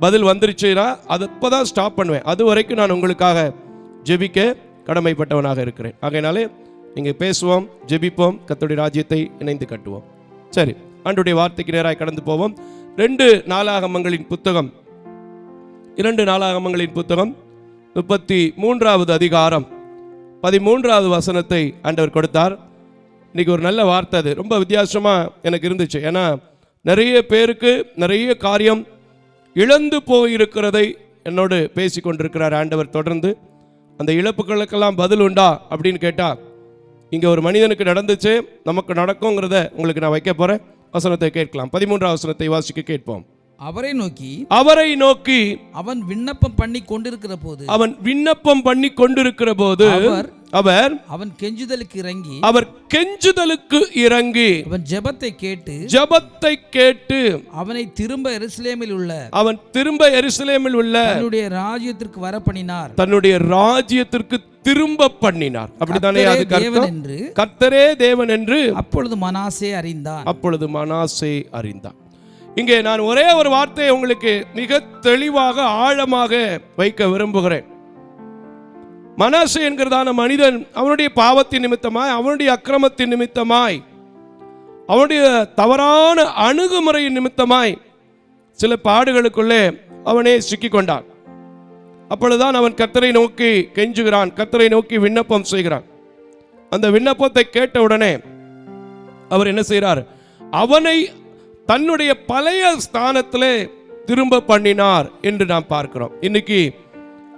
பதில் வந்துருச்சுன்னா அது அப்போ தான் ஸ்டாப் பண்ணுவேன். அது வரைக்கும் நான் உங்களுக்காக ஜெபிக்க கடமைப்பட்டவனாக இருக்கிறேன். ஆகையினாலே நீங்கள் பேசுவோம், ஜெபிப்போம், கர்த்தருடைய ராஜ்யத்தை இணைந்து கட்டுவோம். சரி, ஆண்டவருடைய வார்த்தைக்கு நேராக கடந்து போவோம். 2 நாளாகமங்களின் புத்தகம் 33வது அதிகாரம் 13வது வசனத்தை ஆண்டவர் கொடுத்தார். இன்னைக்கு ஒரு நல்ல வார்த்தை, அது ரொம்ப வித்தியாசமாக எனக்கு இருந்துச்சு. ஏன்னா நிறைய பேருக்கு நிறைய காரியம் இழந்து போயிருக்கிறதை என்னோடு பேசி கொண்டிருக்கிறார் ஆண்டவர். தொடர்ந்து அந்த இழப்புகளுக்கெல்லாம் பதில் உண்டா அப்படின்னு கேட்டால், இங்கே ஒரு மனிதனுக்கு நடந்துச்சு, நமக்கு நடக்குங்கிறத உங்களுக்கு நான் வைக்க போகிறேன். வசனத்தை கேட்கலாம். 13வது வசனத்தை வாசிக்க கேட்போம். அவரை நோக்கி அவன் விண்ணப்பம் பண்ணி கொண்டிருக்கிற போது அவர் கெஞ்சுதலுக்கு இறங்கி அவன் ஜெபத்தை கேட்டு அவனை திரும்ப எருசலேமில் உள்ள தன்னுடைய ராஜ்யத்திற்கு திரும்ப பண்ணினார். அப்படித்தானே அது கர்த்தரே தேவன் என்று அப்பொழுது மனாசே அறிந்தான். இங்கே நான் ஒரே ஒரு வார்த்தையை உங்களுக்கு மிக தெளிவாக ஆழமாக வைக்க விரும்புகிறேன். மனாசே என்கிறதான மனிதன் அவனுடைய பாவத்தின் நிமித்தமாய், அவனுடைய அக்கிரமத்தின் நிமித்தமாய், அவனுடைய தவறான அணுகுமுறையின் நிமித்தமாய் சில பாடுகளுக்குள்ளே அவனே சிக்கிக்கொண்டான். அப்பொழுதுதான் அவன் கர்த்தரை நோக்கி கெஞ்சுகிறான், கர்த்தரை நோக்கி விண்ணப்பம் செய்கிறான். அந்த விண்ணப்பத்தை கேட்டவுடனே அவர் என்ன செய்கிறார்? அவனை தன்னுடைய பழைய ஸ்தானத்திலே திரும்ப பண்ணினார் என்று நாம் பார்க்கிறோம். இன்னைக்கு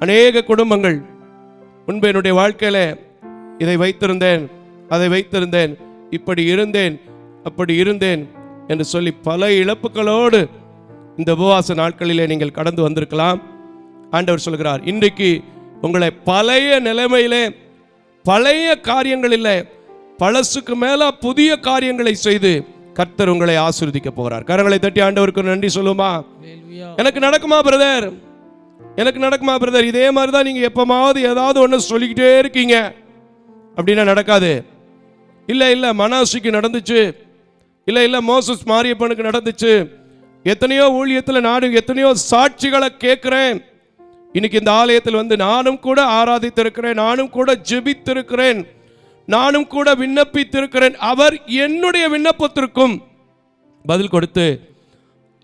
அநேக குடும்பங்கள், முன்பு என்னுடைய வாழ்க்கையில இதை வைத்திருந்தேன், அதை வைத்திருந்தேன், இப்படி இருந்தேன், அப்படி இருந்தேன் என்று சொல்லி பல இழப்புகளோடு இந்த உபவாச நாட்களிலே நீங்கள் கடந்து வந்திருக்கலாம். ஆண்டவர் சொல்கிறார், இன்றைக்கு உங்களை பழைய நிலைமையிலே, பழைய காரியங்களில் பழசுக்கு மேல புதிய காரியங்களை செய்து கர்த்தர் உங்களை ஆசீர்வதிக்க போகிறார். கரங்களை தட்டி ஆண்டவருக்கு நன்றி சொல்லுமா? எனக்கு நடக்குமா பிரதர், எனக்கு நடக்குமா பிரதர்? இதே மாதிரி தான் நீங்க எப்பமாவது ஏதாவது ஒன்று சொல்லிக்கிட்டே இருக்கீங்க அப்படின்னா நடக்காது. இல்லை மனாசிக்கு நடந்துச்சு, இல்லை மோசஸ் மாரியப்பனுக்கு நடந்துச்சு. எத்தனையோ ஊழியத்தில் நாடு எத்தனையோ சாட்சிகளை கேட்கிறேன். இன்னைக்கு இந்த ஆலயத்தில் வந்து நானும் கூட ஆராதித்திருக்கிறேன், நானும் கூட ஜெபித்திருக்கிறேன், நானும் கூட விண்ணப்பித்திருக்கிறேன். அவர் என்னுடைய விண்ணப்பத்திற்கும் பதில் கொடுத்து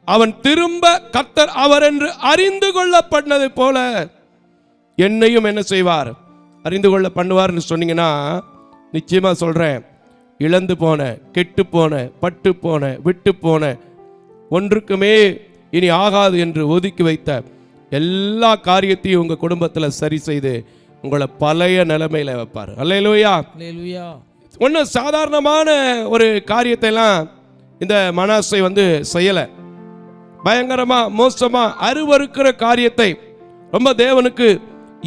அவன் திரும்ப கர்த்தர் அவர் என்று அறிந்து கொள்ளப்பட்டது போல என்னையும் என்ன செய்வார்? அறிந்து கொள்ள பண்ணுவார்னு சொன்னீங்கன்னா, நிச்சயமா சொல்றேன், இழந்து போன, கெட்டு போன, பட்டு போன, விட்டு போன, ஒன்றுக்குமே இனி ஆகாது என்று ஒதுக்கி வைத்த எல்லா காரியத்தையும் உங்க குடும்பத்தில் சரி செய்து உங்களை பழைய நிலைமையில வைப்பார். அல்லேலூயா. ஒன்றும் சாதாரணமான ஒரு காரியத்தை எல்லாம் இந்த மனாசை வந்து செய்யலை. பயங்கரமா மோசமா அருவருக்கிற காரியத்தை, ரொம்ப தேவனுக்கு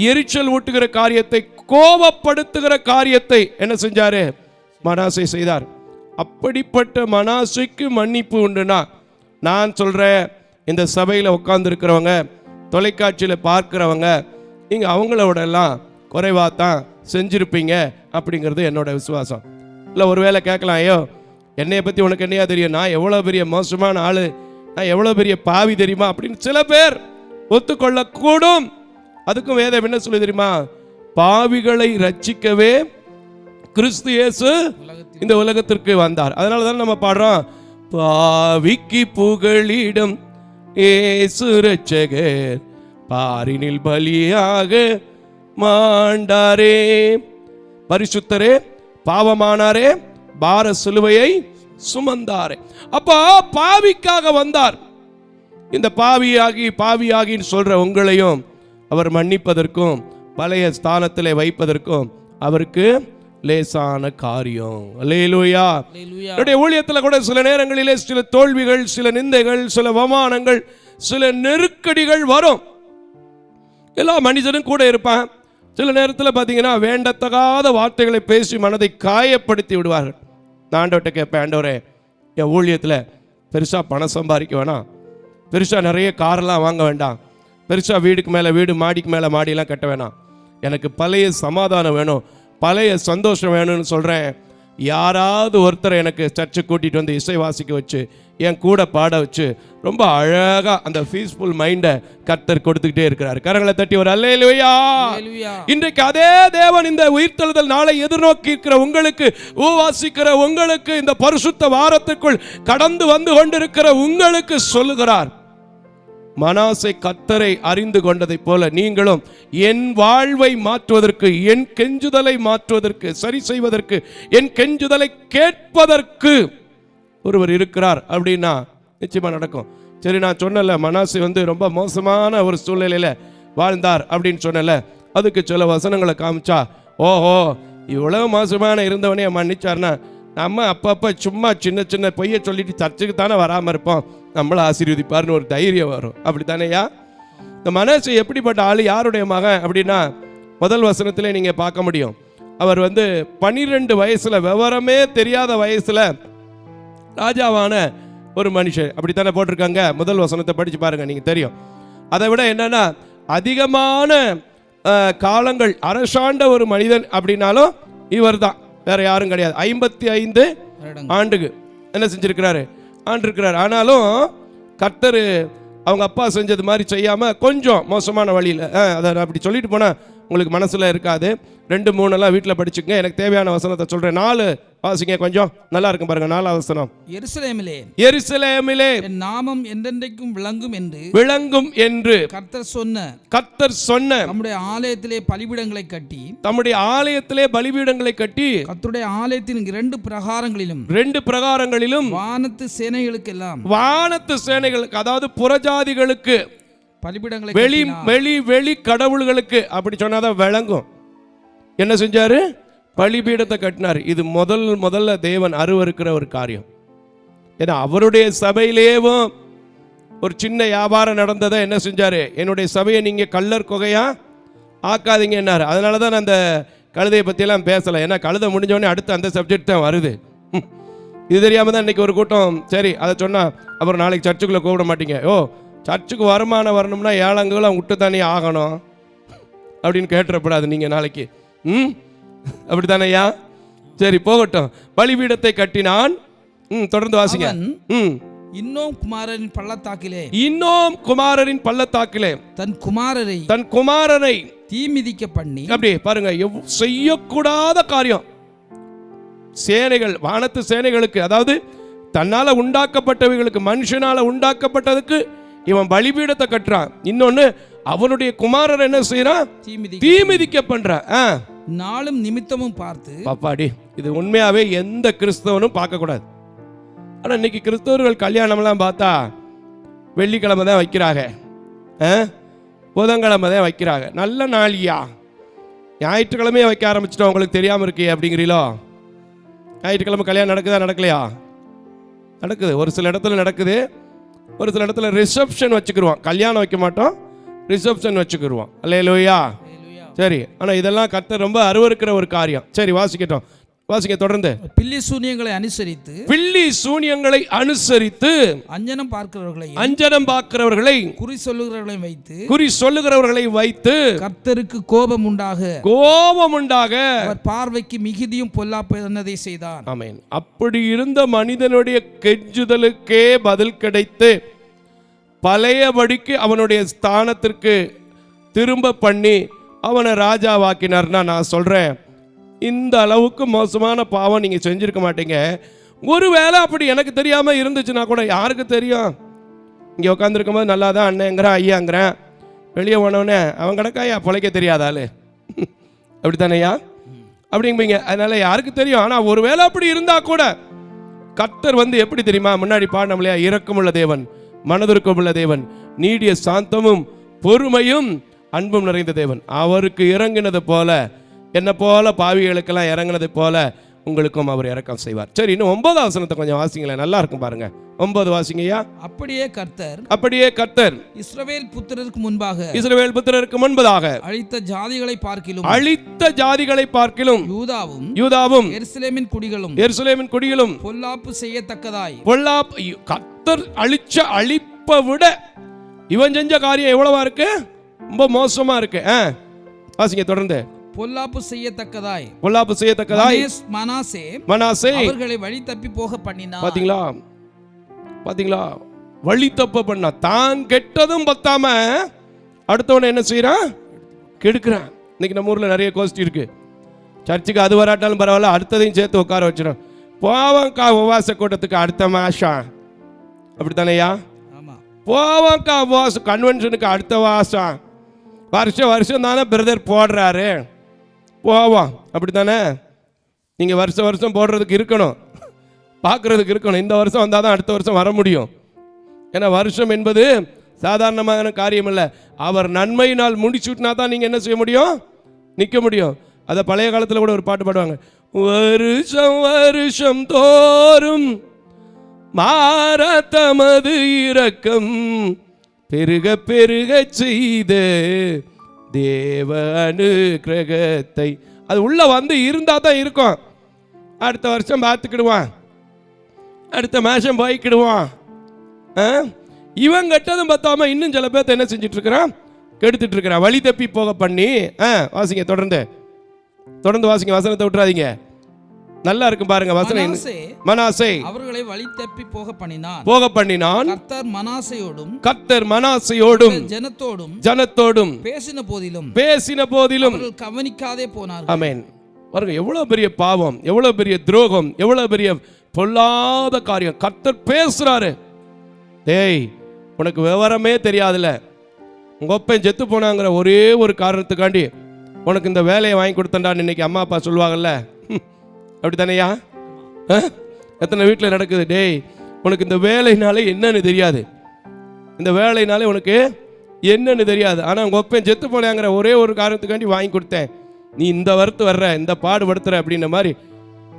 எரிச்சல் ஊட்டுகிற காரியத்தை, கோபப்படுத்துகிற காரியத்தை என்ன செஞ்சாரு? மனாசை செய்தார். அப்படிப்பட்ட மனாசைக்கு மன்னிப்பு உண்டுனா, நான் சொல்றேன், இந்த சபையில் உட்கார்ந்து இருக்கிறவங்க, தொலைக்காட்சியில் பார்க்கிறவங்க, நீங்க அவங்களோட எல்லாம் குறைவா தான் செஞ்சிருப்பீங்க அப்படிங்கிறது என்னோட விசுவாசம். இல்லை ஒருவேளை கேட்கலாம், ஐயோ என்னைய பற்றி உனக்கு என்னையா தெரியும், நான் எவ்வளோ பெரிய மோசமான ஆளு, நான் எவ்வளோ பெரிய பாவி தெரியுமா அப்படின்னு சில பேர் ஒத்துக்கொள்ளக்கூடும். அதுக்கும் வேதம் என்ன சொல்லி தெரியுமா? பாவிகளை ரட்சிக்கவே கிறிஸ்து இயேசு இந்த உலகத்திற்கு வந்தார். அதனால தான் நம்ம பாடுறோம், பாவிக்கு புகழிடம் இயேசு ரட்சகர், பாரினில் பலியாக மாண்டாரே, பரிசுத்தரே, பாவமானாரே, பார சிலுவையை சுமந்தாரே. அப்போ பாவிக்காக வந்தார். இந்த பாவியாகின்னு சொல்ற உங்களையும் அவர் மன்னிப்பதற்கும் பழைய ஸ்தானத்திலே வைப்பதற்கும் அவருக்கு லேசான காரியம். அல்லேலூயா. என்னுடைய ஊழியத்தில் கூட சில நேரங்களிலே சில தோல்விகள், சில நிந்தைகள், சில அவமானங்கள், சில நெருக்கடிகள் வரும். எல்லா மனிதனும் கூட இருப்பான். சில நேரத்தில் பார்த்தீங்கன்னா வேண்டத்தகாத வார்த்தைகளை பேசி மனதை காயப்படுத்தி விடுவார்கள். நான் ஆண்டவர்கிட்ட கேட்பேன், ஆண்டவரே என் ஊழியத்தில் பெருசாக பணம் சம்பாதிக்க வேணாம், பெருசாக நிறைய காரெல்லாம் வாங்க வேண்டாம், பெருசாக வீடுக்கு மேலே வீடு மாடிக்கு மேலே மாடியெல்லாம் கட்ட வேணாம், எனக்கு பழைய சமாதானம் வேணும், பழைய சந்தோஷம் வேணும்னு சொல்கிறேன். யாராவது ஒருத்தரை எனக்கு சர்ச்சை கூட்டிகிட்டு வந்து இசை வாசிக்க வச்சு என் கூட பாட வச்சு ரொம்ப அழகாக அந்த பீஸ்ஃபுல் மைண்டை கர்த்தர் கொடுத்துக்கிட்டே இருக்கிறார். கரங்களை தட்டி ஒரு அல்லேலூயா. இன்றைக்கு அதே தேவன் இந்த உயிர்த்தெழுதல் நாளை எதிர்நோக்கி இருக்கிற உங்களுக்கு, உபவாசிக்கிற உங்களுக்கு, இந்த பரிசுத்த வாரத்துக்குள் கடந்து வந்து கொண்டிருக்கிற உங்களுக்கு சொல்லுகிறார், மனாசே கர்த்தரை அறிந்து கொண்டதை போல நீங்களும் என் வாழ்வை மாற்றுவதற்கு, என் கெஞ்சுதலை மாற்றுவதற்கு, சரி செய்வதற்கு, என் கெஞ்சுதலை கேட்பதற்கு ஒருவர் இருக்கிறார் அப்படின்னா நிச்சயமா நடக்கும். சரி, நான் சொன்னல மனாசே ரொம்ப மோசமான ஒரு சூழ்நிலையில வாழ்ந்தார் அப்படின்னு சொன்னல, அதுக்கு சில வசனங்களை காமிச்சா, ஓஹோ இவ்வளவு மோசமான இருந்தவனே மன்னிச்சார்னா நம்ம அப்பப்போ சும்மா சின்ன சின்ன பொய்யை சொல்லிட்டு சர்ச்சுக்கு தானே வராமல் இருப்போம், நம்மளை ஆசீர்வதிப்பார்னு ஒரு தைரியம் வரும். அப்படி தானேயா? இந்த மனாசே எப்படிப்பட்ட ஆள், யாருடைய மகன் அப்படின்னா முதல் வசனத்திலே நீங்கள் பார்க்க முடியும். அவர் 12 வயசுல, விவரமே தெரியாத வயசுல ராஜாவான ஒரு மனுஷன். அப்படித்தானே போட்டிருக்காங்க. முதல் வசனத்தை படித்து பாருங்க, நீங்கள் தெரியும். அதை விட என்னன்னா அதிகமான காலங்கள் அரசாண்ட ஒரு மனிதன் அப்படின்னாலும் இவர் தான், வேற யாரும் கிடையாது. 55 ஆண்டுக்கு என்ன செஞ்சிருக்கிறாரு, ஆண்டிருக்கிறார். ஆனாலும் கர்த்தர் அவங்க அப்பா செஞ்சது மாதிரி செய்யாமல் கொஞ்சம் மோசமான வழியில், அதை அப்படி சொல்லிட்டு போனால் உங்களுக்கு மனசில் இருக்காது. 2, 3 வீட்டில் படிச்சுங்க. எனக்கு தேவையான வசனத்தை சொல்கிறேன். 4 வாசிங்க, கொஞ்சம் நல்லா இருக்கும் பாருங்க. 4ஆம் வசனம். எருசலேமிலே என் நாமம் என்றென்றைக்கும் விளங்கும் என்று கர்த்தர் சொன்ன நம்முடைய ஆலயத்திலே பலிபீடங்களை கட்டி, கர்த்தருடைய ஆலயத்தின் 2 பிரகாரங்களிலும் வானத்து சேனைகளுக்கு, அதாவது புறஜாதிகளுக்கு பலிபீடங்களை, வெளி கடவுள்களுக்கு, அப்படி சொன்னாதான் விளங்கும். என்ன செஞ்சாரு? பலிபீடத்தை கட்டினார். இது முதல்ல தேவன் அருவருக்கிற ஒரு காரியம். ஏன்னா அவருடைய சபையிலேயும் ஒரு சின்ன வியாபாரம் நடந்ததை என்ன செஞ்சாரு, என்னுடைய சபையை நீங்க கள்ளர் குகையா ஆக்காதீங்க என்னாரு. அதனால தான் அந்த கழுதையை பற்றியெல்லாம் பேசலை. ஏன்னா கழுதை முடிஞ்சோடனே அடுத்து அந்த சப்ஜெக்ட் தான் வருது. இது தெரியாமல் தான் இன்னைக்கு ஒரு கூட்டம், சரி அதை சொன்னால் அப்புறம் நாளைக்கு சர்ச்சுக்குள்ளே கூப்பிட மாட்டீங்க, சர்ச்சுக்கு வருமானம் வரணும்னா ஏழாங்குலாம் விட்டு தானே ஆகணும் அப்படின்னு கேட்டுறப்படாது நீங்கள் நாளைக்கு. அப்படித்தானையா? சரி போகட்டும். பலிபீடத்தை கட்டினான். தொடர்ந்து வாசிங்க. இன்னும் குமாரரின் பள்ளத்தாக்கிலே தன் குமாரரை தீ மிதிக்க பண்ணி, அப்படியே பாருங்க, செய்யக்கூடாத காரியம். சேனைகள், வானத்து சேனைகளுக்கு, அதாவது தன்னால உண்டாக்கப்பட்டவைகளுக்கு, மனுஷனால உண்டாக்கப்பட்டதுக்கு இவன் பலிபீடத்தை கட்டுறான். இன்னொன்னு அவனுடைய குமாரர் என்ன செய்யறான்? தீ மிதிக்க பண்றான். நாளும் நிமித்தமும் பார்த்து, பாப்பாடி, இது உண்மையாவே எந்த கிறிஸ்தவனும் பார்க்க கூடாது. ஆனா இன்னைக்கு கிறிஸ்தவர்கள் கல்யாணம்லாம் பார்த்தா வெள்ளிக்கிழமை தான் வைக்கிறாங்க, புதன்கிழமை தான் வைக்கிறாங்க. நல்ல நாளியா, ஞாயிற்றுக்கிழமையே வைக்க ஆரம்பிச்சிட்டோம், உங்களுக்கு தெரியாம இருக்கே அப்படிங்கிறீங்களோ? ஞாயிற்றுக்கிழமை கல்யாணம் நடக்குதா நடக்கலையா? நடக்குது. ஒரு சில இடத்துல நடக்குது, ஒரு சில இடத்துல ரிசப்ஷன் வச்சுக்கிடுவோம். கல்யாணம் வைக்க மாட்டோம், ரிசப்ஷன் வச்சுக்கிடுவோம். அல்லேலூயா. சரி, ஆனால் இதெல்லாம் கர்த்தர் ரொம்ப அருவருக்கிற ஒரு காரியம். சரி வாசிக்கட்டும், வாசிக்க தொடர்ந்து. பில்லி சூனியங்களை அனுசரித்து அஞ்சனம் பார்க்கிறவர்களை குறி சொல்லுகிறவர்களை வைத்து கர்த்தருக்கு கோபம் உண்டாக அவர் பார்வைக்கு மிகுதியும் பொல்லாப்பதை செய்தான். ஆமென். அப்படி இருந்த மனிதனுடைய கெஞ்சுதலுக்கே பதில் கிடைத்து பழையபடிக்கு அவனுடைய ஸ்தானத்திற்கு திரும்ப பண்ணி அவனை ராஜாவாக்கினார்னா, நான் சொல்றேன், இந்த அளவுக்கு மோசமான பாவம் நீங்க செஞ்சிருக்க மாட்டீங்க. ஒருவேளை அப்படி எனக்கு தெரியாம இருந்துச்சுன்னா கூட, யாருக்கு தெரியும்? இங்க உட்காந்துருக்கும் போது நல்லா தான் அண்ணங்கிறேன், ஐயாங்கிறேன், வெளியே போனவனே அவன் கிடக்காயா பிழைக்க தெரியாதாலு அப்படித்தானையா அப்படிங்குவீங்க. அதனால யாருக்கு தெரியும்? ஆனா ஒருவேளை அப்படி இருந்தா கூட கர்த்தர் எப்படி தெரியுமா? முன்னாடி பாடினோம் இல்லையா, இரக்கமுள்ள தேவன், மனதிற்குமுள்ள தேவன், நீடிய சாந்தமும் பொறுமையும் அன்பும் நிறைந்த தேவன். அவருக்கு இறங்கினது போல, என்ன போல பாவிகளுக்கெல்லாம் இறங்கினது போல உங்களுக்கும் அவர் இரக்கம் செய்வார். சரி, இன்னும் 9வது வசனத்தை கொஞ்சம் வாசிங்களேன், நல்லா இருக்கும் பாருங்க. 9 வாசிங்கய்யா. அப்படியே கர்த்தர் இஸ்ரவேல் புத்திரருக்கு முன்பதாக அழித்த ஜாதிகளை பார்க்கிலும் யூதாவும் எருசலேமின் குடிகளும் பொல்லாப்பு செய்யத்தக்கதாய் கர்த்தர் அழிப்பை விட இவன் செஞ்ச காரியம் எவ்வளவா இருக்கு? ரொம்ப மோசமா இருக்கு. வாசிங்க தொடர்ந்து. பொல்லாப்பு செய்யத்தக்கதாய் மனாசே அவர்களை வழி தப்பி போக பண்ணினான். பாத்தீங்களா வழி தப்ப பண்ணா. தான் கெட்டதும் பத்தாம அடுத்தவனை என்ன செய்யறான்? கெடுக்கிறான். இன்னைக்கு நம்ம ஊர்ல நிறைய கோஷ்டி இருக்கு. சர்ச்சுக்கு அது வராட்டாலும் பரவாயில்ல, அடுத்ததையும் சேர்த்து உட்கார வச்சிடும். போவாங்கக்கா உபவாச கூட்டத்துக்கு அடுத்த மாசம், அப்படித்தானையா? போவாங்கக்கா உபவாச கன்வென்ஷனுக்கு அடுத்த மாசம், வருஷம் தானே பிரதர் போடுறாரு, போவோம், அப்படித்தானே? நீங்கள் வருஷம் போடுறதுக்கு இருக்கணும், பார்க்குறதுக்கு இருக்கணும். இந்த வருஷம் வந்தால் தான் அடுத்த வருஷம் வர முடியும். ஏன்னா வருஷம் என்பது சாதாரணமான காரியம் இல்லை. அவர் நன்மையினால் முடிச்சுட்டுனா தான் நீங்கள் என்ன செய்ய முடியும்? நிற்க முடியும். அதை பழைய காலத்தில் கூட ஒரு பாட்டு பாடுவாங்க. வருஷம் தோறும் மாறா தமது இரக்கம் பெருக செய்த தேவ அனுக்கிரகத்தை. அது உள்ள வந்து இருந்தா தான் இருக்கும். அடுத்த வருஷம் பார்த்துக்கிடுவான், அடுத்த மாசம் போய்க்கிடுவான். இவன் கெட்டதும் பார்த்தாம இன்னும் சில பேர்த்த என்ன செஞ்சுட்டு இருக்கிறான்? கெடுத்துட்டு இருக்கிறான், வழி தப்பி போக பண்ணி. வாசிங்க, தொடர்ந்து வாசிங்க, வசனத்தை விட்டுறாதீங்க, நல்லா இருக்கும் பாருங்க வசனம். மனாசே அவர்களை வழி தப்பி போக பண்ணினான். கர்த்தர் மனாசேயோடும் ஜனத்தோடும் பேசின போதிலும் கவனிக்காதே போனார். ஆமென். பாருங்க, எவ்வளவு பெரிய பாவம், எவ்வளவு பெரிய துரோகம், எவ்வளவு பெரிய பொல்லாத காரியம். கர்த்தர் பேசுறாரு. டேய், உனக்கு விவரமே தெரியாதுல, உங்க அப்பன் செத்து போனாங்கிற ஒரே ஒரு காரணத்துக்காண்டி உனக்கு இந்த வேலையை வாங்கி கொடுத்தண்டான்னு இன்னைக்கு அம்மா அப்பா சொல்லுவாங்கல்ல, அப்படித்தானையா? எத்தனை வீட்டில் நடக்குது. டேய், உனக்கு இந்த வேலைனாலே என்னன்னு தெரியாது, இந்த வேலைனாலே உனக்கு என்னன்னு தெரியாது. ஆனால் உங்கள் ஒப்பன் செத்து போனாங்கிற ஒரே ஒரு காரணத்துக்காண்டி வாங்கி கொடுத்தேன், நீ இந்த வரத்து வர்ற, இந்த பாடுபடுத்துற அப்படின்ற மாதிரி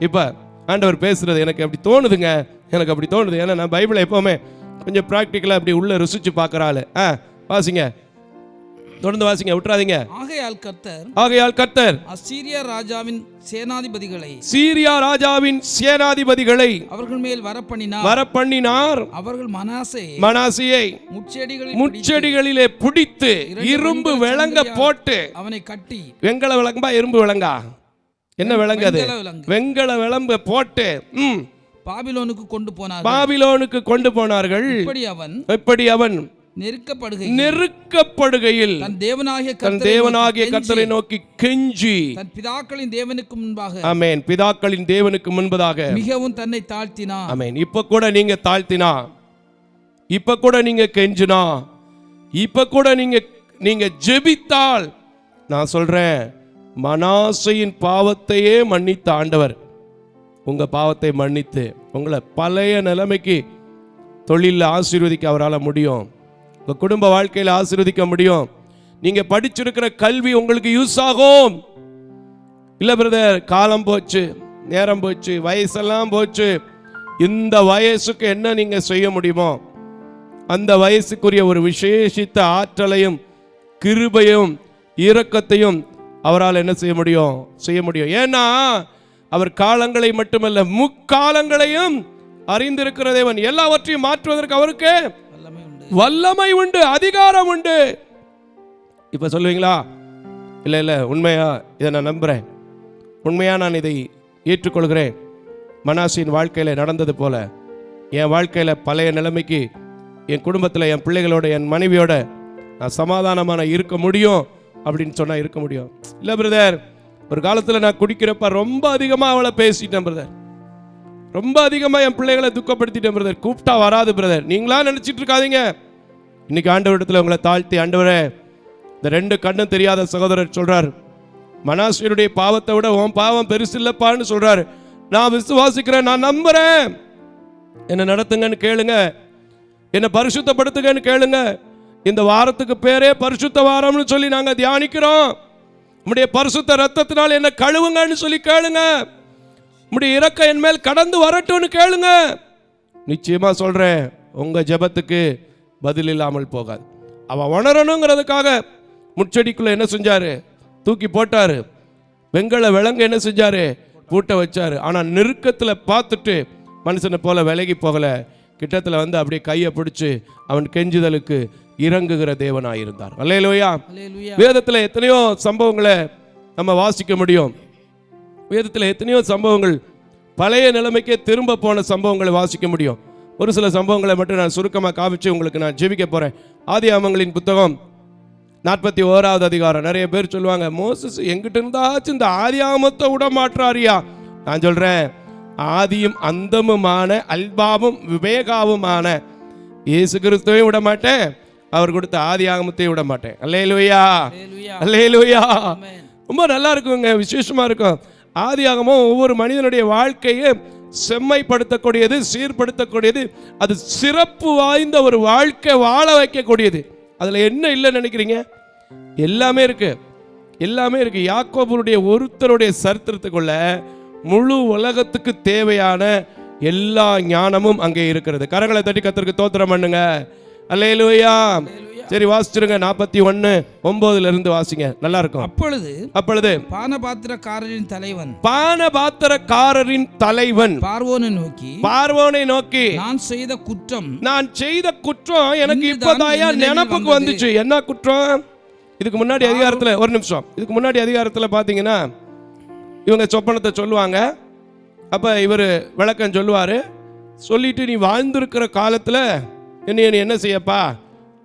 இப்போ ஆண்டவர் பேசுறது எனக்கு அப்படி தோணுதுங்க, எனக்கு அப்படி தோணுது. ஏன்னா நான் பைபிளை எப்போவுமே கொஞ்சம் ப்ராக்டிக்கலாக அப்படி உள்ள ருசிச்சு பார்க்குற ஆளு. வாசிங்க, தொடர்ந்து வாசிங்க, விட்டுறாதீங்க. ஆகையால் கர்த்தர் சீரியா ராஜாவின் சேனாதிபதிகளை அவர்கள் மேல் வரப்பண்ணினார். அவர்கள் மனாசேயை முச்செடிகளிலே பிடித்து இரும்பு விலங்க போட்டு அவனை கட்டி. வெங்கல விலங்கா இரும்பு விலங்கா? என்ன விலங்கு அது? வெங்கல விலங்க போட்டு பாபிலோனுக்கு கொண்டு போனார்கள். இப்படி அவன் நெருக்கப்படுகையில் தன் தேவனாகிய கர்த்தரை நோக்கி கெஞ்சி தன் பிதாக்களின் தேவனுக்கு முன்பாக, ஆமென், பிதாக்களின் தேவனுக்கு முன்பதாக மிகவும் தன்னை தாழ்த்தினான். ஆமென். இப்ப கூட நீங்க தாழ்த்தினா, இப்ப கூட நீங்க கெஞ்சினா, இப்ப கூட நீங்க ஜெபித்தால், நான் சொல்றேன், மனாசேயின் பாவத்தையே மன்னித்த ஆண்டவர் உங்க பாவத்தை மன்னித்து உங்களை பழைய நிலைமைக்கு தொழிலில் ஆசீர்வதிக்க அவரால் முடியும். உங்கள் குடும்ப வாழ்க்கையில் ஆசீர்வதிக்க முடியும். நீங்கள் படிச்சிருக்கிற கல்வி உங்களுக்கு யூஸ் ஆகும். இல்லை பிரதர், காலம் போச்சு, நேரம் போச்சு, வயசெல்லாம் போச்சு, இந்த வயசுக்கு என்ன நீங்கள் செய்ய முடியுமோ அந்த வயசுக்குரிய ஒரு விசேஷித்த ஆற்றலையும் கிருபையும் இரக்கத்தையும் அவரால் என்ன செய்ய முடியும். ஏன்னா அவர் காலங்களை மட்டுமல்ல முக்காலங்களையும் அறிந்திருக்கிற தேவன். எல்லாவற்றையும் மாற்றுவதற்கு அவருக்கு வல்லமை உண்டு, அதிகாரம் உண்டு. இப்ப சொல்லுவீங்களா? இல்ல உண்மையா? இதை நான் நம்புறேன், உண்மையா நான் இதை ஏற்றுக்கொள்கிறேன். மனாசேயின் வாழ்க்கையில நடந்தது போல என் வாழ்க்கையில பழைய நிலைமைக்கு, என் குடும்பத்தில், என் பிள்ளைகளோட, என் மனைவியோட நான் சமாதானமான இருக்க முடியும் அப்படின்னு சொன்னா இருக்க முடியும். இல்ல பிரதர், ஒரு காலத்தில் நான் குடிக்கிறப்ப ரொம்ப அதிகமாக அவளை பேசிட்டேன் பிரதர், ரொம்ப அதிகமாக என் பிள்ளைகளை துக்கப்படுத்திட்டேன் பிரதர், கூப்பிட்டா வராது பிரதர், நீங்களா நினச்சிட்டு இருக்காதீங்க. இன்னைக்கு ஆண்டவரிடத்தில் உங்களை தாழ்த்தி, ஆண்டவரே, இந்த 2 கண்ணும் தெரியாத சகோதரர் சொல்றார், மனாசேயுடைய பாவத்தை விட உன் பாவம் பெருசு இல்லப்பான்னு சொல்றாரு. நான் விசுவாசிக்கிறேன், நான் நம்புறேன். என்ன நடத்துங்கன்னு கேளுங்க, என்ன பரிசுத்தப்படுத்துங்கன்னு கேளுங்க. இந்த வாரத்துக்கு பேரே பரிசுத்த வாரம்னு சொல்லி நாங்கள் தியானிக்கிறோம். உம்முடைய பரிசுத்த ரத்தத்தினால் என்ன கழுவுங்கன்னு சொல்லி கேளுங்க. உம்முடைய இரக்கம் என் மேல் கடந்து வரட்டும்னு கேளுங்க. நிச்சயமா சொல்றேன், உங்க ஜெபத்துக்கு பதில் இல்லாமல் போகாது. அவன் உணரணுங்கிறதுக்காக முச்செடிக்குள்ள என்ன செஞ்சாரு? தூக்கி போட்டாரு. வெங்கல விலங்கு என்ன செஞ்சாரு? பூட்ட வச்சாரு. ஆனா நெருக்கத்துல பார்த்துட்டு மனுஷனை போல விலகி போகல. கிட்டத்துல வந்து அப்படியே கையை பிடிச்சு அவன் கெஞ்சுதலுக்கு இறங்குகிற தேவனாயிருந்தார். அல்லேலூயா. வேதத்துல எத்தனையோ சம்பவங்களை நம்ம வாசிக்க முடியும். வேதத்துல எத்தனையோ சம்பவங்கள், பழைய நிலைமைக்கே திரும்ப போன சம்பவங்களை வாசிக்க முடியும். ஒரு சில சம்பவங்களை மட்டும் நான் சுருக்கமாக காமிச்சு உங்களுக்கு நான் ஜெபிக்க போறேன். ஆதியாகமங்களின் புத்தகம் 41வது அதிகாரம். நிறைய பேர் சொல்லுவாங்க, மோசஸ் எங்கிட்ட இருந்தாச்சும் இந்த ஆதியாகமத்தை விட மாற்றாரியா? நான் சொல்றேன், ஆதியும் அந்தமுமான அல்பாவும் விவேகாவுமான இயேசு கிறிஸ்துவையும் விட மாட்டேன், அவர் கொடுத்த ஆதியாகமத்தையும் விட மாட்டேன். அல்லேலூயா, அல்லேலூயா. ரொம்ப நல்லா இருக்குங்க, விசேஷமா இருக்கும். ஆதியாகமம் ஒவ்வொரு மனிதனுடைய வாழ்க்கையை செம்மைப்படுத்தக்கூடியது, சீர்படுத்தக்கூடியது. அது சிறப்பு வாய்ந்த ஒரு வாழ்க்கை வாழ வைக்கக்கூடியது. அதுல என்ன இல்லைன்னு நினைக்கிறீங்க? எல்லாமே இருக்கு, எல்லாமே இருக்கு. யாக்கோபுடைய ஒருத்தருடைய சரித்திரத்துக்குள்ள முழு உலகத்துக்கு தேவையான எல்லா ஞானமும் அங்கே இருக்கிறது. கரங்களை தட்டி கர்த்தருக்கு ஸ்தோத்திரம் பண்ணுங்க. அல்லேலூயா. சரி, வாசிச்சிருங்க. 41:9 இருந்து வாசிங்க, நல்லா இருக்கும். அப்பொழுது பானபாத்திரக்காரரின் தலைவன் பார்வோனை நோக்கி நான் செய்த குற்றம் எனக்கு இப்பதாயா நினைப்புக்கு வந்துச்சு. என்ன குற்றம்? இதுக்கு முன்னாடி அதிகாரத்துல, ஒரு நிமிஷம், இதுக்கு முன்னாடி அதிகாரத்துல பாத்தீங்கன்னா இவங்க சொப்பனத்தை சொல்லுவாங்க. அப்ப இவர் விளக்கம் சொல்லுவாரு. சொல்லிட்டு நீ வாழ்ந்திருக்கிற காலத்துல நீ என்ன செய்யப்பா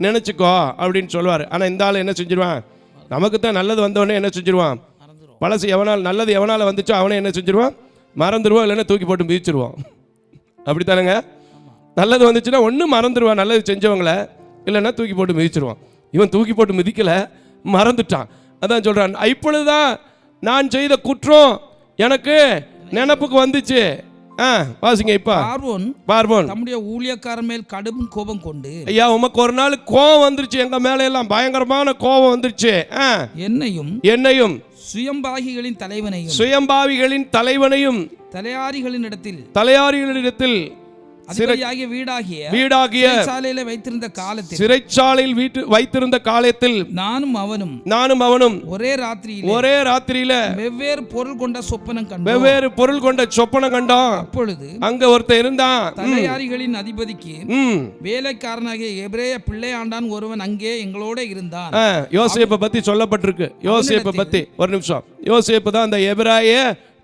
நினைச்சுக்கோ அப்படின்னு சொல்லுவார். ஆனால் இந்த ஆள் என்ன செஞ்சிருவான்? நமக்கு தான் நல்லது வந்தவொடனே என்ன செஞ்சிருவான்? பழசு எவனால் நல்லது எவனால் வந்துச்சோ அவனே என்ன செஞ்சிருவான்? மறந்துடுவோம், இல்லைன்னா தூக்கி போட்டு மிதிச்சிருவோம். அப்படித்தானுங்க? நல்லது வந்துச்சுன்னா ஒன்று மறந்துடுவான் நல்லது செஞ்சவங்கள, இல்லைன்னா தூக்கி போட்டு மிதிச்சிருவான். இவன் தூக்கி போட்டு மிதிக்கல, மறந்துட்டான். அதான் சொல்றான், இப்பொழுதுதான் நான் செய்த குற்றம் எனக்கு நினைப்புக்கு வந்துச்சு. வாசிங்க. இப்ப பார்வோன் தம்முடைய ஊழியக்காரர் மேல் கடும் கோபம் கொண்டு, ஐயா உமக்கு ஒரு நாள் கோபம் வந்துருச்சு, எங்க மேல எல்லாம் பயங்கரமான கோபம் வந்துருச்சு. என்னையும் சுயம்பாவிகளின் தலைவனையும் தலையாரிகளிடத்தில் வீடாகிய சிறைச்சாலையில் வைத்திருந்த காலத்தில் நானும் அவனும் ஒரே ராத்திரியில வெவ்வேறு பொருள் கொண்ட சொப்பனம் கண்டோம். அப்பொழுது அங்க ஒருத்தன் இருந்தான். தலையாரிகளின் அதிபதிக்கு வேலைக்காரனாகிய எபிரேய பிள்ளையாண்டான் ஒருவன் அங்கே எங்களோட இருந்தான். யோசேப்பை பத்தி சொல்லப்பட்டிருக்கு. யோசேப்பை பத்தி ஒரு நிமிஷம். யோசேப்பு தான் அந்த எபிரேய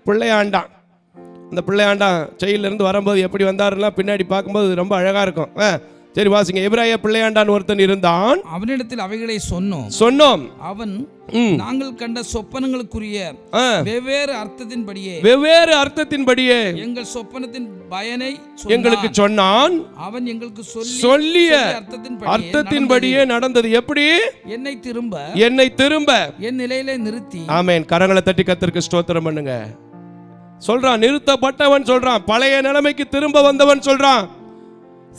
பிள்ளையாண்டான். அந்த பிள்ளையாண்டான் செயலிருந்து வரும்போது எப்படி வந்தாருன்னா பின்னாடி பார்க்கும்போது ரொம்ப அழகா இருக்கும். சரி, வாசிங்க. எபிரேய பிள்ளையாண்டான் ஒருத்தன் இருந்தான். அவனிடத்தில் அவைகளை சொன்னோம். அவன் நாங்கள் கண்ட சொப்பனங்களுக்குரிய வெவ்வேறு அர்த்தத்தின்படியே எங்கள் சொப்பனத்தின் பயனை எங்களுக்கு சொன்னான். அவன் எங்களுக்கு சொல்லிய அர்த்தத்தின்படியே நடந்தது. எப்படி? என்னை திரும்ப என் நிலையிலே நிறுத்தி. ஆமென். கரங்களை தட்டி கர்த்தருக்கு ஸ்தோத்திரம் பண்ணுங்க. சொல்றான், நிறுத்தப்பட்டவன் சொல்றான், பழைய நிலைமைக்கு திரும்ப வந்தவன் சொல்றான்,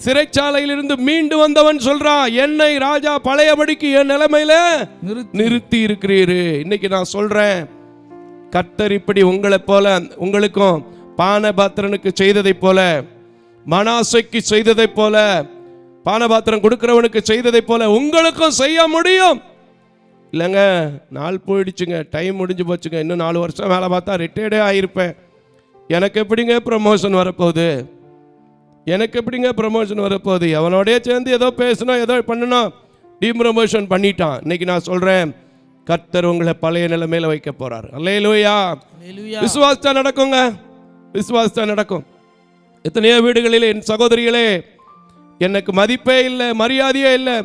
சிறைச்சாலையிலிருந்து மீண்டு வந்தவன் சொல்றான், என்னை ராஜா பழையபடிக்கு என் நிலைமையில நிறுத்தி இருக்கிறீரு. இன்னைக்கு நான் சொல்றேன், கர்த்தர் இப்படி உங்களை போல உங்களுக்கும் பானபாத்திரனுக்கு செய்ததை போல, மனாசைக்கு செய்ததை போல, பானபாத்திரம் கொடுக்கிறவனுக்கு செய்ததை போல உங்களுக்கும் செய்ய முடியும். இல்லைங்க, நாள் போயிடுச்சுங்க, டைம் முடிஞ்சு போச்சுங்க, இன்னும் 4 வருஷம் வேலை பார்த்தா ரிட்டையர்டே ஆகிருப்பேன், எனக்கு எப்படிங்க ப்ரமோஷன் வரப்போகுது? எவனோடய சேர்ந்து ஏதோ பேசணும், ஏதோ பண்ணணும், டிப்ரமோஷன் பண்ணிட்டான். இன்னைக்கு நான் சொல்றேன், கர்த்தர் உங்களை பழைய நிலைமையில வைக்க போறாரு. அல்லேலூயா. விசுவாசத்தா நடக்குங்க, விசுவாசத்தா நடக்கும். எத்தனையோ வீடுகளில் என் சகோதரிகளே, எனக்கு மதிப்பே இல்லை, மரியாதையே இல்லை.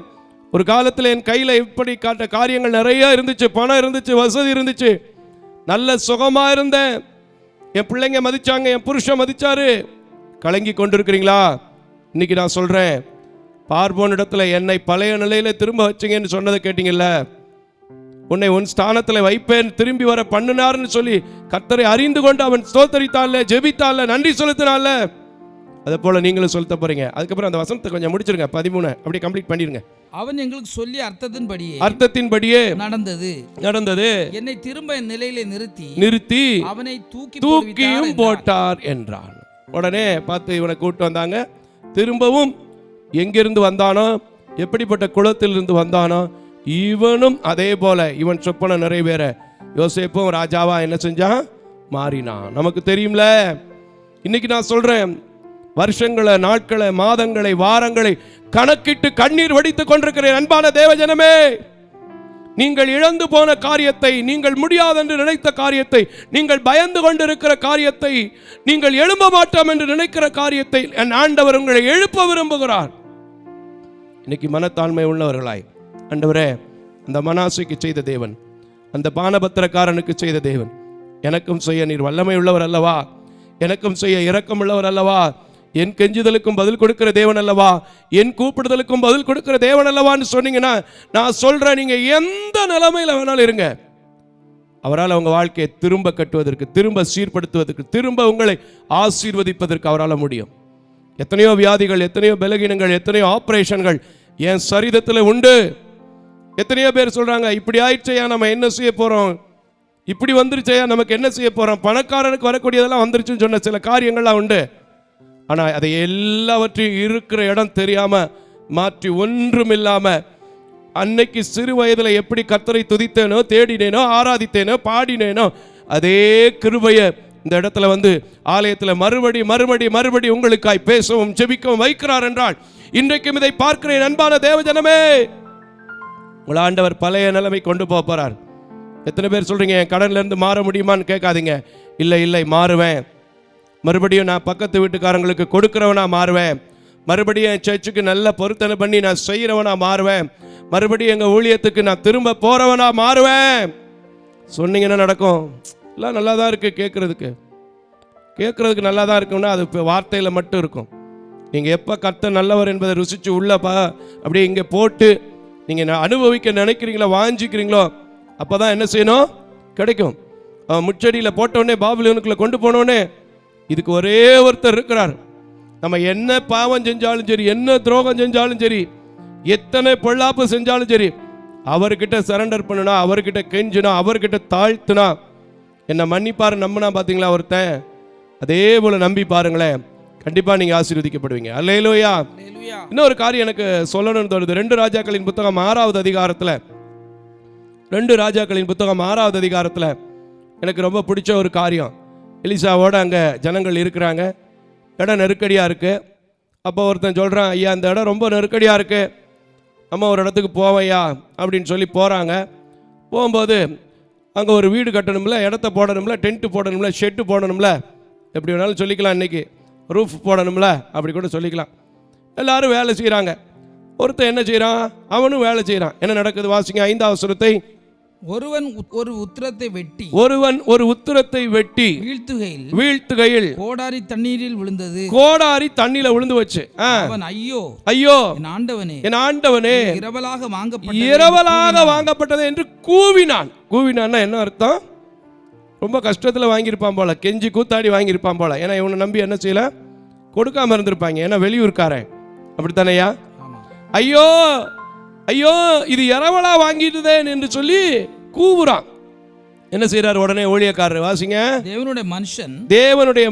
ஒரு காலத்தில் என் கையில் இப்படி காட்ட காரியங்கள் நிறைய இருந்துச்சு, பணம் இருந்துச்சு, வசதி இருந்துச்சு, நல்ல சுகமா இருந்தேன், என் பிள்ளைங்க மதிச்சாங்க, என் புருஷன் மதிச்சாரு. கலங்கி கொண்டிருக்கிறீங்களா? இன்னைக்கு நான் சொல்றேன், பார்வோன் இடத்துல என்னை பழைய நிலையில திரும்ப வச்சுங்கன்னு சொன்னதை கேட்டீங்கல்ல, உன்னை உன் ஸ்தானத்தில் வைப்பேன், திரும்பி வர பண்ணினார்னு சொல்லி கர்த்தரை அறிந்து கொண்டு அவன் ஸ்தோத்தரித்தான்ல, ஜெபித்தான்ல, நன்றி செலுத்தினான்ல, அதே போல நீங்களும் செலுத்த போறீங்க. அதுக்கப்புறம் அந்த வசனத்தை கொஞ்சம் முடிச்சிருங்க, 13 அப்படியே கம்ப்ளீட் பண்ணிருங்க. அவன் எங்களுக்கு சொல்லிய அர்த்தத்தின்படியே நடந்தது. என்னை திரும்ப நிலையிலே நிறுத்தி அவனை தூக்கியும் போட்டார் என்றான். உடனே பார்த்து இவனை கூட்டு வந்தாங்க. திரும்பவும் எங்கிருந்து வந்தானோ, எப்படிப்பட்ட குலத்திலிருந்து வந்தானோ, இவனும் அதே போல இவன் சொப்பன நிறைவேற யோசேப்பும் ராஜாவா என்ன செஞ்சான்? மாறினான். நமக்கு தெரியும்ல. இன்னைக்கு நான் சொல்றேன், வருஷங்களை, நாட்களை, மாதங்களை, வாரங்களை கணக்கிட்டு கண்ணீர் வடித்துக் கொண்டிருக்கிறேன் அன்பான தேவஜனமே. நீங்கள் இழந்து போன காரியத்தை, நீங்கள் முடியாதென்று நினைத்த காரியத்தை, நீங்கள் பயந்து கொண்டிருக்கிற காரியத்தை, நீங்கள் எழும்ப மாட்டோம் என்று நினைக்கிற காரியத்தை என் ஆண்டவர் உங்களை எழுப்ப விரும்புகிறார். இன்னைக்கு மனத்தாண்மை உள்ளவர்களாய், ஆண்டவரே, அந்த மனாசைக்கு செய்த தேவன், அந்த பானபத்திரக்காரனுக்கு செய்த தேவன், எனக்கும் செய்ய நீர் வல்லமை உள்ளவர் அல்லவா, எனக்கும் செய்ய இரக்கம் உள்ளவர் அல்லவா, என் கெஞ்சுதலுக்கும் பதில் கொடுக்கிற தேவன் அல்லவா, என் கூப்பிடுதலுக்கும் பதில் கொடுக்கிற தேவன் அல்லவான்னு சொன்னீங்கன்னா, நான் சொல்றேன், நீங்க எந்த நிலைமையில வேணாலும் இருங்க, அவரால் உங்க வாழ்க்கையை திரும்ப கட்டுவதற்கு, திரும்ப சீர்படுத்துவதற்கு, திரும்ப உங்களை ஆசீர்வதிப்பதற்கு அவரால் முடியும். எத்தனையோ வியாதிகள், எத்தனையோ பலகீனங்கள், எத்தனையோ ஆபரேஷன்கள் என் சரீரத்தில் உண்டு. எத்தனையோ பேர் சொல்றாங்க, இப்படி ஆயிடுச்சையா, நம்ம என்ன செய்ய போறோம், இப்படி வந்துருச்சையா, நமக்கு என்ன செய்ய போறோம், பணக்காரனுக்கு வரக்கூடியதெல்லாம் வந்துருச்சுன்னு சொன்ன சில காரியங்கள்லாம் உண்டு. ஆனால் அதை எல்லாவற்றையும் இருக்கிற இடம் தெரியாம மாற்றி ஒன்றும் இல்லாம, அன்னைக்கு சிறு வயதில் எப்படி கர்த்தரை துதித்தேனோ, தேடினேனோ, ஆராதித்தேனோ, பாடினேனோ, அதே கிருபையை இந்த இடத்துல வந்து ஆலயத்தில் மறுபடி உங்களுக்காய் பேசவும் ஜெபிக்கவும் வைக்கிறார் என்றால், இன்றைக்கும் இதை பார்க்கிறேன் அன்பான தேவஜனமே. உங்கள் ஆண்டவர் பழைய நிலைமை கொண்டு போறார். எத்தனை பேர் சொல்றீங்க, என் கடன்ல இருந்து மாற முடியுமான்னு கேட்காதீங்க. இல்லை மாறுவேன். மறுபடியும் நான் பக்கத்து வீட்டுக்காரங்களுக்கு கொடுக்கிறவனா மாறுவேன். மறுபடியும் என் சர்ச்சுக்கு நல்ல பொருத்தனை பண்ணி நான் செய்கிறவனா மாறுவேன். மறுபடியும் எங்கள் ஊழியத்துக்கு நான் திரும்ப போறவனா மாறுவேன் சொன்னீங்கன்னா நடக்கும். எல்லாம் நல்லா தான் இருக்கு, கேட்கறதுக்கு நல்லா தான் இருக்குன்னா அது இப்போ வார்த்தையில் மட்டும் இருக்கும். நீங்கள் எப்போ கர்த்தர் நல்லவர் என்பதை ருசிச்சு உள்ளப்பா அப்படியே இங்கே போட்டு நீங்கள் அனுபவிக்க நினைக்கிறீங்களோ, வாஞ்சிக்கிறீங்களோ, அப்போ தான் என்ன செய்யணும், கிடைக்கும். முச்சடியில் போட்டோடனே பாபிலோனுக்குள்ள கொண்டு போனோடனே இதுக்கு ஒரே ஒருத்தர் இருக்கிறார். நம்ம என்ன பாவம் செஞ்சாலும் சரி, என்ன துரோகம் செஞ்சாலும் சரி, எத்தனை பொல்லாப்பு செஞ்சாலும் சரி, அவர்கிட்ட சரண்டர் பண்ணுனா, அவர்கிட்ட கெஞ்சுனா, அவர்கிட்ட தாழ்த்துனா என்ன மன்னிப்பாரு நம்பினா பார்த்தீங்களா ஒருத்தன், அதே போல நம்பி பாருங்களேன், கண்டிப்பா நீங்க ஆசீர்வதிக்கப்படுவீங்க. அல்லேலூயா. இன்னொரு காரியம் எனக்கு சொல்லணும்னு தோணுது. 2 ராஜாக்களின் புத்தகம் 6வது அதிகாரத்தில், 2 ராஜாக்களின் புத்தகம் 6வது அதிகாரத்தில் எனக்கு ரொம்ப பிடிச்ச ஒரு காரியம். எலிசாவோட அங்கே ஜனங்கள் இருக்கிறாங்க, இடம் நெருக்கடியாக இருக்குது. அப்போ ஒருத்தன் சொல்கிறான், ஐயா இந்த இடம் ரொம்ப நெருக்கடியாக இருக்குது, நம்ம ஒரு இடத்துக்கு போவையா அப்படின்னு சொல்லி போகிறாங்க. போகும்போது அங்கே ஒரு வீடு கட்டணும்ல, இடத்த போடணும்ல, டென்ட்டு போடணும்ல, ஷெட்டு போடணும்ல, எப்படி வேணாலும் சொல்லிக்கலாம், இன்றைக்கி ரூஃப் போடணும்ல, அப்படி கூட சொல்லிக்கலாம். எல்லாரும் வேலை செய்கிறாங்க. ஒருத்தன் என்ன செய்கிறான், அவனும் வேலை செய்கிறான். என்ன நடக்குது வாசிங்க 5வது வசனத்தை. ஒருவன் ஒரு உத்திரத்தை வெட்டி வீழ்த்துகையில் கோடாரி தண்ணீரில் விழுந்து வச்சு, அவன் ஐயோ என் ஆண்டவனே இரவலாக வாங்கப்பட்டது என்று கூவினான். என்ன அர்த்தம், ரொம்ப கஷ்டத்தில் வாங்கியிருப்பான் போல, கெஞ்சி கூத்தாடி வாங்கியிருப்பான் போல. ஏன்னா இவனை நம்பி என்ன செய்யல, கொடுக்காம இருந்திருப்பாங்க, ஏன்னா வெளியூர்காரன். அப்படித்தானையா? ஐயோ ஐயோ இது இரவலா வாங்கிட்டுதேன் என்று சொல்லி கூவுறான். என்ன செய்யறார் உடனே ஊழியக்காரர் வாசிங்க. தேவனுடைய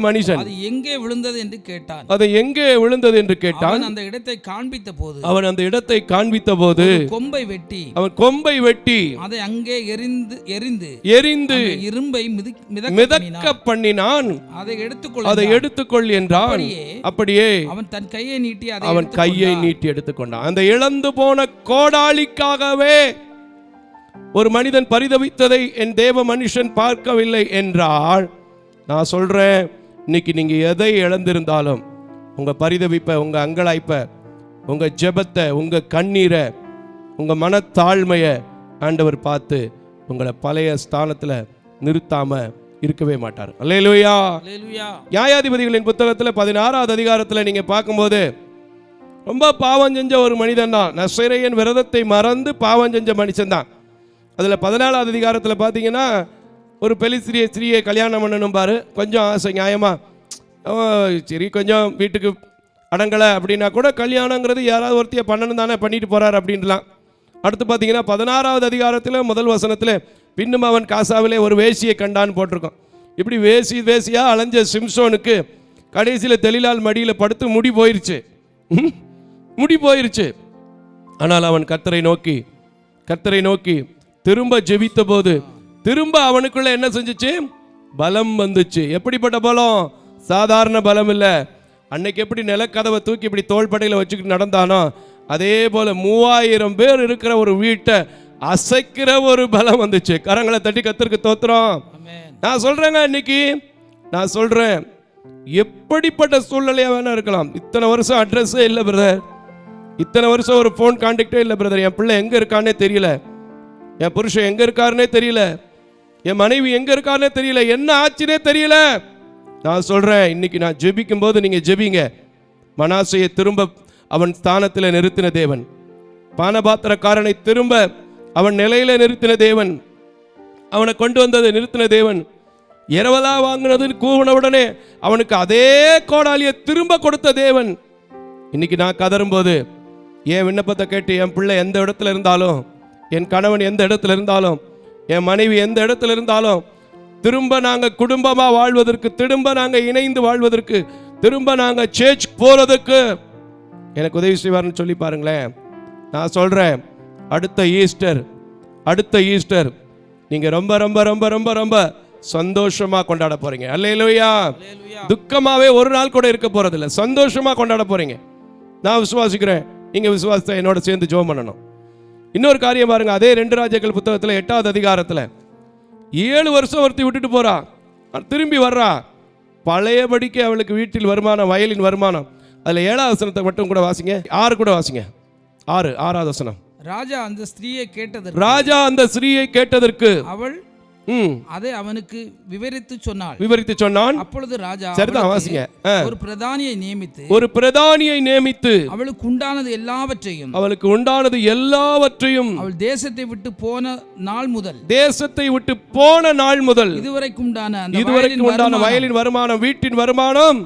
மனுஷன் அது எங்கே விழுந்தது என்று கேட்டான். அவன் அந்த இடத்தை காண்பித்த போது அவன் கொம்பை வெட்டி அதை அங்கே எரிந்து இரும்பை மிதக்க பண்ணினான். அதை எடுத்துக்கொள் என்றான். அப்படியே அவன் தன் கையை நீட்டி எடுத்துக்கொண்டான். அந்த இழந்து போன கோடாளிக்காகவே ஒரு மனிதன் பரிதவித்ததை என் தேவ மனுஷன் பார்க்கவில்லை என்றால், நான் சொல்றேன், இன்னைக்கு நீங்க எதை இழந்திருந்தாலும், உங்க பரிதவிப்பை, உங்க அங்கலாய்ப்பை, உங்க ஜெபத்தை, உங்க கண்ணீரை, உங்க மனத்தாழ்மையை ஆண்டவர் பார்த்து உங்களை பழைய ஸ்தானத்துல நிறுத்தாம இருக்கவே மாட்டார். அல்லேலூயா. நியாயாதிபதிகளின் புத்தகத்துல 16வது அதிகாரத்துல நீங்க பார்க்கும்போது, ரொம்ப பாவம் செஞ்ச ஒரு மனிதன் தான், நசரேயன் விரதத்தை மறந்து பாவம் செஞ்ச மனுஷன் தான். அதில் 14வது அதிகாரத்தில் பார்த்தீங்கன்னா, ஒரு பெலிஸ்திரியை கல்யாணம் பண்ணணும் பாரு, கொஞ்சம் ஆசை நியாயமா, சரி கொஞ்சம் வீட்டுக்கு அடங்கலை அப்படின்னா கூட கல்யாணங்கிறது யாராவது ஒருத்தைய பண்ணணும் தானே பண்ணிட்டு போகிறார் அப்படின்லாம். அடுத்து பார்த்தீங்கன்னா 16வது அதிகாரத்தில் முதல் வசனத்தில் பின்னும் அவன் காசாவிலே ஒரு வேசியை கண்டான்னு போட்டிருக்கோம். இப்படி வேசியாக அலைஞ்ச சிம்சோனுக்கு கடைசியில் தெளிலால் மடியில் படுத்து முடி போயிருச்சு. ஆனால் அவன் கர்த்தரை நோக்கி திரும்ப ஜெபித்த போது திரும்ப அவனுக்குள்ள என்ன செஞ்சுச்சு? பலம் வந்துச்சு. எப்படிப்பட்ட பலம்? சாதாரண பலம் இல்லை. அன்னைக்கு எப்படி நிலக்கதவை தூக்கி இப்படி தோள்படையில் வச்சுக்கிட்டு நடந்தானோ அதே போல 3000 பேர் இருக்கிற ஒரு வீட்டை அசைக்கிற ஒரு பலம் வந்துச்சு. கரங்களை தட்டி கர்த்தருக்கு தோத்திரம். நான் சொல்றேங்க, இன்னைக்கு நான் சொல்றேன், எப்படிப்பட்ட சூழ்நிலையா வேணா இருக்கலாம். இத்தனை வருஷம் அட்ரஸே இல்லை பிரதர், இத்தனை வருஷம் ஒரு ஃபோன் கான்டாக்டே இல்லை பிரதர், என் பிள்ளை எங்க இருக்கானே தெரியல, என் புருஷன் எங்க இருக்காருன்னே தெரியல, என் மனைவி எங்க இருக்காருன்னே தெரியல, என்ன ஆச்சுன்னே தெரியல. நான் சொல்றேன், இன்னைக்கு நான் ஜெபிக்கும் போது நீங்க ஜெபிங்க. மனாசையை திரும்ப அவன் ஸ்தானத்தில் நிறுத்தின தேவன், பானபாத்திரக்காரனை திரும்ப அவன் நிலையில நிறுத்தின தேவன், அவனை கொண்டு வந்தது நிறுத்தின தேவன், இரவலா வாங்கினது கூவின உடனே அவனுக்கு அதே கோடாலியை திரும்ப கொடுத்த தேவன். இன்னைக்கு நான் கதறும்போது என் விண்ணப்பத்தை கேட்டு என் பிள்ளை எந்த இடத்துல இருந்தாலும், என் கணவன் எந்த இடத்துல இருந்தாலும், என் மனைவி எந்த இடத்துல இருந்தாலும், திரும்ப நாங்கள் குடும்பமாக வாழ்வதற்கு, திரும்ப நாங்கள் இணைந்து வாழ்வதற்கு, திரும்ப நாங்கள் சேர்ச் போறதுக்கு எனக்கு உதவி செய்வார்னு சொல்லி பாருங்களேன். நான் சொல்றேன், அடுத்த ஈஸ்டர் நீங்க ரொம்ப ரொம்ப ரொம்ப ரொம்ப ரொம்ப சந்தோஷமா கொண்டாட போறீங்க. அல்லேலூயா. துக்கமாவே ஒரு நாள் கூட இருக்க போறதில்லை, சந்தோஷமா கொண்டாட போறீங்க. நான் விசுவாசிக்கிறேன், நீங்க விசுவாசத்தை என்னோட சேர்ந்து ஜெபம் பண்ணணும். இன்னொரு காரியம் பாருங்க, அதே 2 ராஜாக்கள் புத்தகத்தில் 8வது அதிகாரத்தில் 7 வருஷம் ஒருத்தி விட்டுட்டு போறா, திரும்பி வர்றா. பழையபடிக்கு அவளுக்கு வீட்டில் வருமானம், வயலின் வருமானம். அதில் 7வது வசனத்தை மட்டும் கூட வாசிங்க, 6 கூட வாசிங்க. 6வது வசனம். ராஜா அந்த ஸ்திரீயை கேட்டதற்கு அவள் அதை அவனுக்கு விவரித்து சொன்னான். அப்பொழுது ராஜா சரிதான் வாசிங்க. ஒரு பிரதானியை நியமித்து அவளுக்கு உண்டானது எல்லாவற்றையும் அவள் தேசத்தை விட்டு போன நாள் முதல் இதுவரைக்கும் உண்டான வயலின் வருமானம், வீட்டின் வருமானம்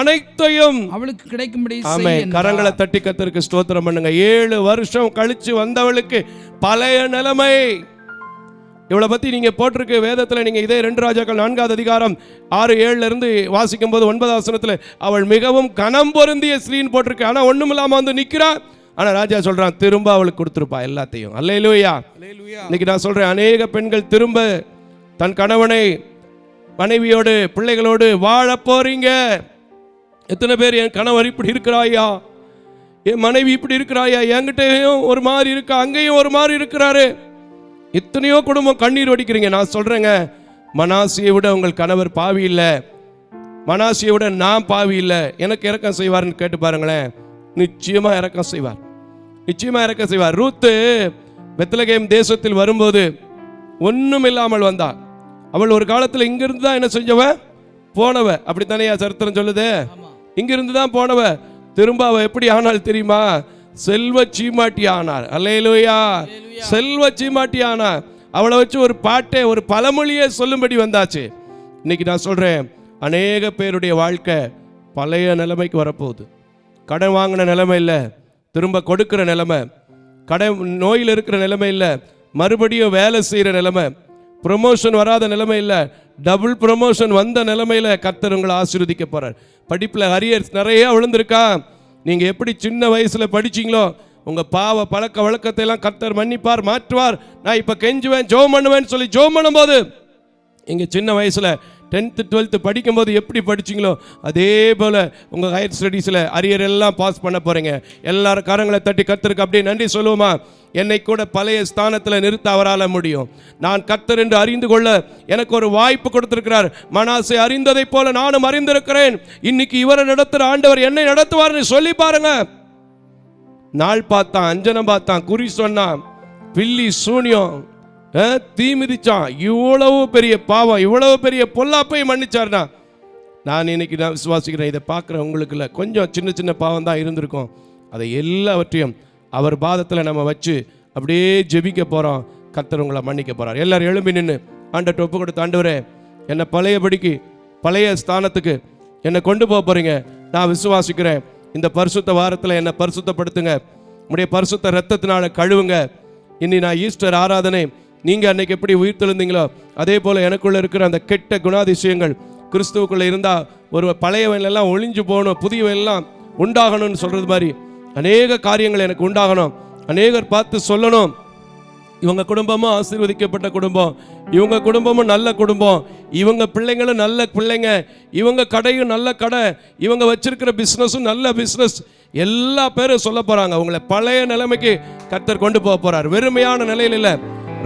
அனைத்தையும் அவளுக்கு கிடைக்கும்படி செய்யும். கரங்களை தட்டி கர்த்தருக்கு ஸ்தோத்திரம் பண்ணுங்க. 7 வருஷம் கழிச்சு வந்தவளுக்கு பழைய நிலைமை. இவளை பற்றி நீங்கள் போட்டிருக்கு வேதத்தில். நீங்கள் இதே 2 ராஜாக்கள் 4வது அதிகாரம் 6-7 இருந்து வாசிக்கும் போது 9வது வசனத்தில் அவள் மிகவும் கனம் பொருந்திய ஸ்ரீன்னு போட்டிருக்கு. ஆனால் ஒன்றும் இல்லாமல் வந்து நிற்கிறா. ஆனால் ராஜா சொல்கிறான், திரும்ப அவளுக்கு கொடுத்துருப்பா எல்லாத்தையும். அல்லேலூயா. இன்னைக்கு நான் சொல்கிறேன், அநேக பெண்கள் திரும்ப தன் கணவனை, மனைவியோடு, பிள்ளைகளோடு வாழ போறீங்க. எத்தனை பேர் என் கணவர் இப்படி இருக்கிறாயா, என் மனைவி இப்படி இருக்கிறாயா, என்கிட்டயும் ஒரு மாதிரி இருக்கா, அங்கேயும் ஒரு மாதிரி இருக்கிறாரு. எத்தனையோ குடும்பம் கண்ணீர் வடிக்கிறீங்க. நான் சொல்றேங்க, மனாசியை விட உங்கள் கணவர் பாவி இல்லை, மனாசியை விட நான் பாவி இல்லை. எனக்கு இரக்கம் செய்வார்னு கேட்டு பாருங்களேன், நிச்சயமா இரக்கம் செய்வார். ரூத்து பெத்லகேம் தேசத்தில் வரும்போது ஒன்றும் இல்லாமல் வந்தா. அவள் ஒரு காலத்தில் இங்கிருந்து தான் என்ன செஞ்சவ, போனவ. அப்படித்தானே சரித்திரம் சொல்லுது, இங்கிருந்து தான் போனவ. திரும்ப அவ எப்படி ஆனால் தெரியுமா? செல்வ சீமாட்டி ஆனார். அல்லேலூயா. செல்வ சீமாட்டி ஆனார். அவளை வச்சு ஒரு பாட்டை, ஒரு பழமொழியை சொல்லும்படி வந்தாச்சு. இன்னைக்கு நான் சொல்றேன், அநேக பேருடைய வாழ்க்கை பழைய நிலைமைக்கு வரப்போகுது. கடன் வாங்கின நிலைமை இல்லை, திரும்ப கொடுக்கிற நிலைமை. கடன் நோயில் இருக்கிற நிலைமை இல்லை, மறுபடியும் வேலை செய்கிற நிலைமை. ப்ரொமோஷன் வராத நிலைமை இல்லை, டபுள் ப்ரொமோஷன் வந்த நிலைமையில் கர்த்தர் உங்களை ஆசீர்வதிக்க போறார். படிப்பில் அரியர்ஸ் நிறைய விழுந்திருக்கா. நீங்கள் எப்படி சின்ன வயசில் படிச்சிங்களோ, உங்கள் பாவ பழக்க வழக்கத்தை எல்லாம் கர்த்தர் மன்னிப்பார், மாற்றுவார். நான் இப்போ கெஞ்சுவேன், ஜெபம் பண்ணுவேன்னு சொல்லி ஜெபம் பண்ணும்போது, இங்கே சின்ன வயசில் 10th 12th படிக்கும்போது எப்படி படிச்சிங்களோ அதே போல் உங்கள் ஹையர் ஸ்டடீஸில் அரியர் எல்லாம் பாஸ் பண்ண போகிறீங்க. எல்லாரும் கரங்களை தட்டி கர்த்தருக்கு அப்படியே நன்றி சொல்லுவோமா? என்னை கூட பழைய ஸ்தானத்தில் நிறுத்த அவரால் முடியும். நான் கர்த்தர் என்று அறிந்து கொள்ள எனக்கு ஒரு வாய்ப்பு கொடுத்திருக்கிறார். மனாசே அறிந்ததை போல நானும் அறிந்திருக்கிறேன். இன்னைக்கு இவரை நடத்துகிற ஆண்டவர் என்னை நடத்துவார்னு சொல்லி பாருங்க. நாள் பார்த்தான், அஞ்சனம் பார்த்தான், குறி சொன்னான், பில்லி சூனியம், தீ மிதிச்சான், இவ்வளவு பெரிய பாவம், இவ்வளவு பெரிய பொல்லாப்பை மன்னிச்சார்னா. நான் இன்னைக்கு நான் விசுவாசிக்கிறேன், இதை பார்க்குற உங்களுக்கு இல்லை, கொஞ்சம் சின்ன சின்ன பாவம் தான் இருந்திருக்கும். அதை எல்லாவற்றையும் அவர் பாதத்தில் நம்ம வச்சு அப்படியே ஜெபிக்க போகிறோம். கர்த்தர் உங்களை மன்னிக்க போகிறார். எல்லாரும் எழும்பி நின்று ஆண்டவர்கிட்ட ஒப்பு கொடுத்து, ஆண்டவரே என்னை பழையபடிக்கு பழைய ஸ்தானத்துக்கு என்னை கொண்டு போக போகிறீங்க. நான் விசுவாசிக்கிறேன், இந்த பரிசுத்த வாரத்தில் என்னை பரிசுத்தப்படுத்துங்க, உடைய பரிசுத்த இரத்தத்தினால கழுவுங்க. இனி நான் ஈஸ்டர் ஆராதனை நீங்கள் அன்னைக்கு எப்படி உயிர்த்தெழுந்தீங்களோ அதே போல் எனக்குள்ளே இருக்கிற அந்த கெட்ட குணாதிசயங்கள் கிறிஸ்துவுக்குள்ளே இருந்தால் ஒரு பழையவெல்லாம் ஒளிஞ்சு போகணும், புதியவெல்லாம் உண்டாகணும்னு சொல்கிறது மாதிரி அநேக காரியங்கள் எனக்கு உண்டாகணும். அநேகர் பார்த்து சொல்லணும், இவங்க குடும்பமும் ஆசீர்வதிக்கப்பட்ட குடும்பம், இவங்க குடும்பமும் நல்ல குடும்பம், இவங்க பிள்ளைங்களும் நல்ல பிள்ளைங்க, இவங்க கடையும் நல்ல கடை, இவங்க வச்சிருக்கிற பிஸ்னஸும் நல்ல பிஸ்னஸ், எல்லா பேரும் சொல்ல போகிறாங்க. அவங்கள பழைய நிலைமைக்கு கர்த்தர் கொண்டு போக போகிறார். வெறுமையான நிலையில் இல்லை,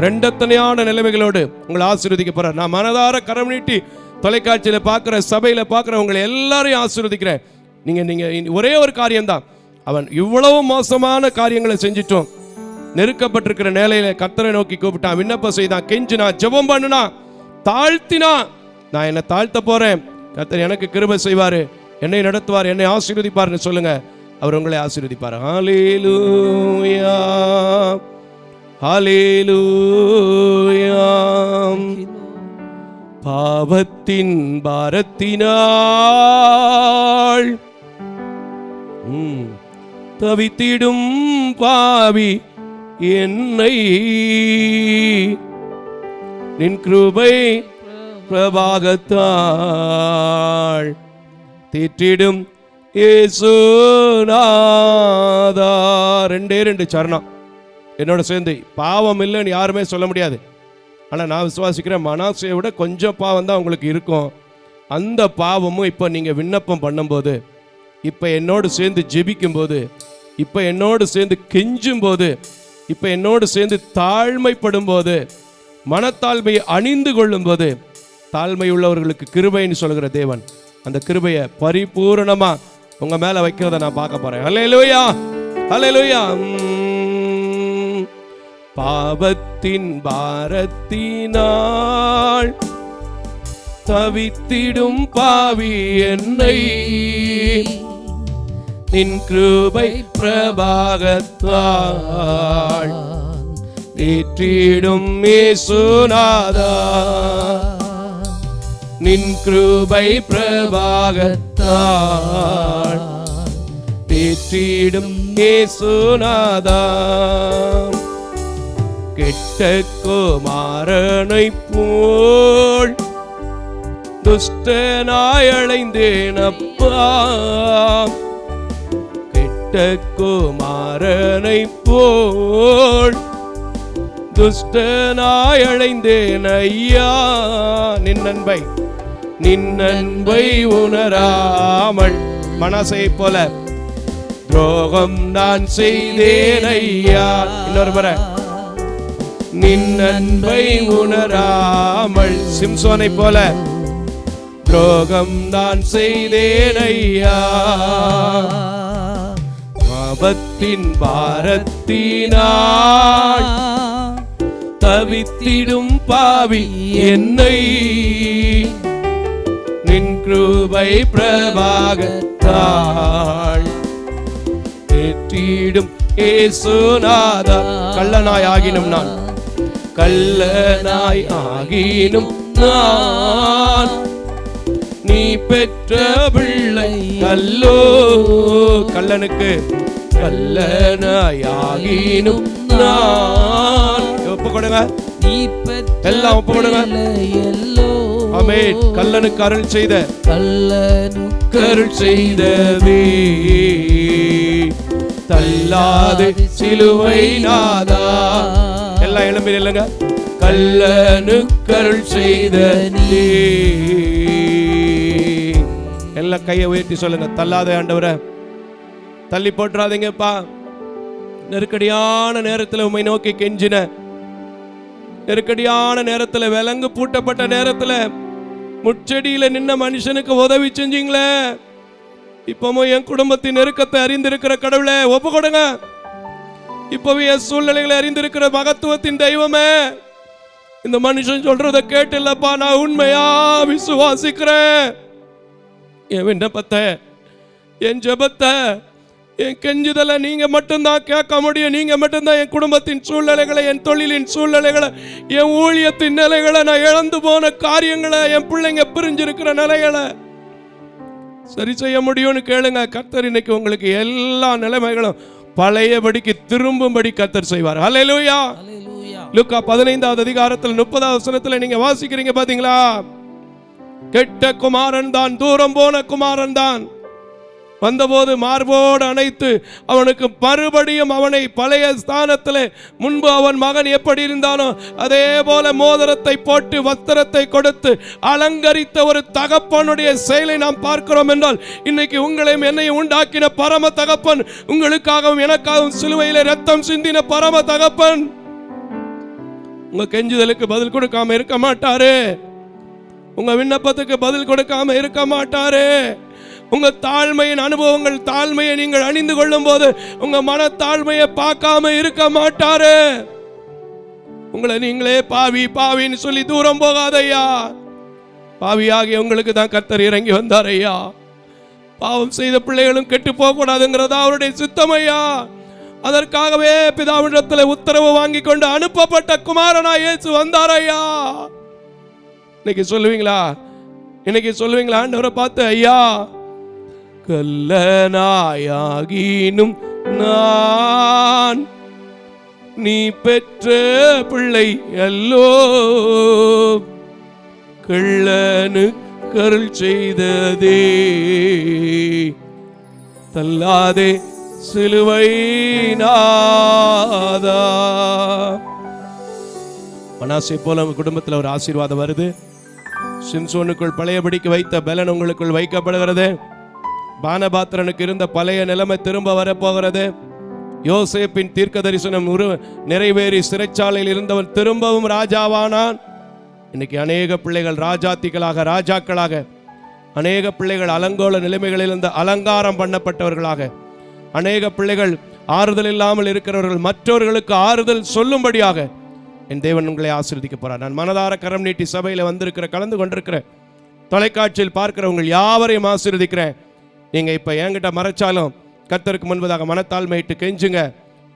ரெண்டத்தனையான நிலைமைகளோடு உங்களை ஆசீர்வதிக்க போகிறார். நான் மனதார கரம் நீட்டி தொலைக்காட்சியில் பார்க்குற, சபையில் பார்க்குற உங்களை எல்லாரையும் ஆசீர்வதிக்கிறேன். நீங்கள் ஒரே ஒரு காரியம்தான், அவன் இவ்வளவு மோசமான காரியங்களை செஞ்சிட்டோம், நெருக்கப்பட்டிருக்கிற நிலையில கர்த்தரை நோக்கி கூப்பிட்டான், விண்ணப்பம் செய்தான், கெஞ்சினா, ஜெபம் பண்ணுனா, தாழ்த்தினா, நான் என்னை தாழ்த்த போறேன், கர்த்தர் எனக்கு கிருபை செய்வாரு, என்னை நடத்துவார், என்னை ஆசீர்வதிப்பார்னு சொல்லுங்க, அவர் உங்களை ஆசீர்வதிப்பார். ஹல்லேலூயா ஹல்லேலூயா. பாவத்தின் பாரத்தினாள் தவித்திடும் பாவி என்னை நின் கிருபை பிரபாகத்தாள் தேற்றிடும் இயேசுநாதா. ரெண்டே ரெண்டு சரணம் என்னோட சேர்ந்து. பாவம் இல்லைன்னு யாருமே சொல்ல முடியாது, ஆனால் நான் விசுவாசிக்கிறேன் மனாசையை விட கொஞ்சம் பாவம் தான் உங்களுக்கு இருக்கும். அந்த பாவமும் இப்போ நீங்கள் விண்ணப்பம் பண்ணும்போது, இப்போ என்னோடு சேர்ந்து ஜெபிக்கும் போது, இப்போ என்னோடு சேர்ந்து கெஞ்சும் போது, இப்போ என்னோடு சேர்ந்து தாழ்மைப்படும் போது, மனத்தாழ்மையை அணிந்து கொள்ளும் போது, தாழ்மை உள்ளவர்களுக்கு கிருபைன்னு சொல்கிற தேவன் அந்த கிருபையை பரிபூரணமா உங்க மேல வைக்கிறத நான் பார்க்க போறேன். ஹல்லேலூயா ஹல்லேலூயா. பாவத்தின் பாரத்தினாள் தவித்திடும் பாவி என்னை நின் கிருபை பிரபாகத்தாள் ஏற்றிடும் இயேசுநாதா. நின் கிருபை பிரபாகத்தாள் ஏற்றிடும் இயேசுநாதா. கெட்ட குமாரனை போல் துஷ்டனாய் அலைந்தேன் அப்பா, கெட்ட குமாரனை போல் துஷ்டனாய் அலைந்தேன் ஐயா. நின் அன்பை உணராமல் மனசை போல துரோகம் நான் செய்தேன் ஐயா. இன்னொரு முறை, நின் அன்பை உணராமல் சிம்சோனை போல துரோகம் நான் செய்தேன் ஐயா. பாவத்தின் பாரத்தினாள் தவித்திடும் பாவி என்னை நின் கிருபை பிரபாகத்தாள் ஏற்றிடும் இயேசுநாதா. கள்ளனாய் ஆகினும் நான், கள்ளனாய் ஆகினும் நான் நீ பெற்ற பிள்ளை அல்லோ. கள்ளனுக்கு கள்ளனாய் ஆகினும் நான் ஒப்பு கொடுங்க, எல்லாம் ஒப்பு கொடுங்க. ஆமென். கள்ளனுக்கு அருள் செய்த, கள்ளனுக்கு அருள் செய்தவே தள்ளாது சிலுவை நாதா. எல்லாம் எழும்பி இல்லைங்க. கள்ளனுக்கு அருள் செய்த நீ. எல்லாம் கையை உயர்த்தி சொல்லுங்க, தள்ளாத ஆண்டவரை தள்ளி போட்டுறாதீங்கப்பா. நெருக்கடியான நேரத்தில் உம்மை நோக்கி கெஞ்சின, நெருக்கடியான நேரத்தில், விலங்கு பூட்டப்பட்ட நேரத்தில் முச்செடியில நின்ன மனுஷனுக்கு உதவி செஞ்சீங்களே, இப்பவும் என் குடும்பத்தின் நெருக்கத்தை அறிந்திருக்கிற கடவுளே ஒப்பு கொடுங்க. இப்பவே என் சூழ்நிலைகளை அறிந்திருக்கிற மகத்துவத்தின் தெய்வமே, இந்த மனுஷன் சொல்றதை கேட்டு இல்லப்பா, நான் உண்மையா விசுவாசிக்கிறேன். என் விண்ணப்பத்தை, என் ஜெபத்தை, என் கெஞ்சுதலை நீங்க மட்டும்தான் கேட்க முடியும். நீங்க மட்டும்தான் என் குடும்பத்தின் சூழ்நிலைகளை, என் தொழிலின் சூழ்நிலைகளை, என் ஊழியத்தின் நிலைகளை, நான் இழந்து போன காரியங்களை, என் பிள்ளைங்க பிரிஞ்சிருக்கிற நிலைகளை சரி செய்ய முடியும்னு கேளுங்க. கர்த்தர் இன்னைக்கு உங்களுக்கு எல்லா நிலைமைகளும் பழையபடிக்கு திரும்பும்படி கர்த்தர் செய்வார். ஹல்லேலூயா. லூக்கா 15வது அதிகாரத்தில் 30வது வசனத்தில் நீங்க வாசிக்கிறீங்க பாத்தீங்களா? கெட்ட குமாரன் தான், தூரம் போன குமாரன் தான், வந்தபோது மார்போடு அணைத்து அவனுக்கு மறுபடியும் அவனை பழைய ஸ்தானத்தில் முன்பு அவன் மகன் எப்படி இருந்தானோ அதே போல மோதிரத்தை போட்டு வஸ்திரத்தை கொடுத்து அலங்கரித்த ஒரு தகப்பனுடைய செயலை நாம் பார்க்கிறோம் என்றால், இன்னைக்கு உங்களையும் என்னையும் உண்டாக்கின பரம தகப்பன், உங்களுக்காகவும் எனக்காகவும் சிலுவையிலே ரத்தம் சிந்தின பரம தகப்பன் உங்க கெஞ்சுதலுக்கு பதில் கொடுக்காம இருக்க மாட்டாரு. உங்க விண்ணப்பத்துக்கு பதில் கொடுக்காம இருக்க மாட்டாரு. உங்க தாழ்மையின் அனுபவங்கள், தாழ்மையை நீங்கள் அணிந்து கொள்ளும் போது உங்க மன தாழ்மையை பார்க்காம இருக்க மாட்டாரு. உங்களை நீங்களே பாவி பாவின்னு சொல்லி தூரம் போகாதையா. பாவியாகிய உங்களுக்கு தான் கர்த்தர் இறங்கி வந்தார் ஐயா. பாவம் செய்த பிள்ளைகளும் கெட்டு போக கூடாதுங்கிறதா அவருடைய சித்தமையா. அதற்காகவே பிதாவிடத்தில் உத்தரவு வாங்கி கொண்டு அனுப்பப்பட்ட குமாரனா இயேசு வந்தார் ஐயா. இன்னைக்கு சொல்லுவீங்களா? இன்னைக்கு சொல்லுவீங்களா ஆண்டவரை பார்த்து, ஐயா கல்லனாயாகினும் நான் நீ பெற்ற பிள்ளை அல்லோ, கள்ளனு கருள் செய்ததே தள்ளாதே சிலுவை நாதா. மனாசே போல உங்க குடும்பத்தில் ஒரு ஆசீர்வாதம் வருது. சிம்சோனுக்குள் பழையபடிக்கு வைத்த பலன் உங்களுக்குள் வைக்கப்படுகிறது. பானபாத்திரனுக்கு இருந்த பழைய நிலைமை திரும்ப வரப்போகிறது. யோசேப்பின் தீர்க்க தரிசனம் நிறைவேறி சிறைச்சாலையில் இருந்தவன் திரும்பவும் ராஜாவானான். இன்னைக்கு அநேக பிள்ளைகள் ராஜாத்திகளாக, ராஜாக்களாக, அநேக பிள்ளைகள் அலங்கோல நிலைமைகளில் இருந்து அலங்காரம் பண்ணப்பட்டவர்களாக, அநேக பிள்ளைகள் ஆறுதல் இல்லாமல் இருக்கிறவர்கள் மற்றவர்களுக்கு ஆறுதல் சொல்லும்படியாக என் தேவன் உங்களை ஆசீர்வதிக்க போறார். நான் மனதார கரம் நீட்டி சபையில் வந்திருக்கிற, கலந்து கொண்டிருக்கிற, தொலைக்காட்சியில் பார்க்கிறவங்க யாவரையும் ஆசீர்வதிக்கிறேன். நீங்க இப்ப என்கிட்ட மறைச்சாலும் கர்த்தருக்கு முன்பதாக மனத்தாழ்மையிட்டு கெஞ்சுங்க,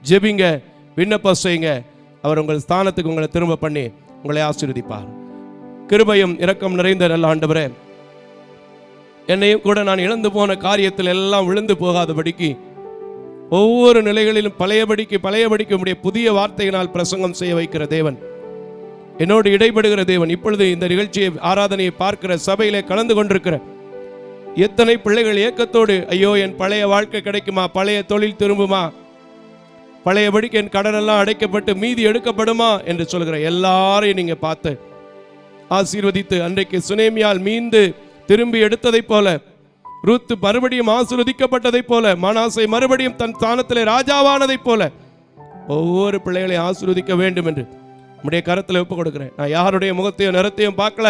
ஜெபிங்க, விண்ணப்பம் செய்யுங்க. அவர் உங்கள் ஸ்தானத்துக்கு உங்களை திரும்ப பண்ணி உங்களை ஆசீர்வதிப்பார். கிருபையும் இரக்கம் நிறைந்த நல்ல ஆண்டவரே, என்னையும் கூட நான் இழந்து போன காரியத்தில் எல்லாம் விழுந்து போகாதபடிக்கு ஒவ்வொரு நிலைகளிலும் பழையபடிக்கு உடைய புதிய வார்த்தையினால் பிரசங்கம் செய்ய வைக்கிற தேவன், என்னோடு இடைபடுகிற தேவன், இப்பொழுது இந்த நிகழ்ச்சியை, ஆராதனையை பார்க்கிற சபையிலே கலந்து கொண்டிருக்கிற எத்தனை பிள்ளைகள் ஏக்கத்தோடு, ஐயோ என் பழைய வாழ்க்கை கிடைக்குமா, பழைய தொழில் திரும்புமா, பழையபடிக்கு என் கடனெல்லாம் அடைக்கப்பட்டு மீதி எடுக்கப்படுமா என்று சொல்கிற எல்லாரையும் நீங்க பார்த்து ஆசீர்வதித்து, அன்றைக்கு சுனேமியால் மீண்டு திரும்பி எடுத்ததை போல, ரூத்து மறுபடியும் ஆசீர்வதிக்கப்பட்டதை போல, மனாசை மறுபடியும் தன் ஸ்தானத்திலே ராஜாவானதை போல ஒவ்வொரு பிள்ளைகளையும் ஆசீர்வதிக்க வேண்டும் என்று நம்முடைய கரத்தில் ஒப்பு கொடுக்கிறேன். நான் யாருடைய முகத்தையும் நிறத்தையும் பார்க்கல,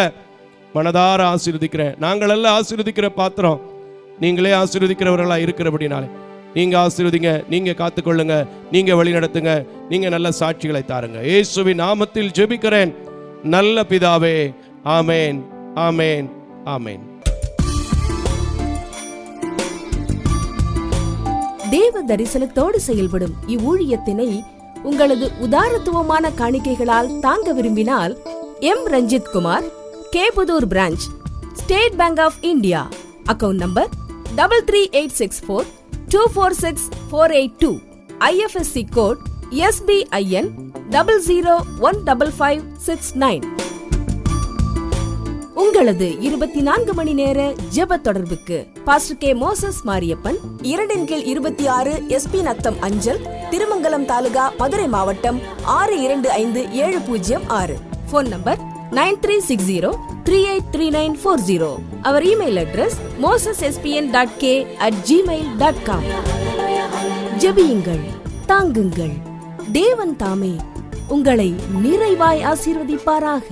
மனதார ஆசீர்வதிக்கிறேன். நாங்கள் எல்லாம் ஆசீர்வதிக்கிற பாத்திரம், நீங்களே ஆசீர்வதிக்கிறவர்களா இருக்கிறபடினாலே நீங்க ஆசீர்வதிங்க, நீங்க காத்துக்கொள்ளுங்க, நீங்க வழி நடத்துங்க, நீங்க நல்ல சாட்சிகளை தாருங்க. இயேசுவின் நாமத்தில் ஜெபிக்கிறேன் நல்ல பிதாவே. ஆமேன், ஆமேன், ஆமேன். தேவ தரிசனத்தோடு செயல்படும் இவ்வூழியத்தினை உங்களது உதாரத்துவமான காணிக்கைகளால் தாங்க விரும்பினால், M Ranjith Kumar, Kepudhur branch, State Bank of India, account number 3386424648, IFSC code SBIN 00155569. உங்களது 24 மணி நேர ஜெப தொடர்புக்கு pastor K. Moses Mariappan, 2/26 SP Natham அஞ்சல், திருமங்கலம் தாலுகா, மதுரை மாவட்டம் 625706. Phone number 9360383940. அவர் இமெயில் அட்ரஸ் mosessspn.k@gmail.com. ஜெபியுங்கள், தாங்குங்கள். தேவன் தாமே உங்களை நிறைவாய் ஆசீர்வதிப்பாராக.